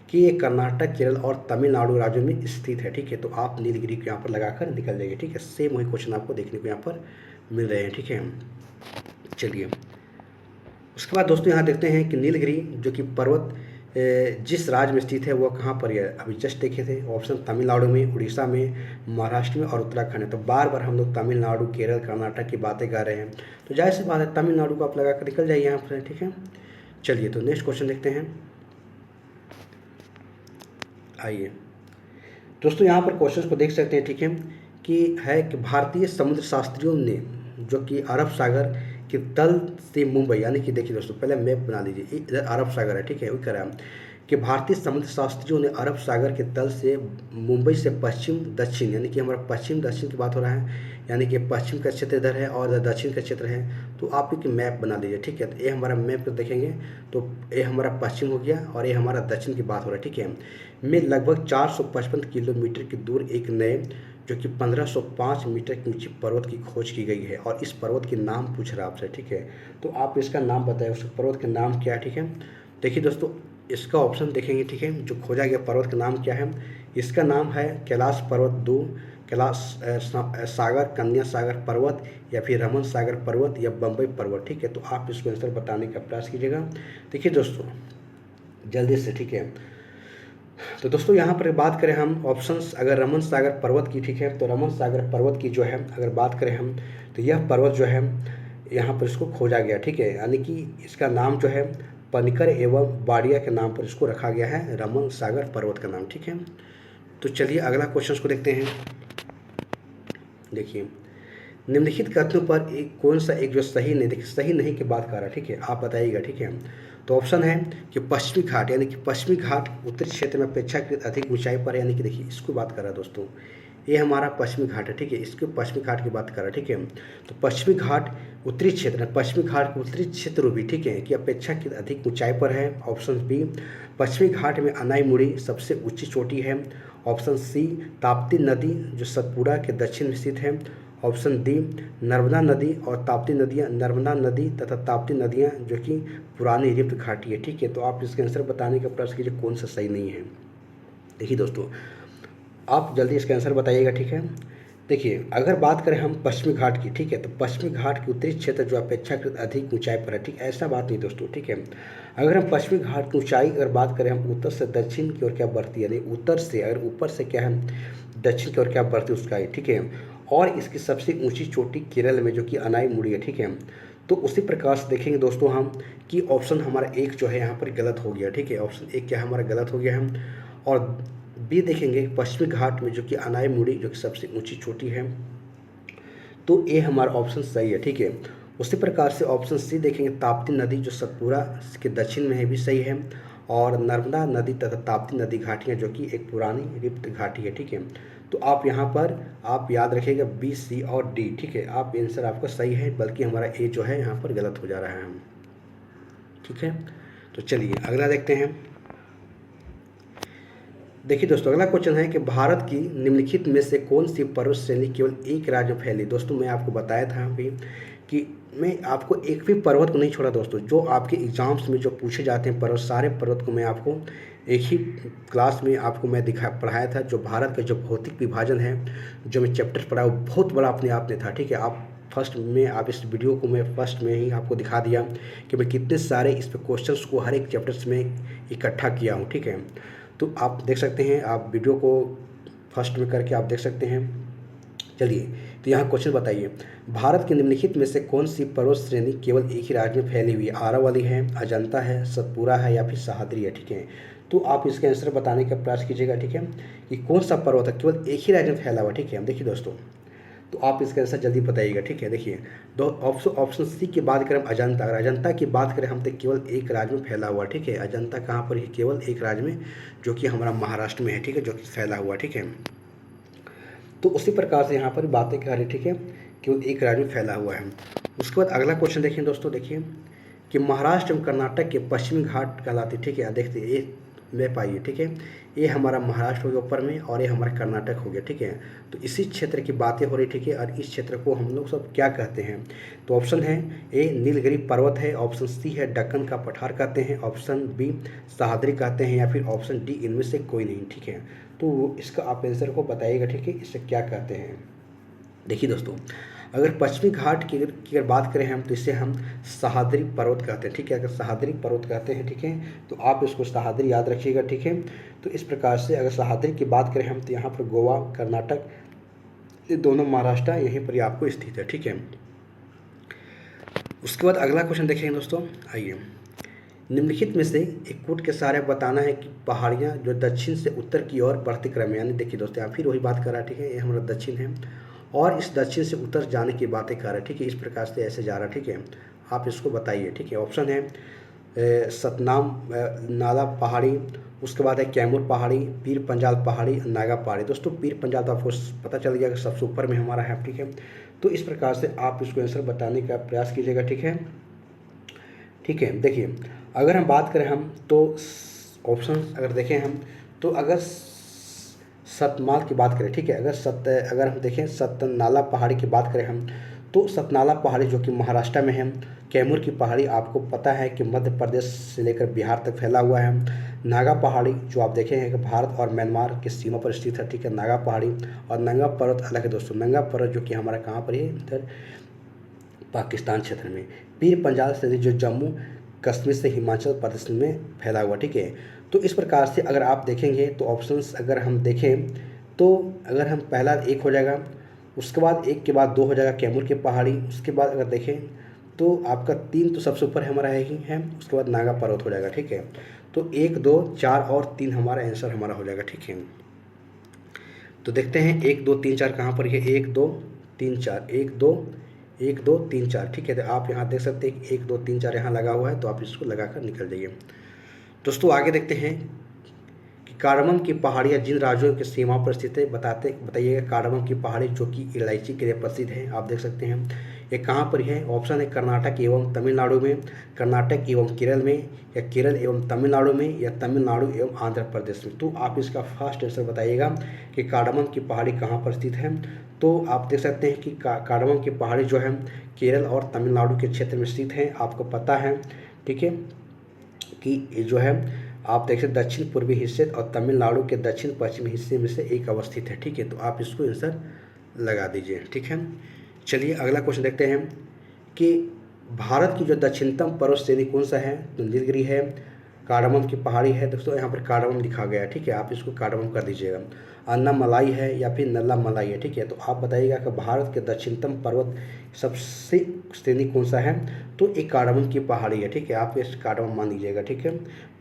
कि ये कर्नाटक, केरल और तमिलनाडु राज्यों में स्थित है, ठीक है। तो आप नीलगिरी को यहाँ पर लगाकर निकल जाइए, ठीक है। सेम वही क्वेश्चन आपको देखने को यहाँ पर मिल रहे हैं, ठीक है। चलिए उसके बाद दोस्तों यहाँ देखते हैं कि नीलगिरी जो कि पर्वत जिस राज्य में स्थित है वह कहाँ पर है। अभी जस्ट देखे थे ऑप्शन तमिलनाडु में, उड़ीसा में, महाराष्ट्र में और उत्तराखंड है। तो बार बार हम लोग तमिलनाडु, केरल, कर्नाटक की बातें कर रहे हैं, तो जाहिर सी बात है तमिलनाडु को आप लगा कर निकल जाइए यहाँ पर, ठीक है। चलिए तो नेक्स्ट क्वेश्चन देखते हैं। आइए दोस्तों यहाँ पर क्वेश्चन को देख सकते हैं, ठीक है, कि भारतीय समुद्र शास्त्रियों ने जो कि अरब सागर के तल से मुंबई, यानी कि देखिए दोस्तों पहले मैप बना लीजिए, इधर अरब सागर है, ठीक है, वही करा कि भारतीय समुद्र शास्त्रियों ने अरब सागर के तल से मुंबई से पश्चिम दक्षिण, यानी कि हमारा पश्चिम दक्षिण की बात हो रहा है, यानी कि पश्चिम का क्षेत्र इधर है और दक्षिण का क्षेत्र है। तो आप एक मैप बना लीजिए, ठीक है। तो ये हमारा मैप देखेंगे तो ये हमारा पश्चिम हो गया और ये हमारा दक्षिण की बात हो रहा है, ठीक है। में लगभग 455 किलोमीटर की दूर एक नए जो कि 1505 मीटर की ऊंची पर्वत की खोज की गई है, और इस पर्वत के नाम पूछ रहा है आपसे, ठीक है। तो आप इसका नाम बताएं, उस पर्वत का नाम क्या है, ठीक है। देखिए दोस्तों इसका ऑप्शन देखेंगे, ठीक है, जो खोजा गया पर्वत का नाम क्या है। इसका नाम है कैलाश पर्वत 2, कैलाश सागर, कन्या सागर पर्वत, या फिर रमन सागर पर्वत, या बम्बई पर्वत, ठीक है। तो आप इसको आंसर बताने का प्रयास कीजिएगा। देखिए दोस्तों जल्दी से, ठीक है। तो दोस्तों यहाँ पर बात करें हम ऑप्शंस, अगर रमन सागर पर्वत की, ठीक है, तो रमन सागर पर्वत की जो है अगर बात करें हम, तो यह पर्वत जो है यहाँ पर इसको खोजा गया, ठीक है, यानी कि इसका नाम जो है पनिकर एवं बाड़िया के नाम पर इसको रखा गया है, रमन सागर पर्वत का नाम, ठीक है। तो चलिए अगला क्वेश्चन को देखते हैं। देखिए निम्नलिखित कथनों पर एक कौन सा एक जो सही नहीं, देखिए सही नहीं की बात कर रहा है, ठीक है, आप बताइएगा, ठीक है। तो ऑप्शन है कि पश्चिमी घाट, यानी कि पश्चिमी घाट उत्तरी क्षेत्र में अपेक्षाकृत अधिक ऊंचाई पर है, यानी कि देखिए इसको बात कर रहा है दोस्तों, ये हमारा पश्चिमी घाट है, ठीक है, इसको पश्चिमी घाट की बात कर रहा है, ठीक है। तो पश्चिमी घाट उत्तरी क्षेत्र, पश्चिमी घाट उत्तरी क्षेत्र भी, ठीक है, कि अपेक्षाकृत अधिक ऊंचाई पर है। ऑप्शन बी, पश्चिमी घाट में अनाईमुड़ी सबसे ऊंची चोटी है। ऑप्शन सी, ताप्ती नदी जो सतपुड़ा के दक्षिण में स्थित है। ऑप्शन डी, नर्मदा नदी और ताप्ती नदियाँ, नर्मदा नदी तथा ताप्ती नदियाँ जो कि पुरानी रिफ्ट घाटी है, ठीक है। तो आप इसके आंसर बताने का प्रयास कीजिए कौन सा सही नहीं है। देखिए दोस्तों, आप जल्दी इसका आंसर बताइएगा, ठीक है। देखिए, अगर बात करें हम पश्चिमी घाट की, ठीक है, तो पश्चिमी घाट के उत्तरी क्षेत्र जो अपेक्षाकृत अधिक ऊंचाई पर है, ठीक, ऐसा बात नहीं दोस्तों, ठीक है। अगर हम पश्चिमी घाट की ऊंचाई अगर बात करें, हम उत्तर से दक्षिण की ओर क्या बढ़ती है, यानी उत्तर से अगर ऊपर से क्या है दक्षिण की ओर क्या बढ़ती है उसका, ठीक है। और इसकी सबसे ऊंची चोटी केरल में जो कि अनाईमुड़ी है, ठीक है। तो उसी प्रकार से देखेंगे दोस्तों हम कि ऑप्शन हमारा एक जो है यहाँ पर गलत हो गया, ठीक है, ऑप्शन एक क्या हमारा गलत हो गया है। और बी देखेंगे पश्चिमी घाट में जो कि अनाईमुड़ी जो कि सबसे ऊंची चोटी है, तो ए हमारा ऑप्शन सही है, ठीक है। उसी प्रकार से ऑप्शन सी देखेंगे ताप्ती नदी जो सतपुरा के दक्षिण में है भी सही है। और नर्मदा नदी तथा ताप्ती नदी घाटियाँ जो कि एक पुरानी रिफ्ट घाटी है, ठीक है। तो आप यहाँ पर आप याद रखिएगा बी, सी और डी, ठीक है, आप आंसर आपका सही है, बल्कि हमारा ए जो है यहाँ पर गलत हो जा रहा है, ठीक है। तो चलिए अगला देखते हैं। देखिए दोस्तों, अगला क्वेश्चन है कि भारत की निम्नलिखित में से कौन सी पर्वत श्रेणी केवल एक राज्य में फैली। दोस्तों मैं आपको बताया था अभी कि मैं आपको एक भी पर्वत को नहीं छोड़ा दोस्तों, जो आपके एग्जाम्स में जो पूछे जाते हैं पर्वत, सारे पर्वत को मैं आपको एक ही क्लास में आपको मैं पढ़ाया था। जो भारत का जो भौतिक विभाजन है, जो मैं चैप्टर पढ़ा, वो बहुत बड़ा अपने आप में था, ठीक है। आप फर्स्ट में आप इस वीडियो को मैं फर्स्ट में ही आपको दिखा दिया कि मैं कितने सारे इस पर क्वेश्चंस को हर एक चैप्टर्स में इकट्ठा किया हूँ, ठीक है। तो आप देख सकते हैं, आप वीडियो को फर्स्ट में करके आप देख सकते हैं। चलिए, तो यहाँ क्वेश्चन बताइए, भारत के निम्नलिखित में से कौन सी पर्वत श्रेणी केवल एक ही राज्य में फैली हुई है। आरावली है, अजंता है, सतपुरा है या फिर सह्याद्री है, ठीक है। तो आप इसके आंसर बताने का प्रयास कीजिएगा, ठीक है, कि कौन सा पर्वत है केवल एक ही राज्य में फैला हुआ, ठीक है। देखिए दोस्तों, तो आप इसका आंसर जल्दी बताइएगा, ठीक है। देखिए, दो ऑप्शन सी की बात करें अजंता, अगर अजंता की बात करें हम तो केवल एक राज्य में फैला हुआ, ठीक है। अजंता कहाँ पर है, केवल एक राज्य में, जो कि हमारा महाराष्ट्र में है, ठीक है, जो कि फैला हुआ, ठीक है। तो उसी प्रकार से यहाँ पर बातें कर रही, ठीक है, केवल एक राज्य में फैला हुआ है। उसके बाद अगला क्वेश्चन देखिए दोस्तों, देखिए कि महाराष्ट्र एवं कर्नाटक के पश्चिमी घाट कहलाती, ठीक है। देखते ये ले पाइए, ठीक है, ये हमारा महाराष्ट्र हो गया ऊपर में और ये हमारा कर्नाटक हो गया, ठीक है। तो इसी क्षेत्र की बातें हो रही, ठीक है, और इस क्षेत्र को हम लोग सब क्या कहते हैं। तो ऑप्शन है ए नीलगिरी पर्वत है, ऑप्शन सी है दक्कन का पठार कहते हैं, ऑप्शन बी सह्याद्री कहते हैं, या फिर ऑप्शन डी इनमें से कोई नहीं, ठीक है। तो इसका आप आंसर को बताइएगा, ठीक है, इसे क्या कहते हैं। देखिए दोस्तों, अगर पश्चिमी घाट की अगर बात करें हम, तो इसे हम सह्याद्री पर्वत कहते हैं, ठीक है। अगर सह्याद्री पर्वत कहते हैं, ठीक है, तो आप इसको सह्याद्री याद रखिएगा, ठीक है। तो इस प्रकार से अगर सह्याद्री की बात करें हम, तो यहाँ पर गोवा, कर्नाटक, ये दोनों महाराष्ट्र यहीं पर ही आपको स्थित है, ठीक है। उसके बाद अगला क्वेश्चन देखेंगे दोस्तों, आइए। निम्नलिखित में से एक कूट के सहारे बताना है कि पहाड़ियाँ जो दक्षिण से उत्तर की ओर बढ़ते क्रम में, यानी देखिए दोस्तों, आप फिर वही बात कर रहा है, ठीक है, ये हमारा दक्षिण है और इस दक्षिण से उत्तर जाने की बातें कर रहा है, ठीक है, इस प्रकार से ऐसे जा रहा है, ठीक है। आप इसको बताइए, ठीक है। ऑप्शन है सतनाम नाला पहाड़ी, उसके बाद है कैमूर पहाड़ी, पीर पंजाल पहाड़ी, नागा पहाड़ी। दोस्तों पीर पंजाल तो आपको पता चल गया कि सबसे ऊपर में हमारा है, ठीक है। तो इस प्रकार से आप इसको आंसर बताने का प्रयास कीजिएगा, ठीक है, ठीक है। देखिए, अगर हम बात करें हम तो ऑप्शन अगर देखें हम, तो अगर सतमाल की बात करें, ठीक है, अगर हम देखें सतनाला पहाड़ी की बात करें हम, तो सतनाला पहाड़ी जो कि महाराष्ट्र में है। कैमूर की पहाड़ी आपको पता है कि मध्य प्रदेश से लेकर बिहार तक फैला हुआ है। नागा पहाड़ी जो आप देखे हैं कि भारत और म्यांमार की सीमा पर स्थित है, ठीक है, नागा पहाड़ी। और नंगा पर्वत अलग है दोस्तों, नंगा पर्वत जो कि हमारा कहाँ पर है, इधर पाकिस्तान क्षेत्र में। पीर पंजाल से जो जम्मू कश्मीर से हिमाचल प्रदेश में फैला हुआ, ठीक है। तो इस प्रकार से अगर आप देखेंगे तो ऑप्शंस अगर हम देखें, तो अगर हम पहला एक हो जाएगा, उसके बाद एक के बाद दो हो जाएगा कैमूर की पहाड़ी, उसके बाद अगर देखें तो आपका तीन तो सबसे ऊपर हमारा ही है, उसके बाद नागा पर्वत हो जाएगा, ठीक है। तो एक, दो, चार और तीन हमारा आंसर हमारा हो जाएगा, ठीक है। तो देखते हैं एक, दो, तीन, चार कहाँ पर है, एक, दो, 3 4, 1 2 1 2 3 4, ठीक है। तो आप यहाँ देख सकते हैं कि 1 2 3 4 यहाँ लगा हुआ है, तो आप इसको लगा कर निकल जाइए। दोस्तों आगे देखते हैं कि कार्डमम की पहाड़ियाँ जिन राज्यों की सीमा पर स्थित है, बताइएगा। कार्डमम की पहाड़ी जो कि इलायची के लिए प्रसिद्ध है, आप देख सकते हैं। ये कहाँ पर है? ऑप्शन है कर्नाटक एवं तमिलनाडु में, कर्नाटक एवं केरल में, या केरल एवं तमिलनाडु में, या तमिलनाडु एवं आंध्र प्रदेश में। तो आप इसका फर्स्ट आंसर बताइएगा कि कार्डमम की पहाड़ी कहाँ पर स्थित है। तो आप देख सकते हैं कि कार्डमम की पहाड़ी जो है केरल और तमिलनाडु के क्षेत्र में स्थित है। आपको पता है, ठीक है, कि ये जो है आप देख सकते दक्षिण पूर्वी हिस्से और तमिलनाडु के दक्षिण पश्चिमी हिस्से में से एक अवस्थित है, ठीक है। तो आप इसको आंसर लगा दीजिए, ठीक है। चलिए अगला क्वेश्चन देखते हैं कि भारत की जो दक्षिणतम पर्वत श्रेणी कौन सा है? तो नीलगिरी है, कार्डमम की पहाड़ी है। दोस्तों यहाँ पर कार्डमम लिखा गया है, ठीक है, आप इसको कार्डमम कर दीजिएगा। अन्नामलाई है या फिर नल्लामलाई है, ठीक है। तो आप बताइएगा कि भारत के दक्षिणतम पर्वत सबसे श्रेणी कौन सा है? तो एक कार्डमम की पहाड़ी है, ठीक है, आप इस कार्डमम मान लीजिएगा, ठीक है।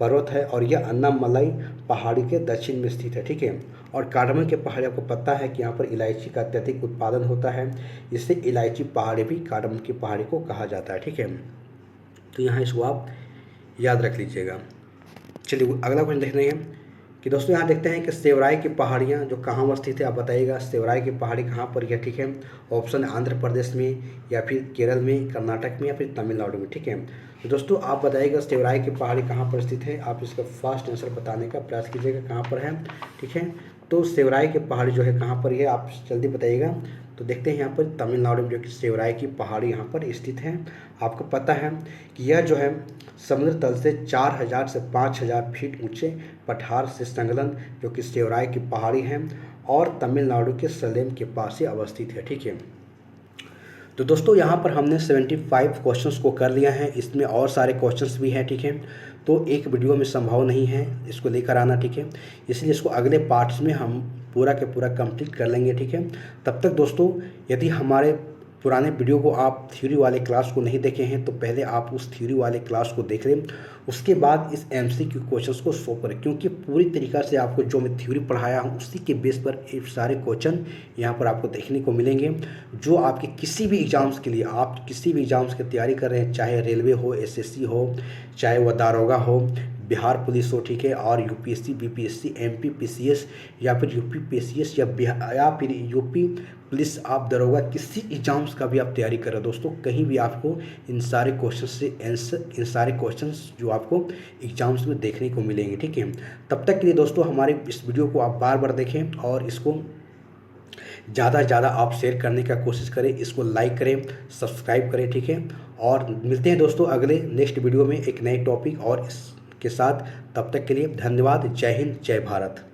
पर्वत है और यह अन्नामलाई पहाड़ी के दक्षिण में स्थित है, ठीक है। और कार्डमम की पहाड़ी आपको पता है कि यहाँ पर इलायची का अत्यधिक उत्पादन होता है, इससे इलायची पहाड़ी भी कार्डमम की पहाड़ी को कहा जाता है, ठीक है। तो यहाँ इसको आप याद रख लीजिएगा। चलिए अगला क्वेश्चन देख रहे हैं कि दोस्तों यहाँ देखते हैं कि सेवराई की पहाड़ियाँ जो कहाँ पर स्थित है, आप बताइएगा सेवराई की पहाड़ी कहाँ पर है, ठीक है। ऑप्शन आंध्र प्रदेश में, या फिर केरल में, कर्नाटक में, या फिर तमिलनाडु में, ठीक है। तो दोस्तों आप बताइएगा सेवराई की पहाड़ी कहाँ पर स्थित है। आप इसका फर्स्ट आंसर बताने का प्रयास कीजिएगा कहाँ पर है, ठीक है। तो सेवराई की पहाड़ी जो है कहाँ पर है, आप जल्दी बताइएगा। तो देखते हैं यहाँ पर तमिलनाडु में जो कि सेवराई की पहाड़ी यहाँ पर स्थित है। आपको पता है कि यह जो है समुद्र तल से 4000 से 5000 फीट ऊंचे पठार से संलग्न जो कि सेवराई की पहाड़ी है और तमिलनाडु के सलेम के पास ही अवस्थित है, ठीक है। तो दोस्तों यहाँ पर हमने 75 क्वेश्चंस को कर लिया है, इसमें और सारे क्वेश्चंस भी हैं, ठीक है। तो एक वीडियो में संभव नहीं है इसको लेकर आना, ठीक है, इसलिए इसको अगले पार्ट्स में हम पूरा के पूरा कंप्लीट कर लेंगे, ठीक है। तब तक दोस्तों यदि हमारे पुराने वीडियो को आप थ्योरी वाले क्लास को नहीं देखे हैं तो पहले आप उस थ्योरी वाले क्लास को देख लें, उसके बाद इस MCQ क्वेश्चंस को सॉल्व करें, क्योंकि पूरी तरीक़ा से आपको जो मैं थ्योरी पढ़ाया हूँ उसी के बेस पर ये सारे क्वेश्चन यहाँ पर आपको देखने को मिलेंगे, जो आपके किसी भी एग्ज़ाम्स के लिए, आप किसी भी एग्ज़ाम्स की तैयारी कर रहे हैं, चाहे रेलवे हो, SSC हो, चाहे वह दारोगा हो, बिहार पुलिस हो, ठीक है, और UPSC BPSC MP PCS या फिर UP PCS या फिर UP पुलिस, आप दरोगा किसी एग्ज़ाम्स का भी आप तैयारी कर रहे हो दोस्तों, कहीं भी आपको इन सारे क्वेश्चन से आंसर, इन सारे क्वेश्चंस जो आपको एग्ज़ाम्स में देखने को मिलेंगे, ठीक है। तब तक के लिए दोस्तों हमारे इस वीडियो को आप बार बार देखें और इसको ज़्यादा से ज़्यादा आप शेयर करने का कोशिश करें, इसको लाइक करें, सब्सक्राइब करें, ठीक है। और मिलते हैं दोस्तों अगले नेक्स्ट वीडियो में एक नए टॉपिक और इसके साथ। तब तक के लिए धन्यवाद। जय हिंद, जय भारत।